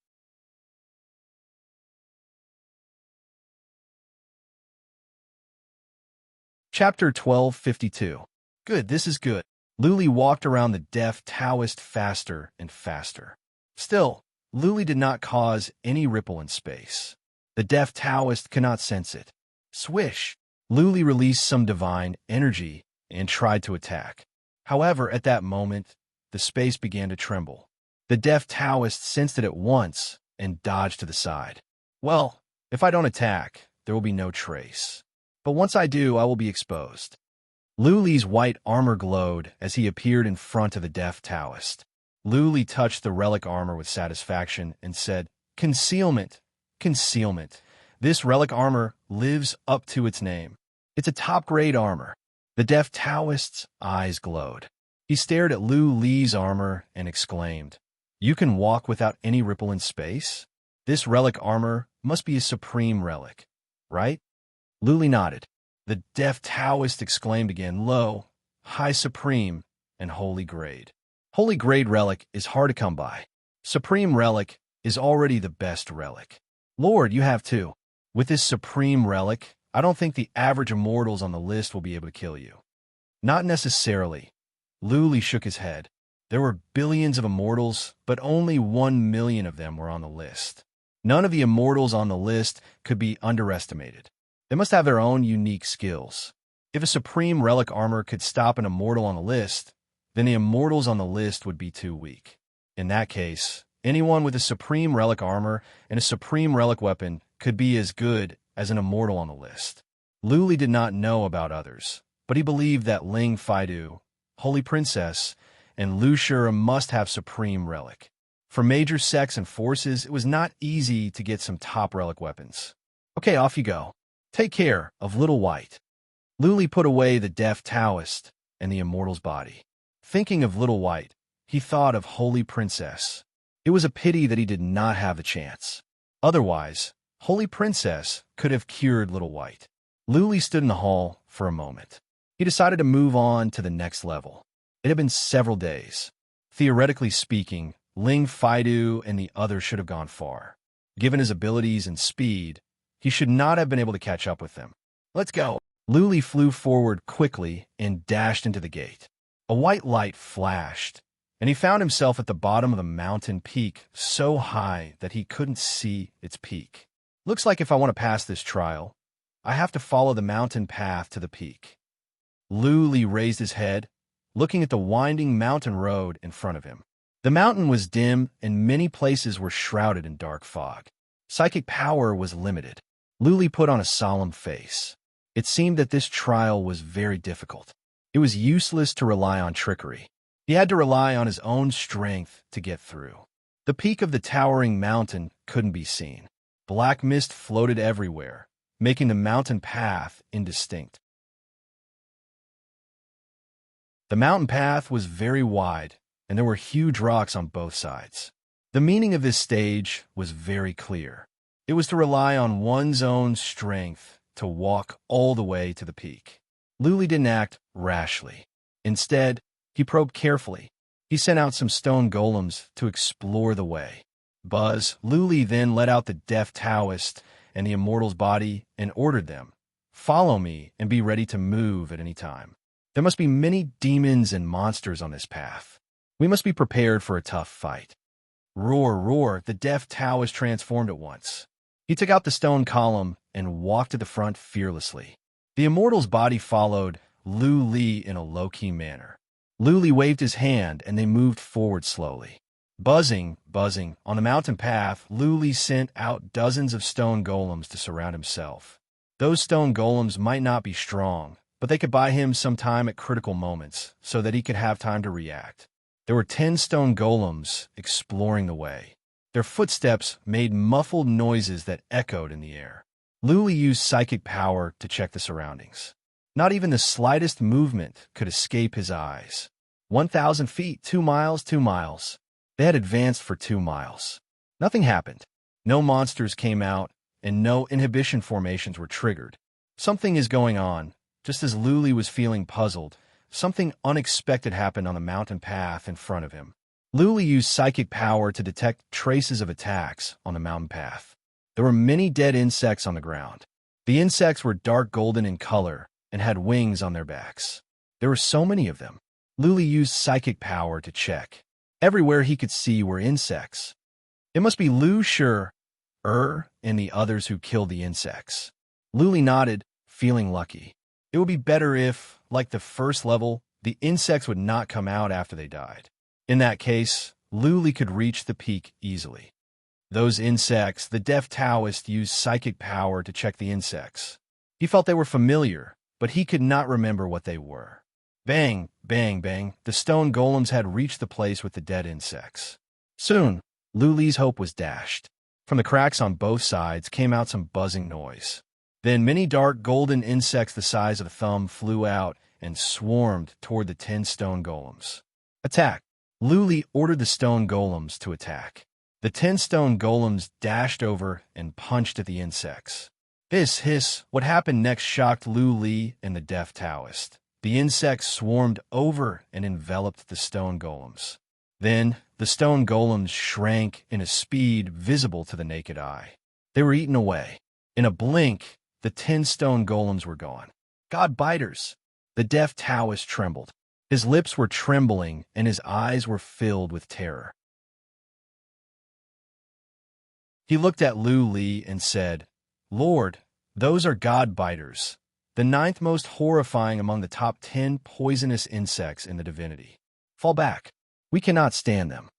Chapter 1252. Good, this is good. Lu Li walked around the Deaf Taoist faster and faster. Still, Lu Li did not cause any ripple in space. The Deaf Taoist could not sense it. Swish! Lu Li released some divine energy and tried to attack. However, at that moment, the space began to tremble. The Deaf Taoist sensed it at once and dodged to the side. "Well, if I don't attack, there will be no trace. But once I do, I will be exposed." Lu Li's white armor glowed as he appeared in front of the Deaf Taoist. Lu Li touched the relic armor with satisfaction and said, "Concealment, concealment. This relic armor lives up to its name. It's a top-grade armor." The Deaf Taoist's eyes glowed. He stared at Lu Li's armor and exclaimed, "You can walk without any ripple in space? This relic armor must be a supreme relic, right?" Lu Li nodded. The Deaf Taoist exclaimed again, "Lo, high supreme and holy grade. Holy grade relic is hard to come by. Supreme relic is already the best relic. Lord, you have two. With this supreme relic, I don't think the average immortals on the list will be able to kill you." "Not necessarily." Lu Li shook his head. There were billions of immortals, but only 1 million of them were on the list. None of the immortals on the list could be underestimated. They must have their own unique skills. If a supreme relic armor could stop an immortal on the list, then the immortals on the list would be too weak. In that case, anyone with a supreme relic armor and a supreme relic weapon could be as good as an immortal on the list. Lu Li did not know about others, but he believed that Ling Faidu, Holy Princess, and Lu Shura must have supreme relic. For major sects and forces, it was not easy to get some top relic weapons. Okay, off you go. Take care of Little White. Luli put away the deaf Taoist and the immortal's body. Thinking of Little White, he thought of Holy Princess. It was a pity that he did not have the chance. Otherwise, Holy Princess could have cured Little White. Luli stood in the hall for a moment. He decided to move on to the next level. It had been several days. Theoretically speaking, Ling Faidu and the others should have gone far. Given his abilities and speed, he should not have been able to catch up with them. Let's go. Luli flew forward quickly and dashed into the gate. A white light flashed, and he found himself at the bottom of the mountain peak so high that he couldn't see its peak. Looks like if I want to pass this trial, I have to follow the mountain path to the peak. Luli raised his head, looking at the winding mountain road in front of him. The mountain was dim, and many places were shrouded in dark fog. Psychic power was limited. Luli put on a solemn face. It seemed that this trial was very difficult. It was useless to rely on trickery. He had to rely on his own strength to get through. The peak of the towering mountain couldn't be seen. Black mist floated everywhere, making the mountain path indistinct. The mountain path was very wide, and there were huge rocks on both sides. The meaning of this stage was very clear. It was to rely on one's own strength to walk all the way to the peak. Luli didn't act rashly. Instead, he probed carefully. He sent out some stone golems to explore the way. Luli then let out the deaf Taoist and the immortal's body and ordered them, "Follow me and be ready to move at any time. There must be many demons and monsters on this path. We must be prepared for a tough fight." Roar, roar, the deaf Taoist transformed at once. He took out the stone column and walked to the front fearlessly. The immortal's body followed Luli in a low-key manner. Luli waved his hand and they moved forward slowly. Buzzing, on the mountain path, Luli sent out dozens of stone golems to surround himself. Those stone golems might not be strong, but they could buy him some time at critical moments so that he could have time to react. There were 10 stone golems exploring the way. Their footsteps made muffled noises that echoed in the air. Luli used psychic power to check the surroundings. Not even the slightest movement could escape his eyes. 1,000 feet, 2 miles, 2 miles. They had advanced for 2 miles. Nothing happened. No monsters came out, and no inhibition formations were triggered. Something is going on. Just as Luli was feeling puzzled, something unexpected happened on the mountain path in front of him. Luli used psychic power to detect traces of attacks on the mountain path. There were many dead insects on the ground. The insects were dark golden in color and had wings on their backs. There were so many of them. Luli used psychic power to check. Everywhere he could see were insects. It must be Lu Shura and the others who killed the insects. Luli nodded, feeling lucky. It would be better if, like the first level, the insects would not come out after they died. In that case, Luli could reach the peak easily. Those insects, the deaf Taoist used psychic power to check the insects. He felt they were familiar, but he could not remember what they were. Bang, bang, bang, the stone golems had reached the place with the dead insects. Soon, Luli's hope was dashed. From the cracks on both sides came out some buzzing noise. Then many dark golden insects the size of a thumb flew out and swarmed toward the 10 stone golems. Attack! Luli ordered the stone golems to attack. The 10 stone golems dashed over and punched at the insects. Hiss, what happened next shocked Luli and the deaf Taoist. The insects swarmed over and enveloped the stone golems. Then, the stone golems shrank in a speed visible to the naked eye. They were eaten away. In a blink, the 10 stone golems were gone. God biters! The deaf Taoist trembled. His lips were trembling and his eyes were filled with terror. He looked at Luli and said, "Lord, those are God biters, the 9th most horrifying among the top 10 poisonous insects in the divinity. Fall back. We cannot stand them."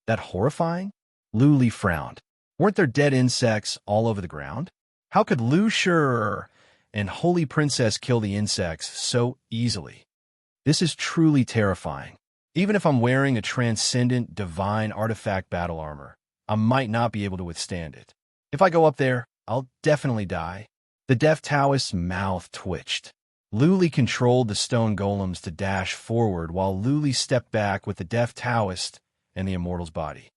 That horrifying? Luli frowned. Weren't there dead insects all over the ground? How could Lu Shura and Holy Princess kill the insects so easily. This is truly terrifying. Even if I'm wearing a transcendent, divine artifact battle armor, I might not be able to withstand it. If I go up there, I'll definitely die. The Death Taoist's mouth twitched. Luli controlled the stone golems to dash forward while Luli stepped back with the Death Taoist and the Immortal's body.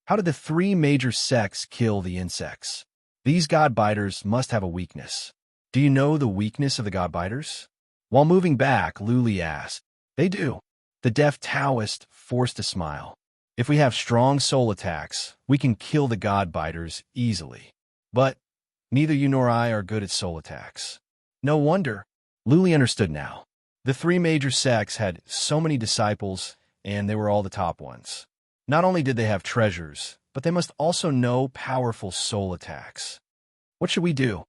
How did the three major sects kill the insects? These god-biters must have a weakness. Do you know the weakness of the god-biters? While moving back, Luli asked. They do. The Death Taoist forced a smile. If we have strong soul attacks, we can kill the god-biters easily. But neither you nor I are good at soul attacks. No wonder. Luli understood now. The three major sects had so many disciples, and they were all the top ones. Not only did they have treasures, but they must also know powerful soul attacks. What should we do?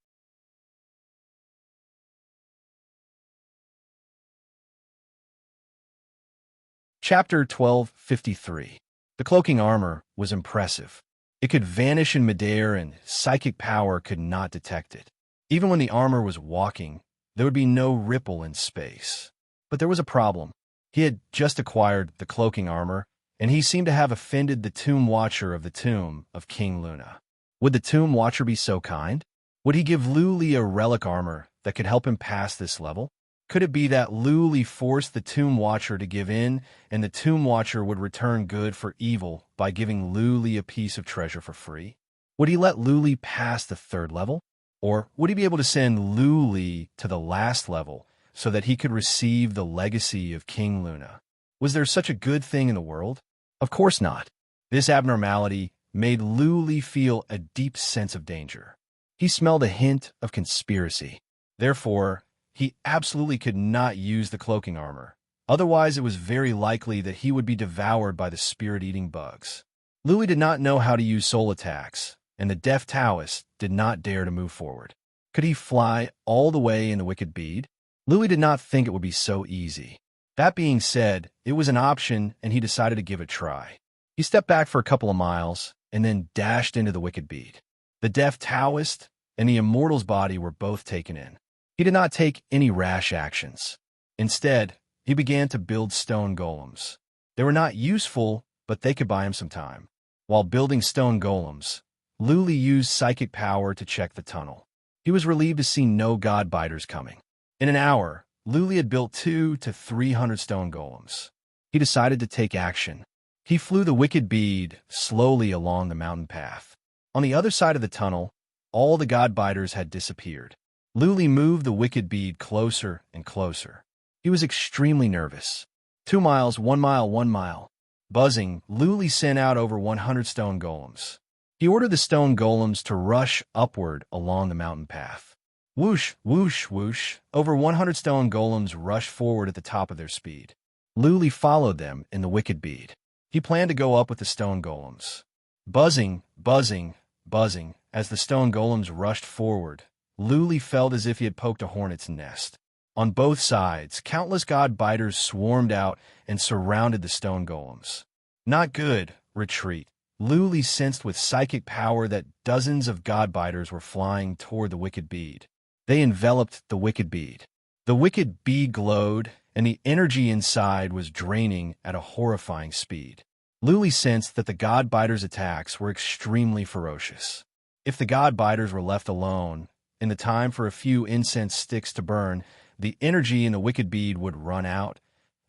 Chapter 1253. The cloaking armor was impressive. It could vanish in midair and psychic power could not detect it. Even when the armor was walking, there would be no ripple in space. But there was a problem. He had just acquired the cloaking armor, and he seemed to have offended the tomb watcher of the tomb of King Luna. Would the tomb watcher be so kind? Would he give Luli a relic armor that could help him pass this level? Could it be that Luli forced the tomb watcher to give in, and the tomb watcher would return good for evil by giving Luli a piece of treasure for free? Would he let Luli pass the third level? Or would he be able to send Luli to the last level so that he could receive the legacy of King Luna? Was there such a good thing in the world? Of course not. This abnormality made Luli feel a deep sense of danger. He smelled a hint of conspiracy. Therefore, he absolutely could not use the cloaking armor. Otherwise, it was very likely that he would be devoured by the spirit-eating bugs. Luli did not know how to use soul attacks, and the Death Taoist did not dare to move forward. Could he fly all the way in the wicked bead? Luli did not think it would be so easy. That being said, it was an option, and he decided to give it a try. He stepped back for a couple of miles, and then dashed into the wicked bead. The Death Taoist and the Immortal's body were both taken in. He did not take any rash actions. Instead, he began to build stone golems. They were not useful, but they could buy him some time. While building stone golems, Luli used psychic power to check the tunnel. He was relieved to see no god-biters coming. In an hour, Luli had built 200 to 300 stone golems. He decided to take action. He flew the wicked bead slowly along the mountain path. On the other side of the tunnel, all the god-biters had disappeared. Luli moved the wicked bead closer and closer. He was extremely nervous. 2 miles, 1 mile, 1 mile. Buzzing, Luli sent out over 100 stone golems. He ordered the stone golems to rush upward along the mountain path. Whoosh, whoosh, whoosh. Over 100 stone golems rushed forward at the top of their speed. Luli followed them in the wicked bead. He planned to go up with the stone golems. Buzzing, buzzing, buzzing. As the stone golems rushed forward, Luli felt as if he had poked a hornet's nest. On both sides, countless god-biters swarmed out and surrounded the stone golems. Not good. Retreat. Luli sensed with psychic power that dozens of god-biters were flying toward the wicked bead. They enveloped the wicked bead. The wicked bead glowed, and the energy inside was draining at a horrifying speed. Luli sensed that the god-biters' attacks were extremely ferocious. If the god-biters were left alone, in the time for a few incense sticks to burn, the energy in the wicked bead would run out,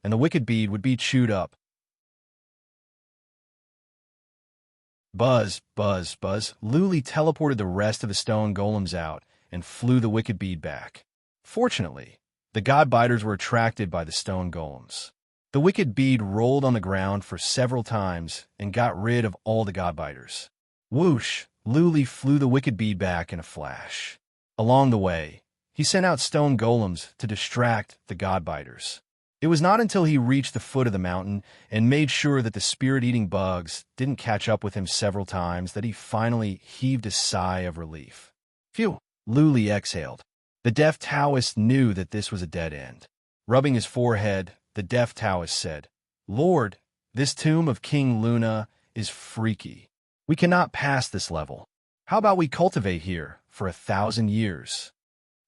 and the wicked bead would be chewed up. Buzz, buzz, buzz. Luli teleported the rest of the stone golems out and flew the wicked bead back. Fortunately, the god-biters were attracted by the stone golems. The wicked bead rolled on the ground for several times and got rid of all the god-biters. Whoosh! Luli flew the wicked bead back in a flash. Along the way, he sent out stone golems to distract the god-biters. It was not until he reached the foot of the mountain and made sure that the spirit-eating bugs didn't catch up with him several times that he finally heaved a sigh of relief. Phew! Luli exhaled. The Death Taoist knew that this was a dead end. Rubbing his forehead, the Death Taoist said, "Lord, this tomb of King Luna is freaky. We cannot pass this level. How about we cultivate here for 1,000 years?"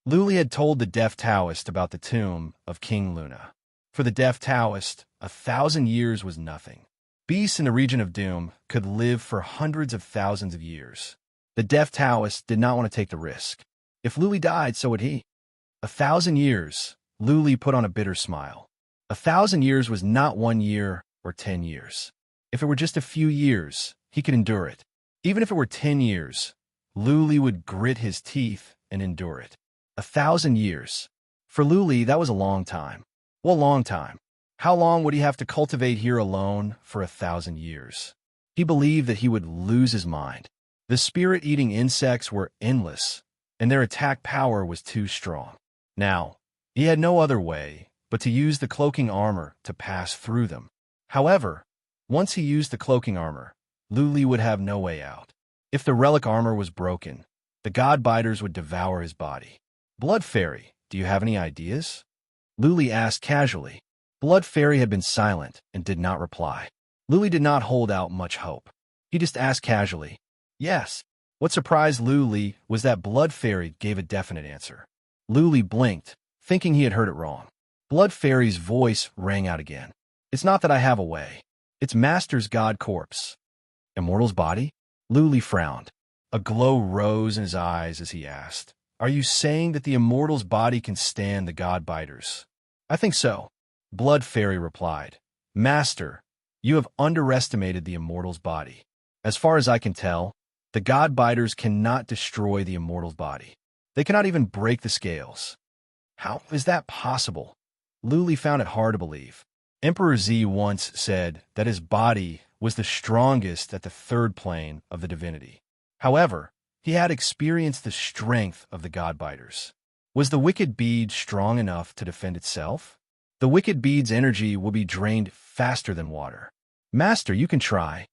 Luli had told the deaf Taoist about the tomb of King Luna. For the deaf Taoist, 1,000 years was nothing. Beasts in the region of Doom could live for hundreds of thousands of years. The deaf Taoist did not want to take the risk. If Luli died, so would he. 1,000 years, Luli put on a bitter smile. 1,000 years was not 1 year or 10 years. If it were just a few years, he could endure it. Even if it were 10 years, Luli would grit his teeth and endure it. 1,000 years. For Luli, that was a long time. Well, long time. How long would he have to cultivate here alone for 1,000 years? He believed that he would lose his mind. The spirit-eating insects were endless, and their attack power was too strong. Now, he had no other way but to use the cloaking armor to pass through them. However, once he used the cloaking armor, Luli would have no way out. If the relic armor was broken, the god-biters would devour his body. Blood Fairy, do you have any ideas? Luli asked casually. Blood Fairy had been silent and did not reply. Luli did not hold out much hope. He just asked casually. Yes. What surprised Luli was that Blood Fairy gave a definite answer. Luli blinked, thinking he had heard it wrong. Blood Fairy's voice rang out again. It's not that I have a way. It's Master's god corpse. Immortal's body? Luli frowned. A glow rose in his eyes as he asked, Are you saying that the Immortal's body can stand the god-biters? I think so. Blood Fairy replied. Master, you have underestimated the Immortal's body. As far as I can tell, the god-biters cannot destroy the Immortal's body. They cannot even break the scales. How is that possible? Luli found it hard to believe. Emperor Z once said that his body was the strongest at the third plane of the divinity. However, he had experienced the strength of the god-biters. Was the wicked bead strong enough to defend itself? The wicked bead's energy will be drained faster than water. Master, you can try.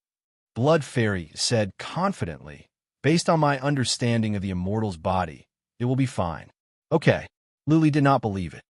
Blood Fairy said confidently, Based on my understanding of the Immortal's body, it will be fine. Okay. Luli did not believe it.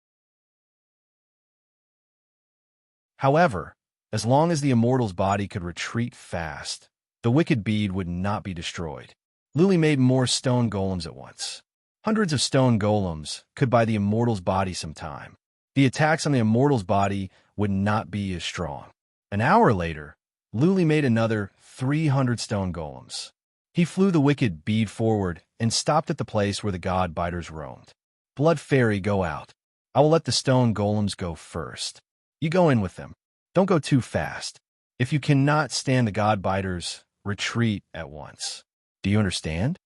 However, as long as the Immortal's body could retreat fast, the wicked bead would not be destroyed. Luli made more stone golems at once. Hundreds of stone golems could buy the Immortal's body some time. The attacks on the Immortal's body would not be as strong. An hour later, Luli made another 300 stone golems. He flew the wicked bead forward and stopped at the place where the god-biters roamed. Blood Fairy, go out. I will let the stone golems go first. You go in with them. Don't go too fast. If you cannot stand the god-biters, retreat at once. Do you understand?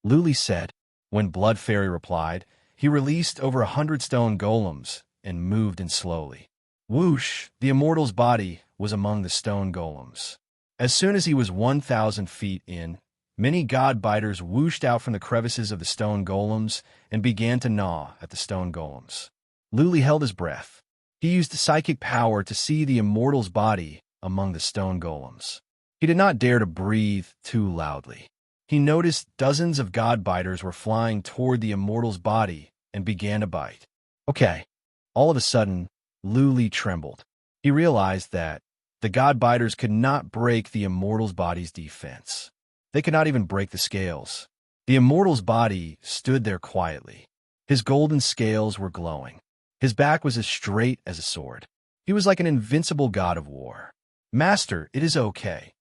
Luli said. When Blood Fairy replied, he released over 100 stone golems and moved in slowly. Whoosh! The Immortal's body was among the stone golems. As soon as he was 1,000 feet in, many god-biters whooshed out from the crevices of the stone golems and began to gnaw at the stone golems. Luli held his breath. He used psychic power to see the Immortal's body among the stone golems. He did not dare to breathe too loudly. He noticed dozens of god-biters were flying toward the Immortal's body and began to bite. Okay. All of a sudden, Luli trembled. He realized that the god-biters could not break the Immortal's body's defense. They could not even break the scales. The Immortal's body stood there quietly. His golden scales were glowing. His back was as straight as a sword. He was like an invincible god of war. Master, it is okay.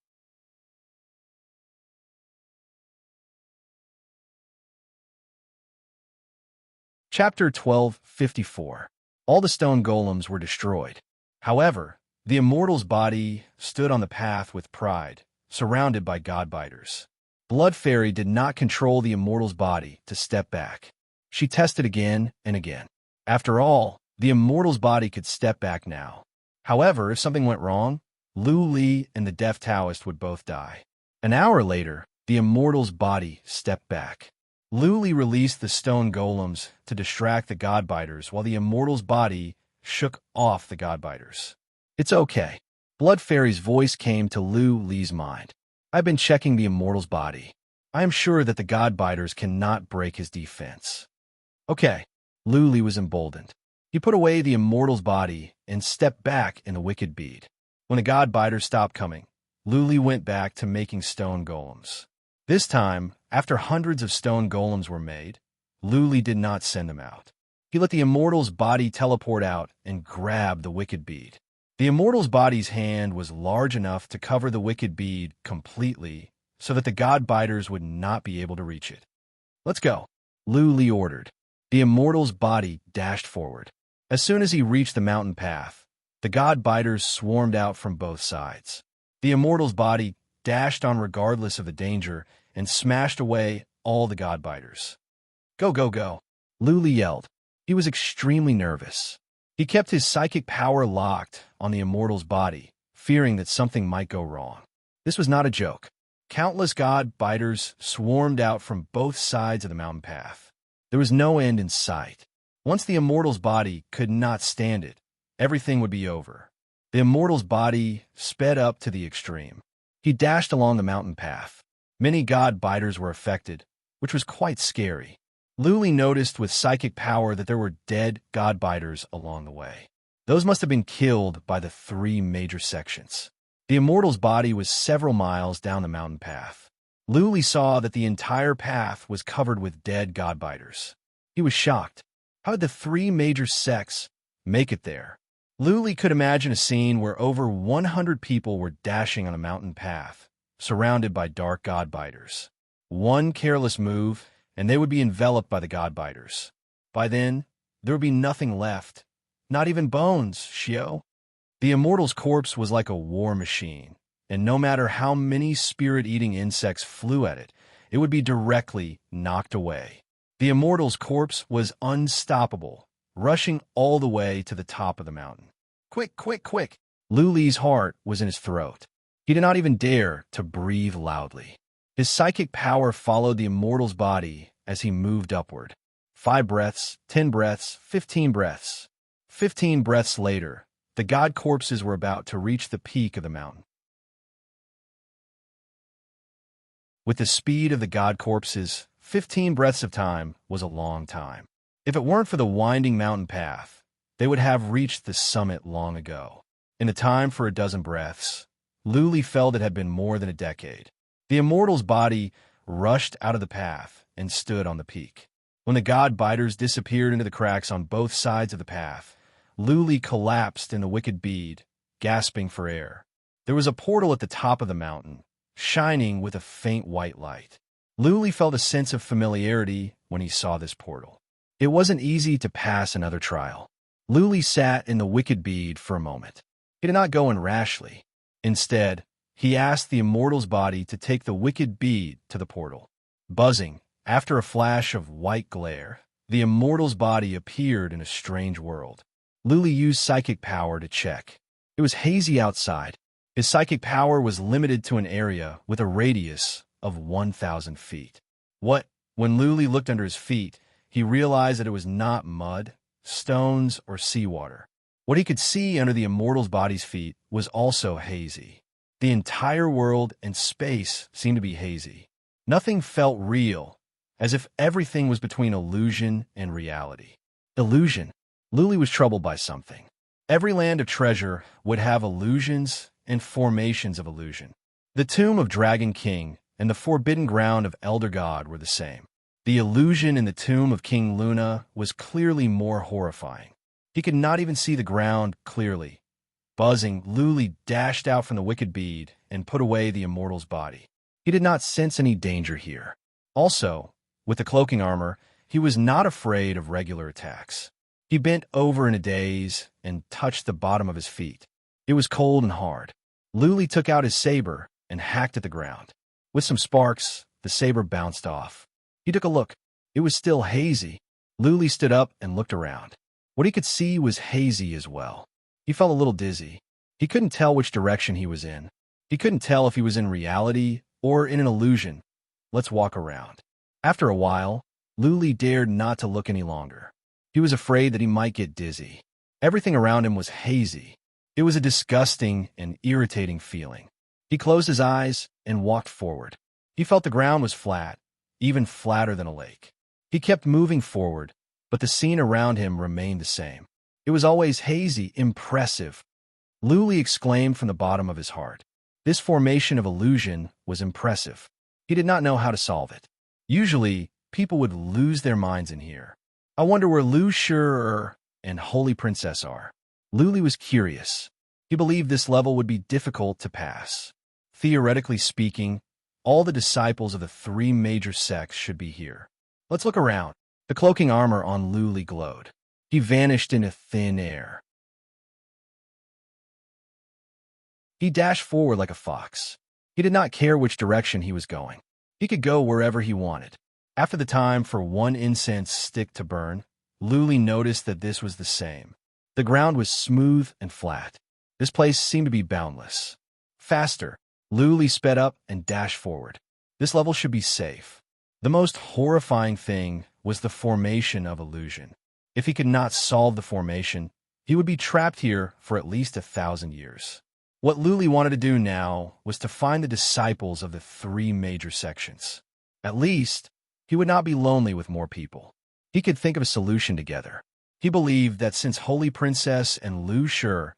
Chapter 1254. All the stone golems were destroyed. However, the Immortal's body stood on the path with pride, surrounded by god-biters. Blood Fairy did not control the Immortal's body to step back. She tested again and again. After all, the Immortal's body could step back now. However, if something went wrong, Luli and the deaf Taoist would both die. An hour later, the Immortal's body stepped back. Luli released the stone golems to distract the god-biters while the Immortal's body shook off the god-biters. It's okay. Blood Fairy's voice came to Luli's mind. I've been checking the Immortal's body. I am sure that the god-biters cannot break his defense. Okay. Luli was emboldened. He put away the Immortal's body and stepped back in the wicked bead. When the god-biters stopped coming, Luli went back to making stone golems. This time, after hundreds of stone golems were made, Luli did not send them out. He let the immortal's body teleport out and grab the wicked bead. The immortal's body's hand was large enough to cover the wicked bead completely so that the god-biters would not be able to reach it. "Let's go," Luli ordered. The immortal's body dashed forward. As soon as he reached the mountain path, the god-biters swarmed out from both sides. The immortal's body dashed on regardless of the danger and smashed away all the god-biters. "Go, go, go," Luli yelled. He was extremely nervous. He kept his psychic power locked on the immortal's body, fearing that something might go wrong. This was not a joke. Countless god-biters swarmed out from both sides of the mountain path. There was no end in sight. Once the immortal's body could not stand it, everything would be over. The immortal's body sped up to the extreme. He dashed along the mountain path. Many god-biters were affected, which was quite scary. Luli noticed with psychic power that there were dead god-biters along the way. Those must have been killed by the 3 major sections. The immortal's body was several miles down the mountain path. Luli saw that the entire path was covered with dead god-biters. He was shocked. How did the 3 major sects make it there? Luli could imagine a scene where over 100 people were dashing on a mountain path, surrounded by dark god-biters. One careless move, and they would be enveloped by the god-biters. By then, there would be nothing left, not even bones, Shio. The immortal's corpse was like a war machine, and no matter how many spirit-eating insects flew at it, it would be directly knocked away. The immortal's corpse was unstoppable, rushing all the way to the top of the mountain. "Quick, quick, quick!" Luli's heart was in his throat. He did not even dare to breathe loudly. His psychic power followed the immortal's body as he moved upward. 5 breaths, 10 breaths, 15 breaths. 15 breaths later, the god corpses were about to reach the peak of the mountain. With the speed of the god corpses, 15 breaths of time was a long time. If it weren't for the winding mountain path, they would have reached the summit long ago. In the time for a dozen breaths, Luli felt it had been more than a decade. The immortal's body rushed out of the path and stood on the peak. When the god-biters disappeared into the cracks on both sides of the path, Luli collapsed in the wicked bead, gasping for air. There was a portal at the top of the mountain, shining with a faint white light. Luli felt a sense of familiarity when he saw this portal. It wasn't easy to pass another trial. Luli sat in the wicked bead for a moment. He did not go in rashly. Instead, he asked the immortal's body to take the wicked bead to the portal. Buzzing, after a flash of white glare, the immortal's body appeared in a strange world. Luli used psychic power to check. It was hazy outside. His psychic power was limited to an area with a radius of 1,000 feet. When Luli looked under his feet, he realized that it was not mud, stones, or seawater. What he could see under the immortal's body's feet was also hazy. The entire world and space seemed to be hazy. Nothing felt real, as if everything was between illusion and reality. Illusion. Luli was troubled by something. Every land of treasure would have illusions and formations of illusion. The tomb of Dragon King and the forbidden ground of Elder God were the same. The illusion in the tomb of King Luna was clearly more horrifying. He could not even see the ground clearly. Buzzing, Luli dashed out from the wicked bead and put away the immortal's body. He did not sense any danger here. Also, with the cloaking armor, he was not afraid of regular attacks. He bent over in a daze and touched the bottom of his feet. It was cold and hard. Luli took out his saber and hacked at the ground. With some sparks, the saber bounced off. He took a look. It was still hazy. Luli stood up and looked around. What he could see was hazy as well. He felt a little dizzy. He couldn't tell which direction he was in. He couldn't tell if he was in reality or in an illusion. Let's walk around. After a while, Luli dared not to look any longer. He was afraid that he might get dizzy. Everything around him was hazy. It was a disgusting and irritating feeling. He closed his eyes and walked forward. He felt the ground was flat, even flatter than a lake. He kept moving forward, but the scene around him remained the same. It was always hazy, impressive. Luli exclaimed from the bottom of his heart. This formation of illusion was impressive. He did not know how to solve it. Usually, people would lose their minds in here. I wonder where Lu Shur and Holy Princess are. Luli was curious. He believed this level would be difficult to pass. Theoretically speaking, all the disciples of the three major sects should be here. Let's look around. The cloaking armor on Luli glowed. He vanished into thin air. He dashed forward like a fox. He did not care which direction he was going. He could go wherever he wanted. After the time for one incense stick to burn, Luli noticed that this was the same. The ground was smooth and flat. This place seemed to be boundless. Faster, Luli sped up and dashed forward. This level should be safe. The most horrifying thing was the formation of illusion. If he could not solve the formation, he would be trapped here for at least 1,000 years. What Luli wanted to do now was to find the disciples of the three major sections. At least, he would not be lonely with more people. He could think of a solution together. He believed that since Holy Princess and Lu Shur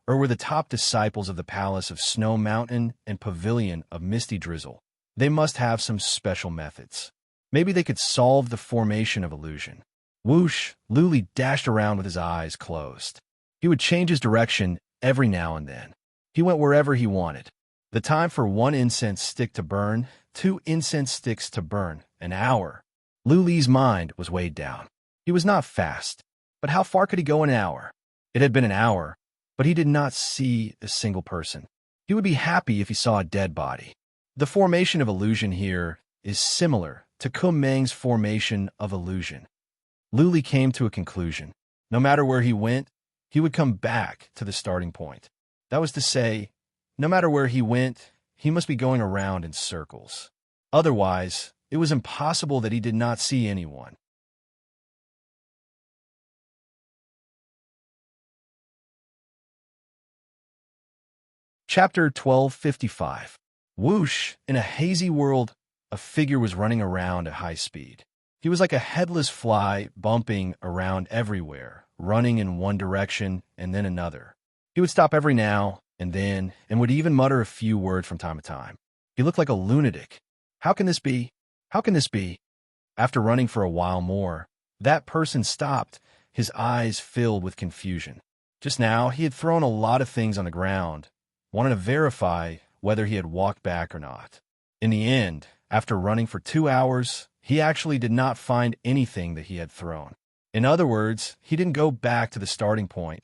were the top disciples of the Palace of Snow Mountain and Pavilion of Misty Drizzle, they must have some special methods. Maybe they could solve the formation of illusion. Whoosh, Luli dashed around with his eyes closed. He would change his direction every now and then. He went wherever he wanted. The time for one incense stick to burn, 2 incense sticks to burn, an hour. Luli's mind was weighed down. He was not fast, but how far could he go in an hour? It had been an hour, but he did not see a single person. He would be happy if he saw a dead body. The formation of illusion here is similar to Kumeng's formation of illusion. Luli came to a conclusion. No matter where he went, he would come back to the starting point. That was to say, no matter where he went, he must be going around in circles. Otherwise, it was impossible that he did not see anyone. Chapter 1255. Whoosh! In a hazy world, a figure was running around at high speed. He was like a headless fly bumping around everywhere, running in one direction and then another. He would stop every now and then and would even mutter a few words from time to time. He looked like a lunatic. How can this be? How can this be? After running for a while more, that person stopped, his eyes filled with confusion. Just now, he had thrown a lot of things on the ground, wanted to verify whether he had walked back or not. In the end, after running for 2 hours, he actually did not find anything that he had thrown. In other words, he didn't go back to the starting point,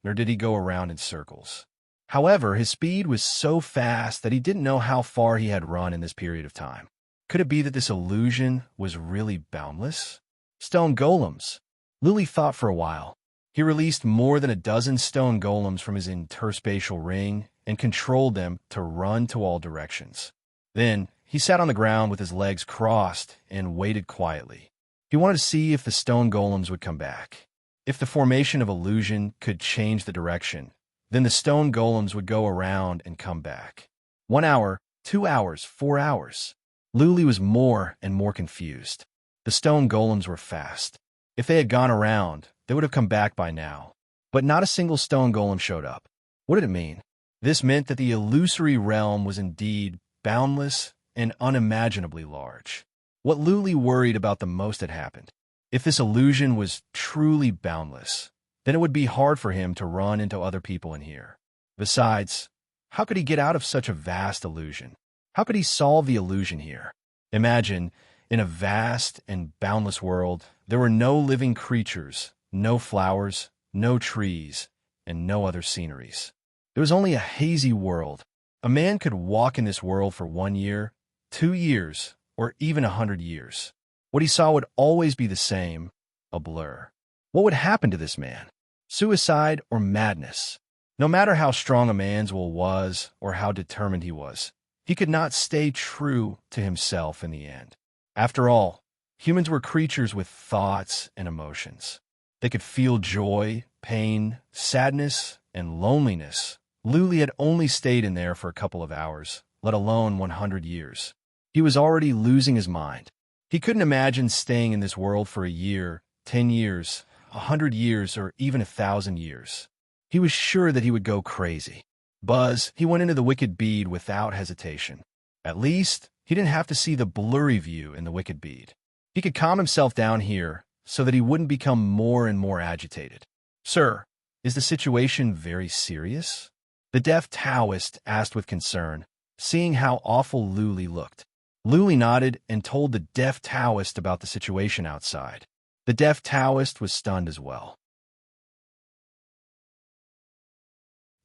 nor did he go around in circles. However, his speed was so fast that he didn't know how far he had run in this period of time. Could it be that this illusion was really boundless? Stone golems. Luli thought for a while. He released more than a dozen stone golems from his interspatial ring and controlled them to run to all directions. Then, he sat on the ground with his legs crossed and waited quietly. He wanted to see if the stone golems would come back. If the formation of illusion could change the direction, then the stone golems would go around and come back. 1 hour, 2 hours, 4 hours. Luli was more and more confused. The stone golems were fast. If they had gone around, they would have come back by now. But not a single stone golem showed up. What did it mean? This meant that the illusory realm was indeed boundless and unimaginably large. What Luli worried about the most had happened. If this illusion was truly boundless, then it would be hard for him to run into other people in here. Besides, how could he get out of such a vast illusion? How could he solve the illusion here? Imagine, in a vast and boundless world, there were no living creatures, no flowers, no trees, and no other sceneries. It was only a hazy world. A man could walk in this world for 1 year, 2 years, or even 100 years. What he saw would always be the same, a blur. What would happen to this man? Suicide or madness? No matter how strong a man's will was or how determined he was, he could not stay true to himself in the end. After all, humans were creatures with thoughts and emotions. They could feel joy, pain, sadness, and loneliness. Luli had only stayed in there for a couple of hours, let alone 100 years. He was already losing his mind. He couldn't imagine staying in this world for a year, 10 years, 100 years, or even 1,000 years. He was sure that he would go crazy. Buzz, he went into the wicked bead without hesitation. At least, he didn't have to see the blurry view in the wicked bead. He could calm himself down here so that he wouldn't become more and more agitated. Sir, is the situation very serious? The deaf Taoist asked with concern, seeing how awful Luli looked. Luli nodded and told the deaf Taoist about the situation outside. The deaf Taoist was stunned as well.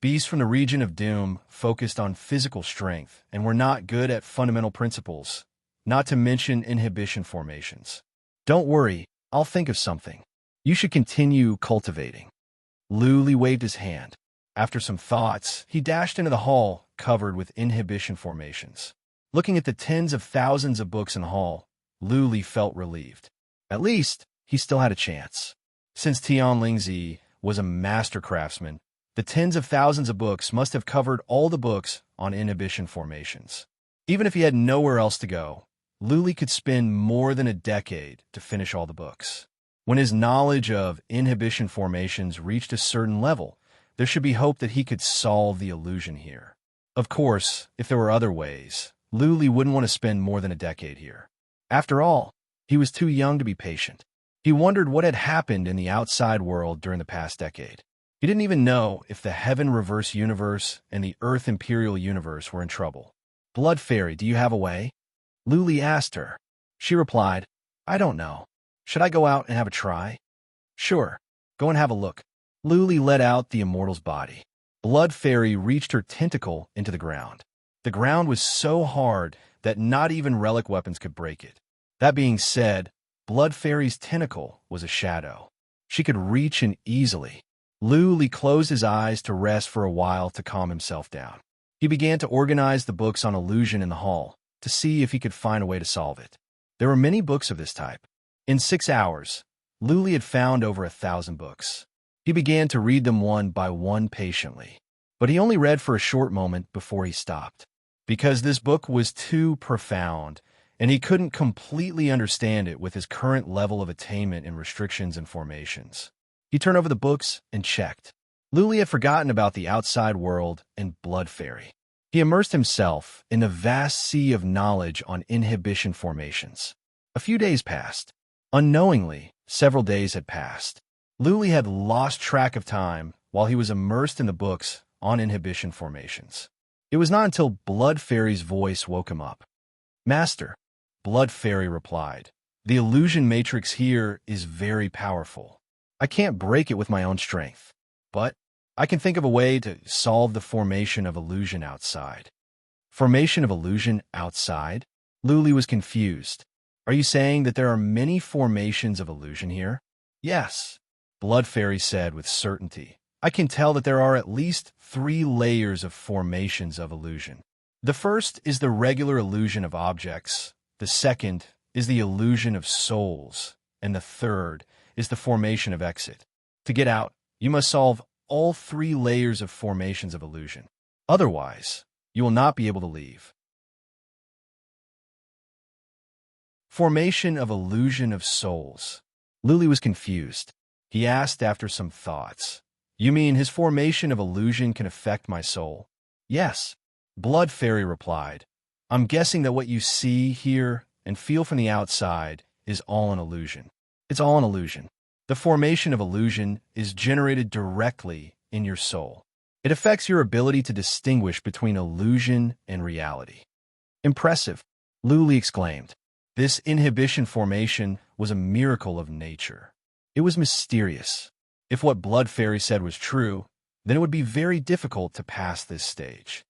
Beasts from the region of Doom focused on physical strength and were not good at fundamental principles, not to mention inhibition formations. Don't worry, I'll think of something. You should continue cultivating. Luli waved his hand. After some thoughts, he dashed into the hall covered with inhibition formations. Looking at the tens of thousands of books in the hall, Luli felt relieved. At least, he still had a chance. Since Tian Lingzi was a master craftsman, the tens of thousands of books must have covered all the books on inhibition formations. Even if he had nowhere else to go, Luli could spend more than a decade to finish all the books. When his knowledge of inhibition formations reached a certain level, there should be hope that he could solve the illusion here. Of course, if there were other ways, Luli wouldn't want to spend more than a decade here. After all, he was too young to be patient. He wondered what had happened in the outside world during the past decade. He didn't even know if the Heaven Reverse Universe and the Earth Imperial Universe were in trouble. Blood Fairy, do you have a way? Luli asked her. She replied, I don't know. Should I go out and have a try? Sure, go and have a look. Luli let out the immortal's body. Blood Fairy reached her tentacle into the ground. The ground was so hard that not even relic weapons could break it. That being said, Blood Fairy's tentacle was a shadow. She could reach in easily. Luli closed his eyes to rest for a while to calm himself down. He began to organize the books on illusion in the hall to see if he could find a way to solve it. There were many books of this type. In 6 hours, Luli had found over 1,000 books. He began to read them one by one patiently, but he only read for a short moment before he stopped. Because this book was too profound, and he couldn't completely understand it with his current level of attainment in restrictions and formations. He turned over the books and checked. Luli had forgotten about the outside world and Blood Fairy. He immersed himself in the vast sea of knowledge on inhibition formations. A few days passed. Unknowingly, several days had passed. Luli had lost track of time while he was immersed in the books on inhibition formations. It was not until Blood Fairy's voice woke him up. Master, Blood Fairy replied, the illusion matrix here is very powerful. I can't break it with my own strength, but I can think of a way to solve the formation of illusion outside. Formation of illusion outside? Luli was confused. Are you saying that there are many formations of illusion here? Yes, Blood Fairy said with certainty. I can tell that there are at least 3 layers of formations of illusion. The first is the regular illusion of objects, the second is the illusion of souls, and the third is the formation of exit. To get out, you must solve all 3 layers of formations of illusion. Otherwise, you will not be able to leave. Formation of illusion of souls. Luli was confused. He asked after some thoughts. You mean his formation of illusion can affect my soul? Yes, Blood Fairy replied. I'm guessing that what you see, hear, and feel from the outside is all an illusion. It's all an illusion. The formation of illusion is generated directly in your soul. It affects your ability to distinguish between illusion and reality. Impressive, Luli exclaimed. This inhibition formation was a miracle of nature. It was mysterious. If what Blood Fairy said was true, then it would be very difficult to pass this stage.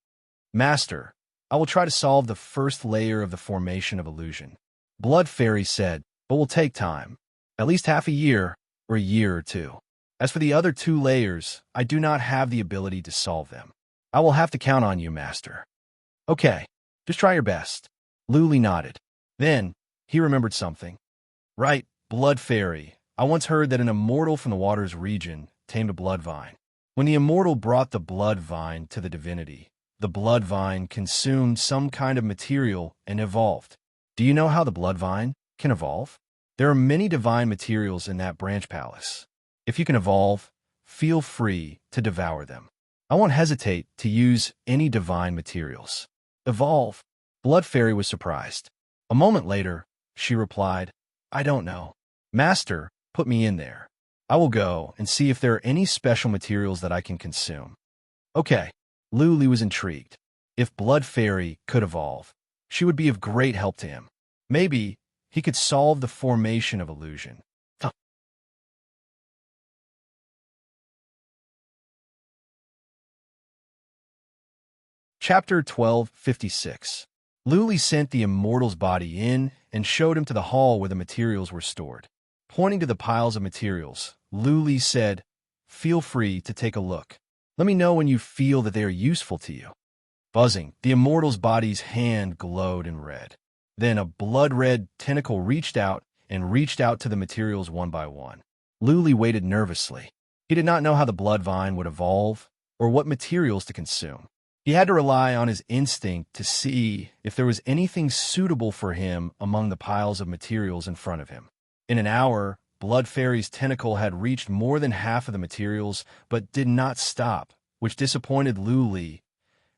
Master, I will try to solve the first layer of the formation of illusion. Blood Fairy said, but will take time. At least half a year, or a year or 2. As for the other 2 layers, I do not have the ability to solve them. I will have to count on you, Master. Okay, just try your best. Luli nodded. Then, he remembered something. Right, Blood Fairy. I once heard that an immortal from the waters region tamed a blood vine. When the immortal brought the blood vine to the divinity, the blood vine consumed some kind of material and evolved. Do you know how the blood vine can evolve? There are many divine materials in that branch palace. If you can evolve, feel free to devour them. I won't hesitate to use any divine materials. Evolve. Blood Fairy was surprised. A moment later, she replied, I don't know. Master, put me in there. I will go and see if there are any special materials that I can consume. Okay. Luli was intrigued. If Blood Fairy could evolve, she would be of great help to him. Maybe he could solve the formation of illusion. Chapter 1256. Luli sent the immortal's body in and showed him to the hall where the materials were stored. Pointing to the piles of materials, Luli said, "Feel free to take a look. Let me know when you feel that they are useful to you." Buzzing, the immortal's body's hand glowed in red. Then a blood-red tentacle reached out to the materials one by one. Luli waited nervously. He did not know how the blood vine would evolve or what materials to consume. He had to rely on his instinct to see if there was anything suitable for him among the piles of materials in front of him. In an hour, Blood Fairy's tentacle had reached more than half of the materials, but did not stop, which disappointed Luli.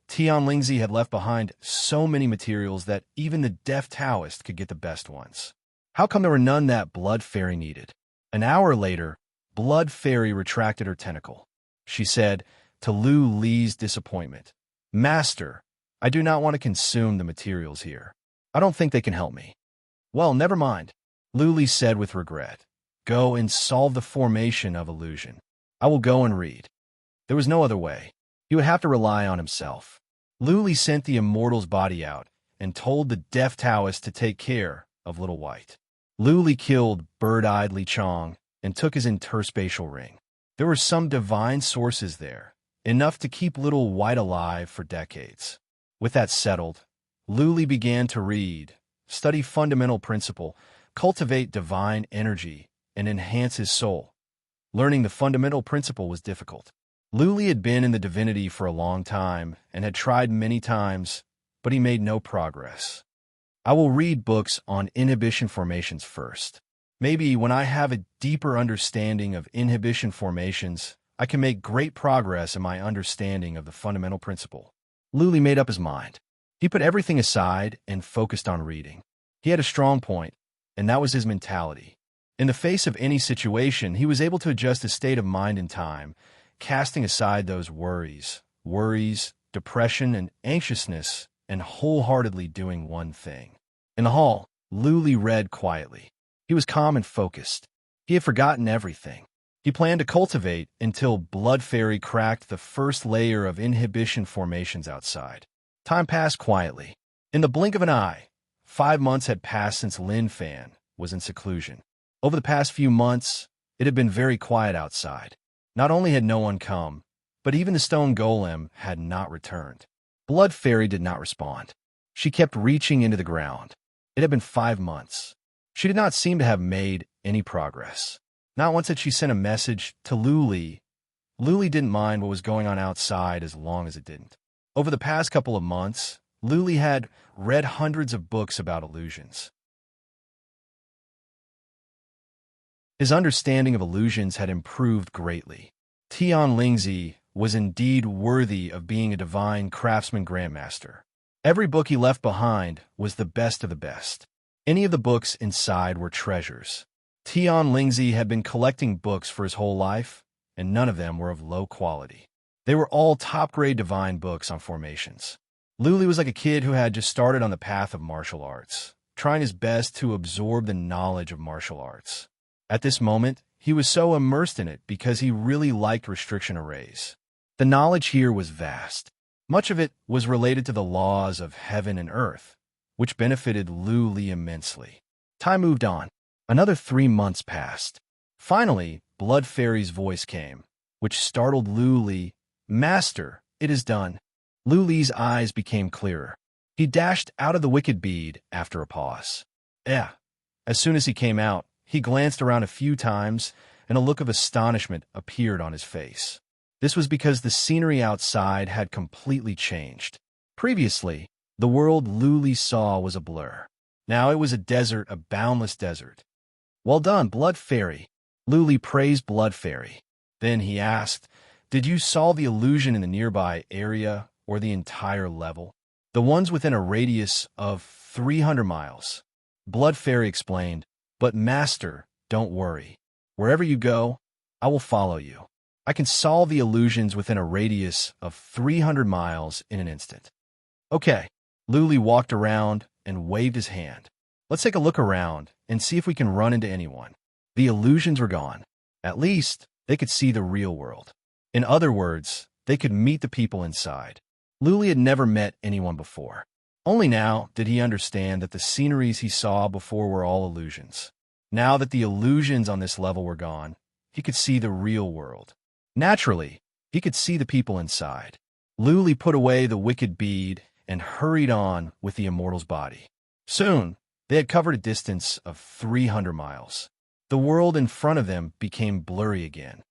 Lingzi had left behind so many materials that even the deaf Taoist could get the best ones. How come there were none that Blood Fairy needed? An hour later, Blood Fairy retracted her tentacle. She said, to Li's disappointment, "Master, I do not want to consume the materials here. I don't think they can help me." "Well, never mind," Li said with regret. "Go and solve the formation of illusion. I will go and read." There was no other way. He would have to rely on himself. Li sent the immortal's body out and told the deaf Taoist to take care of Little White. Li killed bird-eyed Li Chong and took his interspatial ring. There were some divine sources there, enough to keep Little White alive for decades. With that settled, Li began to read, study fundamental principle, cultivate divine energy, and enhance his soul. Learning the fundamental principle was difficult. Li had been in the divinity for a long time and had tried many times, but he made no progress. "I will read books on inhibition formations first. Maybe when I have a deeper understanding of inhibition formations, I can make great progress in my understanding of the fundamental principle." Li made up his mind. He put everything aside and focused on reading. He had a strong point, and that was his mentality. In the face of any situation, he was able to adjust his state of mind in time, casting aside those worries, depression, and anxiousness, and wholeheartedly doing one thing. In the hall, Li read quietly. He was calm and focused. He had forgotten everything. He planned to cultivate until Blood Fairy cracked the first layer of inhibition formations outside. Time passed quietly. In the blink of an eye, 5 months had passed since Lin Fan was in seclusion. Over the past few months, it had been very quiet outside. Not only had no one come, but even the stone golem had not returned. Blood Fairy did not respond. She kept reaching into the ground. It had been 5 months. She did not seem to have made any progress. Not once had she sent a message to Luli. Luli didn't mind what was going on outside as long as it didn't. Over the past couple of months, Luli had read hundreds of books about illusions. His understanding of illusions had improved greatly. Lingzi was indeed worthy of being a divine craftsman grandmaster. Every book he left behind was the best of the best. Any of the books inside were treasures. Lingzi had been collecting books for his whole life, and none of them were of low quality. They were all top-grade divine books on formations. Luli was like a kid who had just started on the path of martial arts, trying his best to absorb the knowledge of martial arts. At this moment, he was so immersed in it because he really liked restriction arrays. The knowledge here was vast. Much of it was related to the laws of heaven and earth, which benefited Luli immensely. Time moved on. Another 3 months passed. Finally, Blood Fairy's voice came, which startled Luli. "Master, it is done." Luli's eyes became clearer. He dashed out of the wicked bead after a pause. As soon as he came out, he glanced around a few times, and a look of astonishment appeared on his face. This was because the scenery outside had completely changed. Previously, the world Luli saw was a blur. Now it was a desert, a boundless desert. "Well done, Blood Fairy." Luli praised Blood Fairy. Then he asked, "Did you solve the illusion in the nearby area or the entire level?" "The ones within a radius of 300 miles. Blood Fairy explained, But Master, don't worry. Wherever you go, I will follow you. I can solve the illusions within a radius of 300 miles in an instant. Okay. Luli walked around and waved his hand. Let's take a look around and see if we can run into anyone. The illusions were gone. At least, they could see the real world. In other words, they could meet the people inside. Luli had never met anyone before. Only now did he understand that the sceneries he saw before were all illusions. Now that the illusions on this level were gone, he could see the real world. Naturally, he could see the people inside. Luli put away the wicked bead and hurried on with the immortal's body. Soon, they had covered a distance of 300 miles. The world in front of them became blurry again.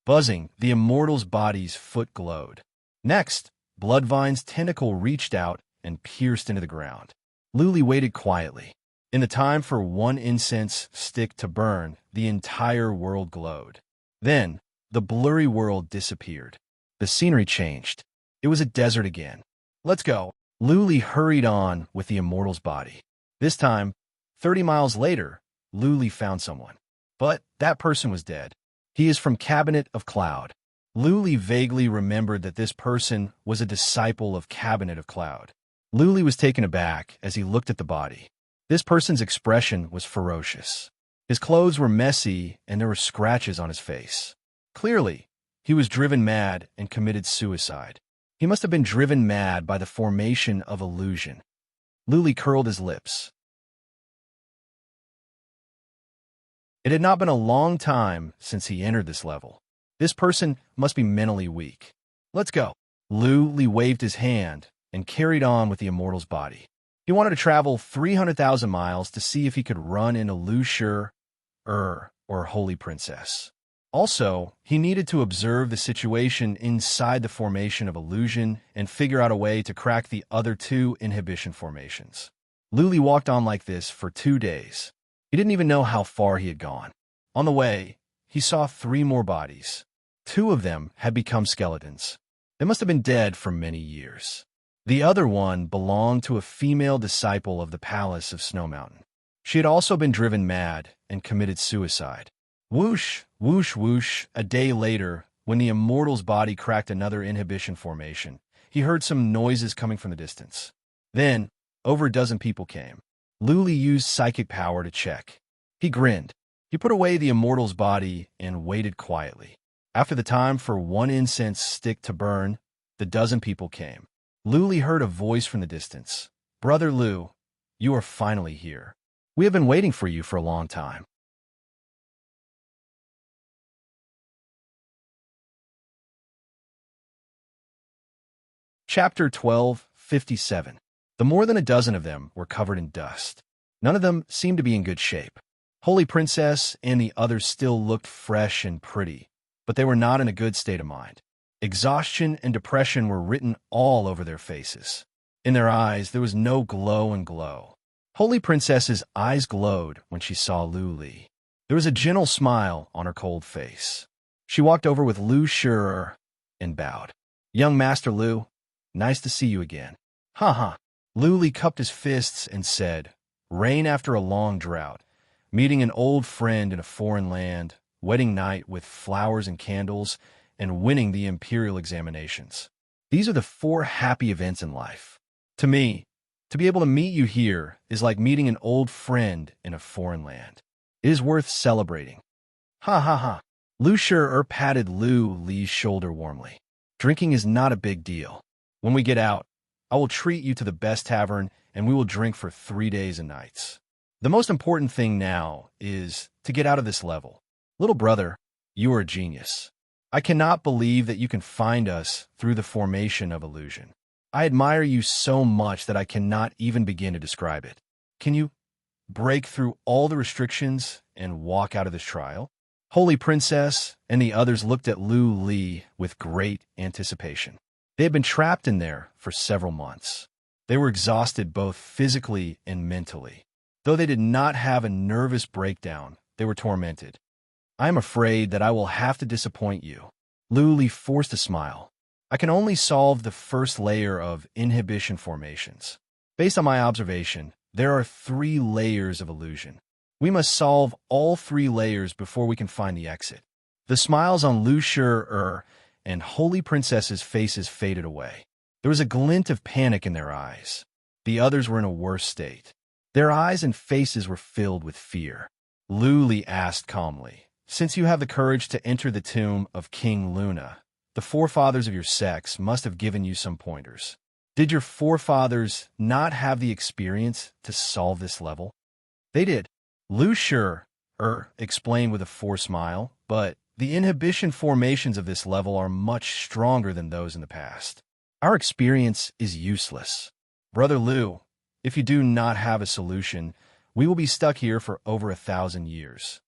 Buzzing, the immortal's body's foot glowed. Next, Bloodvine's tentacle reached out and pierced into the ground. Luli waited quietly. In the time for one incense stick to burn, the entire world glowed. Then, the blurry world disappeared. The scenery changed. It was a desert again. Let's go. Luli hurried on with the immortal's body. This time, 30 miles later, Luli found someone. But that person was dead. He is from Cabinet of Cloud. Luli vaguely remembered that this person was a disciple of Cabinet of Cloud. Luli was taken aback as he looked at the body. This person's expression was ferocious. His clothes were messy and there were scratches on his face. Clearly, he was driven mad and committed suicide. He must have been driven mad by the formation of illusion. Luli curled his lips. It had not been a long time since he entered this level. This person must be mentally weak. Let's go. Luli waved his hand and carried on with the immortal's body. He wanted to travel 300,000 miles to see if he could run into Lushur, or Holy Princess. Also, he needed to observe the situation inside the formation of illusion and figure out a way to crack the other two inhibition formations. Luli walked on like this for 2 days. He didn't even know how far he had gone. On the way, he saw 3 more bodies. 2 of them had become skeletons. They must have been dead for many years. The other one belonged to a female disciple of the Palace of Snow Mountain. She had also been driven mad and committed suicide. Whoosh, whoosh, whoosh. A day later, when the immortal's body cracked another inhibition formation, he heard some noises coming from the distance. Then, over a dozen people came. Luli used psychic power to check. He grinned. He put away the immortal's body and waited quietly. After the time for one incense stick to burn, the dozen people came. Luli heard a voice from the distance. Brother Lu, you are finally here. We have been waiting for you for a long time. Chapter 12:57. The more than a dozen of them were covered in dust. None of them seemed to be in good shape. Holy Princess and the others still looked fresh and pretty, but they were not in a good state of mind. Exhaustion and depression were written all over their faces. In their eyes, there was no glow and glow. Holy Princess's eyes glowed when she saw Luli. There was a gentle smile on her cold face. She walked over with Lu Shur and bowed. Young Master Lu, nice to see you again. Ha ha. Luli cupped his fists and said, rain after a long drought, meeting an old friend in a foreign land, wedding night with flowers and candles, and winning the imperial examinations. These are the 4 happy events in life. To me, to be able to meet you here is like meeting an old friend in a foreign land. It is worth celebrating. Ha ha ha. Lu Shur patted Li's shoulder warmly. Drinking is not a big deal. When we get out, I will treat you to the best tavern and we will drink for 3 days and nights. The most important thing now is to get out of this level. Little brother, you are a genius. I cannot believe that you can find us through the formation of illusion. I admire you so much that I cannot even begin to describe it. Can you break through all the restrictions and walk out of this trial? Holy Princess and the others looked at Li with great anticipation. They had been trapped in there for several months. They were exhausted both physically and mentally. Though they did not have a nervous breakdown, they were tormented. I am afraid that I will have to disappoint you. Li forced a smile. I can only solve the first layer of inhibition formations. Based on my observation, there are 3 layers of illusion. We must solve all 3 layers before we can find the exit. The smiles on Lu Shi and Holy Princess's faces faded away. There was a glint of panic in their eyes. The others were in a worse state. Their eyes and faces were filled with fear. Lu Li asked calmly, "Since you have the courage to enter the tomb of King Luna, the forefathers of your sex must have given you some pointers. Did your forefathers not have the experience to solve this level?" "They did," Lu Shi explained with a forced smile, "but the inhibition formations of this level are much stronger than those in the past. Our experience is useless. Brother Lu, if you do not have a solution, we will be stuck here for over 1,000 years.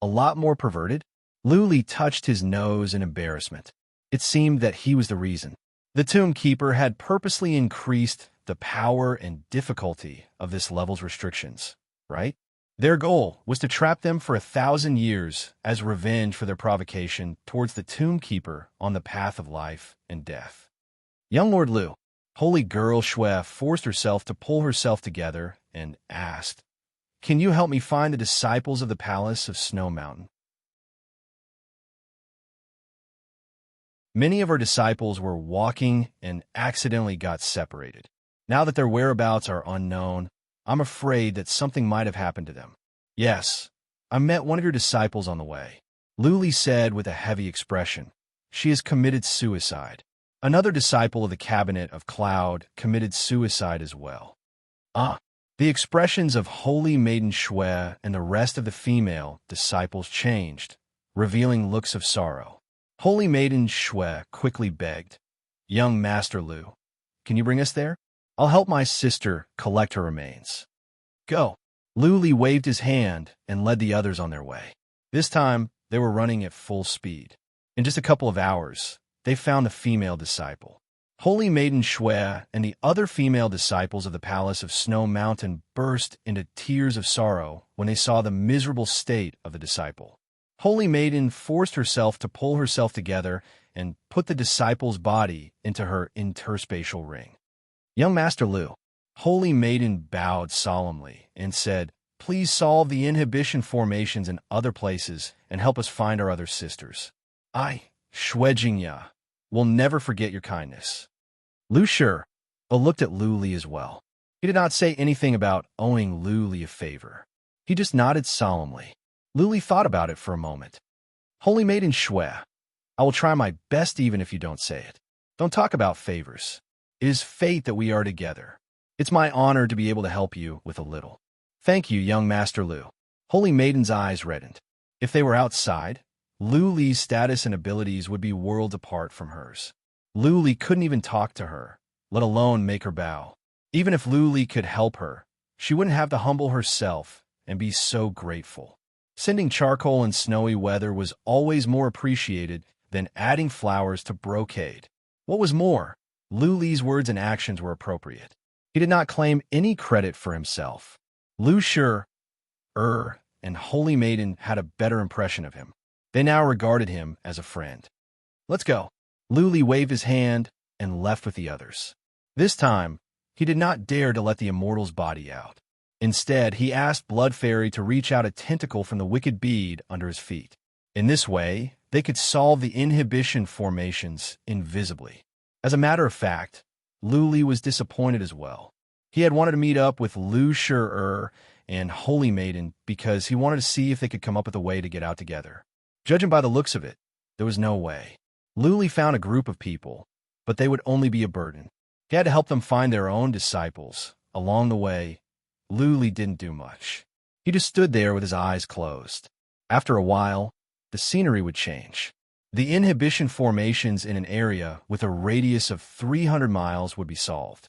A lot more perverted?" Lu Li touched his nose in embarrassment. It seemed that he was the reason. The Tomb Keeper had purposely increased the power and difficulty of this level's restrictions, right? Their goal was to trap them for 1,000 years as revenge for their provocation towards the Tomb Keeper on the path of life and death. Young Lord Lu, Holy Girl Shui forced herself to pull herself together and asked, "Can you help me find the disciples of the Palace of Snow Mountain?" Many of our disciples were walking and accidentally got separated. Now that their whereabouts are unknown, I'm afraid that something might have happened to them. "Yes, I met one of your disciples on the way," Lu Li said with a heavy expression. "She has committed suicide. Another disciple of the Cabinet of Cloud committed suicide as well." The expressions of Holy Maiden Shui and the rest of the female disciples changed, revealing looks of sorrow. Holy Maiden Shui quickly begged, "Young Master Lu, can you bring us there? I'll help my sister collect her remains." "Go." Lu Li waved his hand and led the others on their way. This time, they were running at full speed. In just a couple of hours, they found the female disciple. Holy Maiden Shui and the other female disciples of the Palace of Snow Mountain burst into tears of sorrow when they saw the miserable state of the disciple. Holy Maiden forced herself to pull herself together and put the disciple's body into her interspatial ring. "Young Master Lu," Holy Maiden bowed solemnly and said, "Please solve the inhibition formations in other places and help us find our other sisters. I, Shui Jingya, will never forget your kindness." Lu Shi looked at Lu Li as well. He did not say anything about owing Lu Li a favor. He just nodded solemnly. Lu Li thought about it for a moment. "Holy Maiden Shui, I will try my best even if you don't say it. Don't talk about favors. It is fate that we are together. It's my honor to be able to help you with a little." "Thank you, young Master Lu." Holy Maiden's eyes reddened. If they were outside, Lu Li's status and abilities would be worlds apart from hers. Lu Li couldn't even talk to her, let alone make her bow. Even if Lu Li could help her, she wouldn't have to humble herself and be so grateful. Sending charcoal in snowy weather was always more appreciated than adding flowers to brocade. What was more, Lu Li's words and actions were appropriate. He did not claim any credit for himself. Lu Shi and Holy Maiden had a better impression of him. They now regarded him as a friend. "Let's go." Lu Li waved his hand and left with the others. This time, he did not dare to let the immortal's body out. Instead, he asked Blood Fairy to reach out a tentacle from the wicked bead under his feet. In this way, they could solve the inhibition formations invisibly. As a matter of fact, Lu Li was disappointed as well. He had wanted to meet up with Lu Shi and Holy Maiden because he wanted to see if they could come up with a way to get out together. Judging by the looks of it, there was no way. Lu Li found a group of people, but they would only be a burden. He had to help them find their own disciples. Along the way, Lu Li didn't do much. He just stood there with his eyes closed. After a while, the scenery would change. The inhibition formations in an area with a radius of 300 miles would be solved.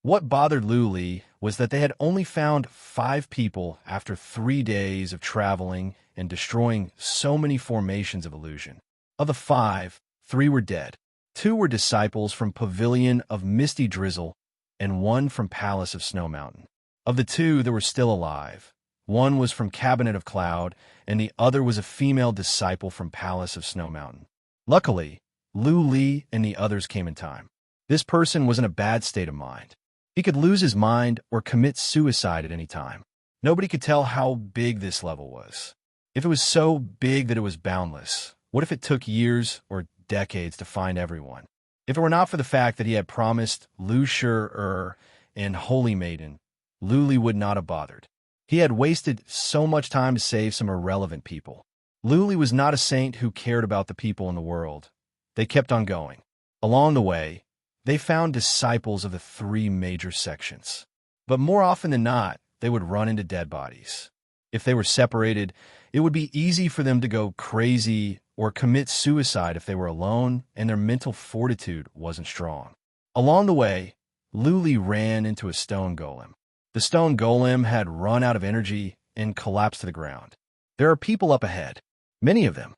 What bothered Lu Li was that they had only found 5 people after 3 days of traveling and destroying so many formations of illusion. Of the 5, 3 were dead. 2 were disciples from Pavilion of Misty Drizzle and 1 from Palace of Snow Mountain. Of the 2 that were still alive, 1 was from Cabinet of Cloud and the other was a female disciple from Palace of Snow Mountain. Luckily, Lu Li and the others came in time. This person was in a bad state of mind. He could lose his mind or commit suicide at any time. Nobody could tell how big this level was. If it was so big that it was boundless, what if it took years or decades to find everyone? If it were not for the fact that he had promised Lushur and Holy Maiden, Luli would not have bothered. He had wasted so much time to save some irrelevant people. Luli was not a saint who cared about the people in the world. They kept on going. Along the way, they found disciples of the three major sections. But more often than not, they would run into dead bodies. If they were separated, it would be easy for them to go crazy or commit suicide if they were alone and their mental fortitude wasn't strong. Along the way, Luli ran into a stone golem. The stone golem had run out of energy and collapsed to the ground. There are people up ahead, many of them.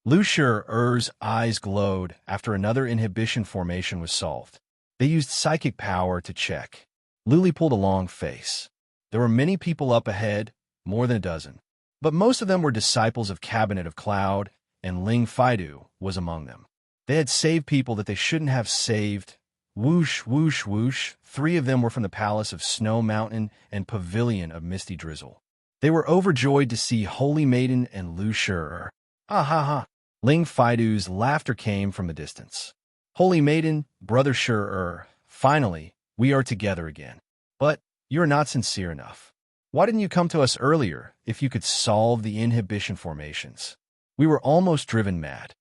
Lushur's eyes glowed after another inhibition formation was solved. They used psychic power to check. Luli pulled a long face. There were many people up ahead, more than a dozen. But most of them were disciples of Cabinet of Cloud, and Ling Faidu was among them. They had saved people that they shouldn't have saved. Whoosh, whoosh, whoosh. 3 of them were from the Palace of Snow Mountain and Pavilion of Misty Drizzle. They were overjoyed to see Holy Maiden and Lushur. Ha ha ha. Ling Faidu's laughter came from the distance. Holy Maiden, Brother Shur, finally, we are together again. But you're not sincere enough. Why didn't you come to us earlier if you could solve the inhibition formations? We were almost driven mad.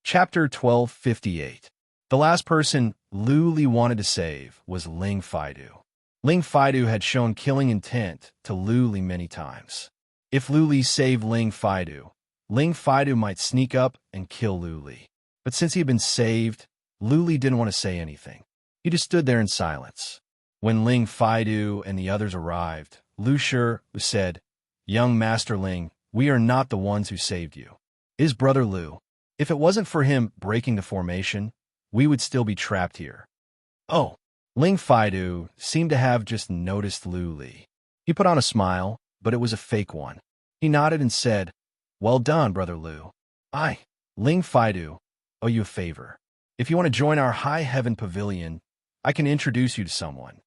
Chapter 1258. The last person Luli wanted to save was Ling Faidu. Ling Faidu had shown killing intent to Luli many times. If Luli saved Ling Faidu might sneak up and kill Luli. But since he had been saved, Luli didn't want to say anything. He just stood there in silence. When Ling Faidu and the others arrived, Lushur said, "Young Master Ling, we are not the ones who saved you. It is Brother Lu. If it wasn't for him breaking the formation, we would still be trapped here." Oh. Ling Faidu seemed to have just noticed Luli. He put on a smile, but it was a fake one. He nodded and said, "Well done, Brother Lu. I, Ling Faidu, owe you a favor. If you want to join our High Heaven Pavilion, I can introduce you to someone."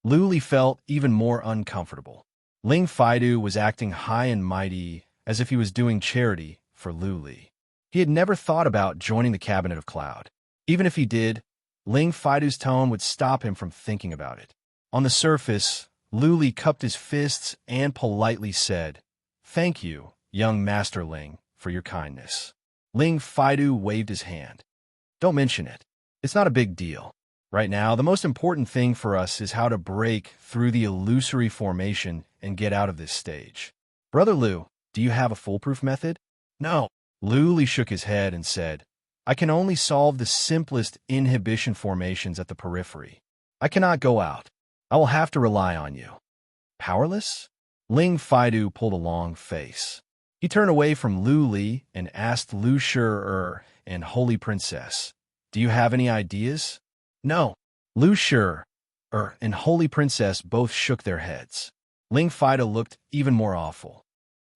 Luli felt even more uncomfortable. Ling Faidu was acting high and mighty as if he was doing charity for Luli. He had never thought about joining the Cabinet of Cloud. Even if he did, Ling Faidu's tone would stop him from thinking about it. On the surface, Luli cupped his fists and politely said, "Thank you, young Master Ling, for your kindness." Ling Faidu waved his hand. "Don't mention it. It's not a big deal. Right now, the most important thing for us is how to break through the illusory formation and get out of this stage. Brother Lu, do you have a foolproof method?" "No." Luli shook his head and said, "I can only solve the simplest inhibition formations at the periphery. I cannot go out. I will have to rely on you." "Powerless?" Ling Faidu pulled a long face. He turned away from Luli and asked Lushur and Holy Princess, "Do you have any ideas?" "No." Lushur and Holy Princess both shook their heads. Ling Faidu looked even more awful.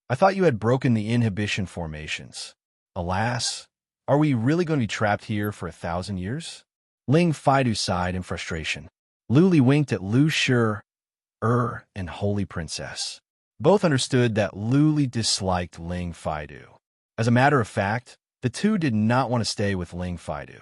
"I thought you had broken the inhibition formations. Alas, are we really going to be trapped here for 1,000 years?" Ling Faidu sighed in frustration. Luli winked at Lushur and Holy Princess. Both understood that Luli disliked Ling Faidu. As a matter of fact, the two did not want to stay with Ling Faidu.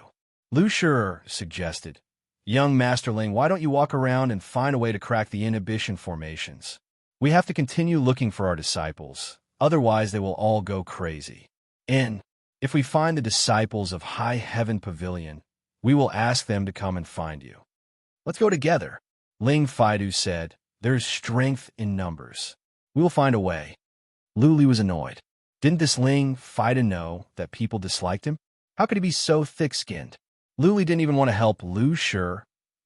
Lushur suggested, "Young Master Ling, why don't you walk around and find a way to crack the inhibition formations? We have to continue looking for our disciples, otherwise they will all go crazy. And if we find the disciples of High Heaven Pavilion, we will ask them to come and find you." "Let's go together," Ling Faidu said. "There is strength in numbers. We will find a way." Luli was annoyed. Didn't this Ling Faidu know that people disliked him? How could he be so thick-skinned? Luli didn't even want to help Lushur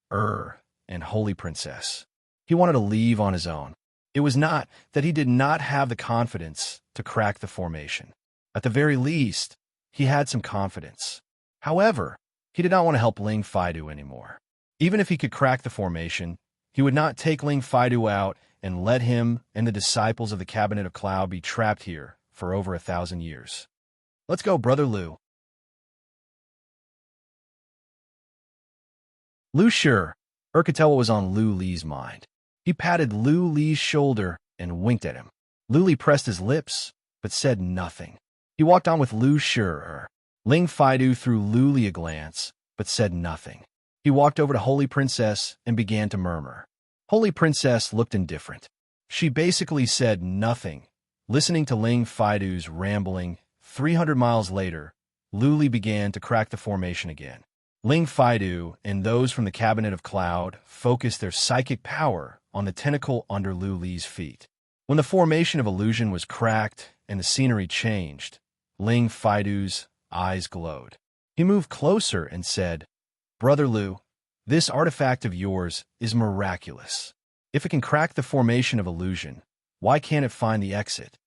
and Holy Princess. He wanted to leave on his own. It was not that he did not have the confidence to crack the formation. At the very least, he had some confidence. However, he did not want to help Ling Faidu anymore. Even if he could crack the formation, he would not take Ling Faidu out and let him and the disciples of the Cabinet of Cloud be trapped here for over 1,000 years. Let's go, Brother Lu. Lu sure. could tell what was on Lu Li's mind. He patted Lu Li's shoulder and winked at him. Lu Li pressed his lips, but said nothing. He walked on with Lu Sure. Ling Faidu threw Lu Li a glance, but said nothing. He walked over to Holy Princess and began to murmur. Holy Princess looked indifferent. She basically said nothing. Listening to Ling Faidu's rambling, 300 miles later, Lu Li began to crack the formation again. Ling Faidu and those from the Cabinet of Cloud focused their psychic power on the tentacle under Lu Li's feet. When the formation of illusion was cracked and the scenery changed, Ling Faidu's eyes glowed. He moved closer and said, "Brother Lu, this artifact of yours is miraculous. If it can crack the formation of illusion, why can't it find the exit?"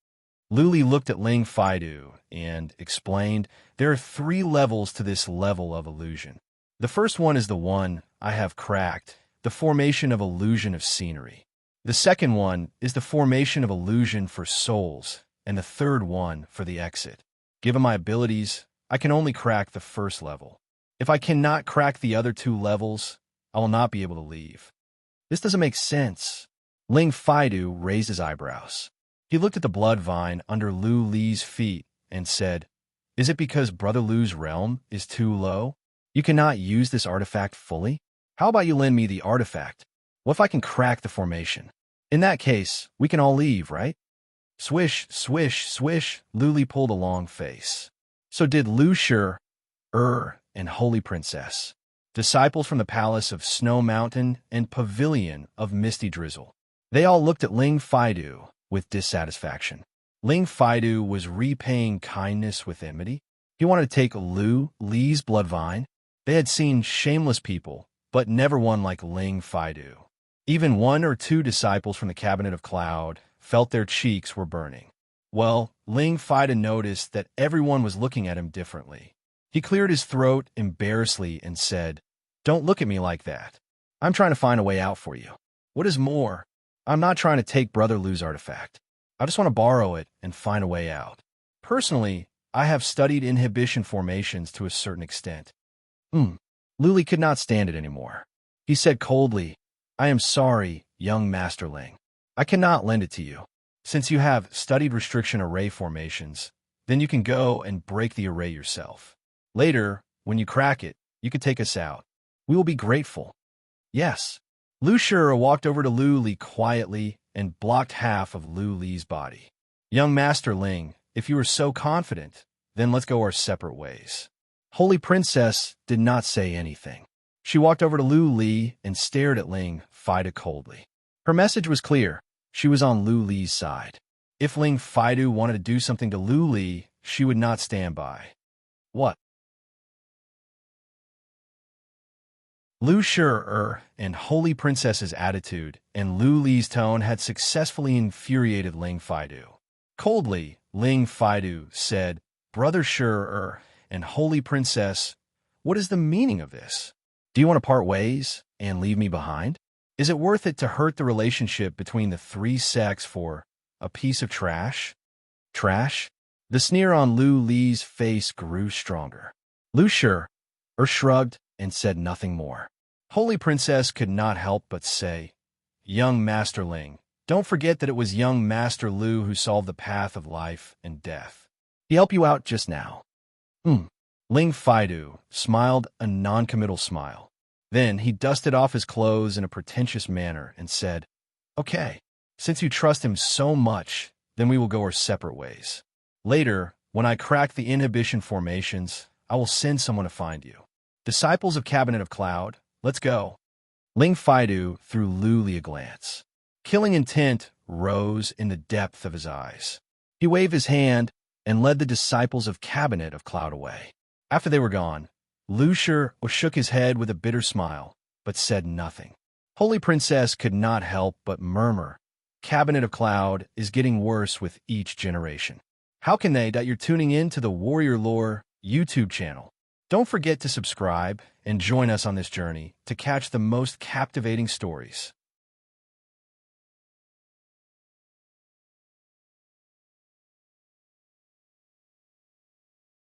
Lu Li looked at Ling Faidu and explained, "There are 3 levels to this level of illusion. The first one is the one I have cracked, the formation of illusion of scenery. The second one is the formation of illusion for souls, and the third one for the exit. Given my abilities, I can only crack the first level. If I cannot crack the other 2 levels, I will not be able to leave." "This doesn't make sense." Ling Faidu raised his eyebrows. He looked at the blood vine under Lu Li's feet and said, "Is it because Brother Lu's realm is too low? You cannot use this artifact fully? How about you lend me the artifact? What if I can crack the formation? In that case, we can all leave, right?" Swish, swish, swish, Lu Li pulled a long face. So did Lu Sure, and Holy Princess, disciples from the Palace of Snow Mountain and Pavilion of Misty Drizzle. They all looked at Ling Faidu with dissatisfaction. Ling Faidu was repaying kindness with enmity. He wanted to take Lu Li's blood vine. They had seen shameless people, but never one like Ling Faidu. Even 1 or 2 disciples from the Cabinet of Cloud felt their cheeks were burning. Well, Ling Faidu noticed that everyone was looking at him differently. He cleared his throat embarrassedly and said, "Don't look at me like that. I'm trying to find a way out for you. What is more, I'm not trying to take Brother Lu's artifact. I just want to borrow it and find a way out. Personally, I have studied inhibition formations to a certain extent." Lu Li could not stand it anymore. He said coldly, "I am sorry, young Master Ling. I cannot lend it to you. Since you have studied restriction array formations, then you can go and break the array yourself. Later, when you crack it, you can take us out. We will be grateful." "Yes." Lu Shura walked over to Lu Li quietly and blocked half of Lu Li's body. "Young Master Ling, if you are so confident, then let's go our separate ways." Holy Princess did not say anything. She walked over to Lu Li and stared at Ling Faidu coldly. Her message was clear. She was on Lu Li's side. If Ling Faidu wanted to do something to Lu Li, she would not stand by. What? Lu Shur and Holy Princess's attitude and Lu Li's tone had successfully infuriated Ling Faidu. Coldly, Ling Faidu said, "Brother Shur and Holy Princess, what is the meaning of this? Do you want to part ways and leave me behind? Is it worth it to hurt the relationship between the 3 sects for a piece of trash?" Trash? The sneer on Lu Li's face grew stronger. Lu Shur shrugged and said nothing more. Holy Princess could not help but say, "Young Master Ling, don't forget that it was young Master Lu who solved the path of life and death. He helped you out just now." Ling Faidu smiled a non-committal smile. Then he dusted off his clothes in a pretentious manner and said, "Okay, since you trust him so much, then we will go our separate ways. Later, when I crack the inhibition formations, I will send someone to find you. Disciples of Cabinet of Cloud, let's go." Ling Faidu threw Lu Li a glance. Killing intent rose in the depth of his eyes. He waved his hand and led the disciples of Cabinet of Cloud away. After they were gone, Lu Shur shook his head with a bitter smile, but said nothing. Holy Princess could not help but murmur, "Cabinet of Cloud is getting worse with each generation." How can they that you're tuning in to the Warrior Lore YouTube channel? Don't forget to subscribe and join us on this journey to catch the most captivating stories.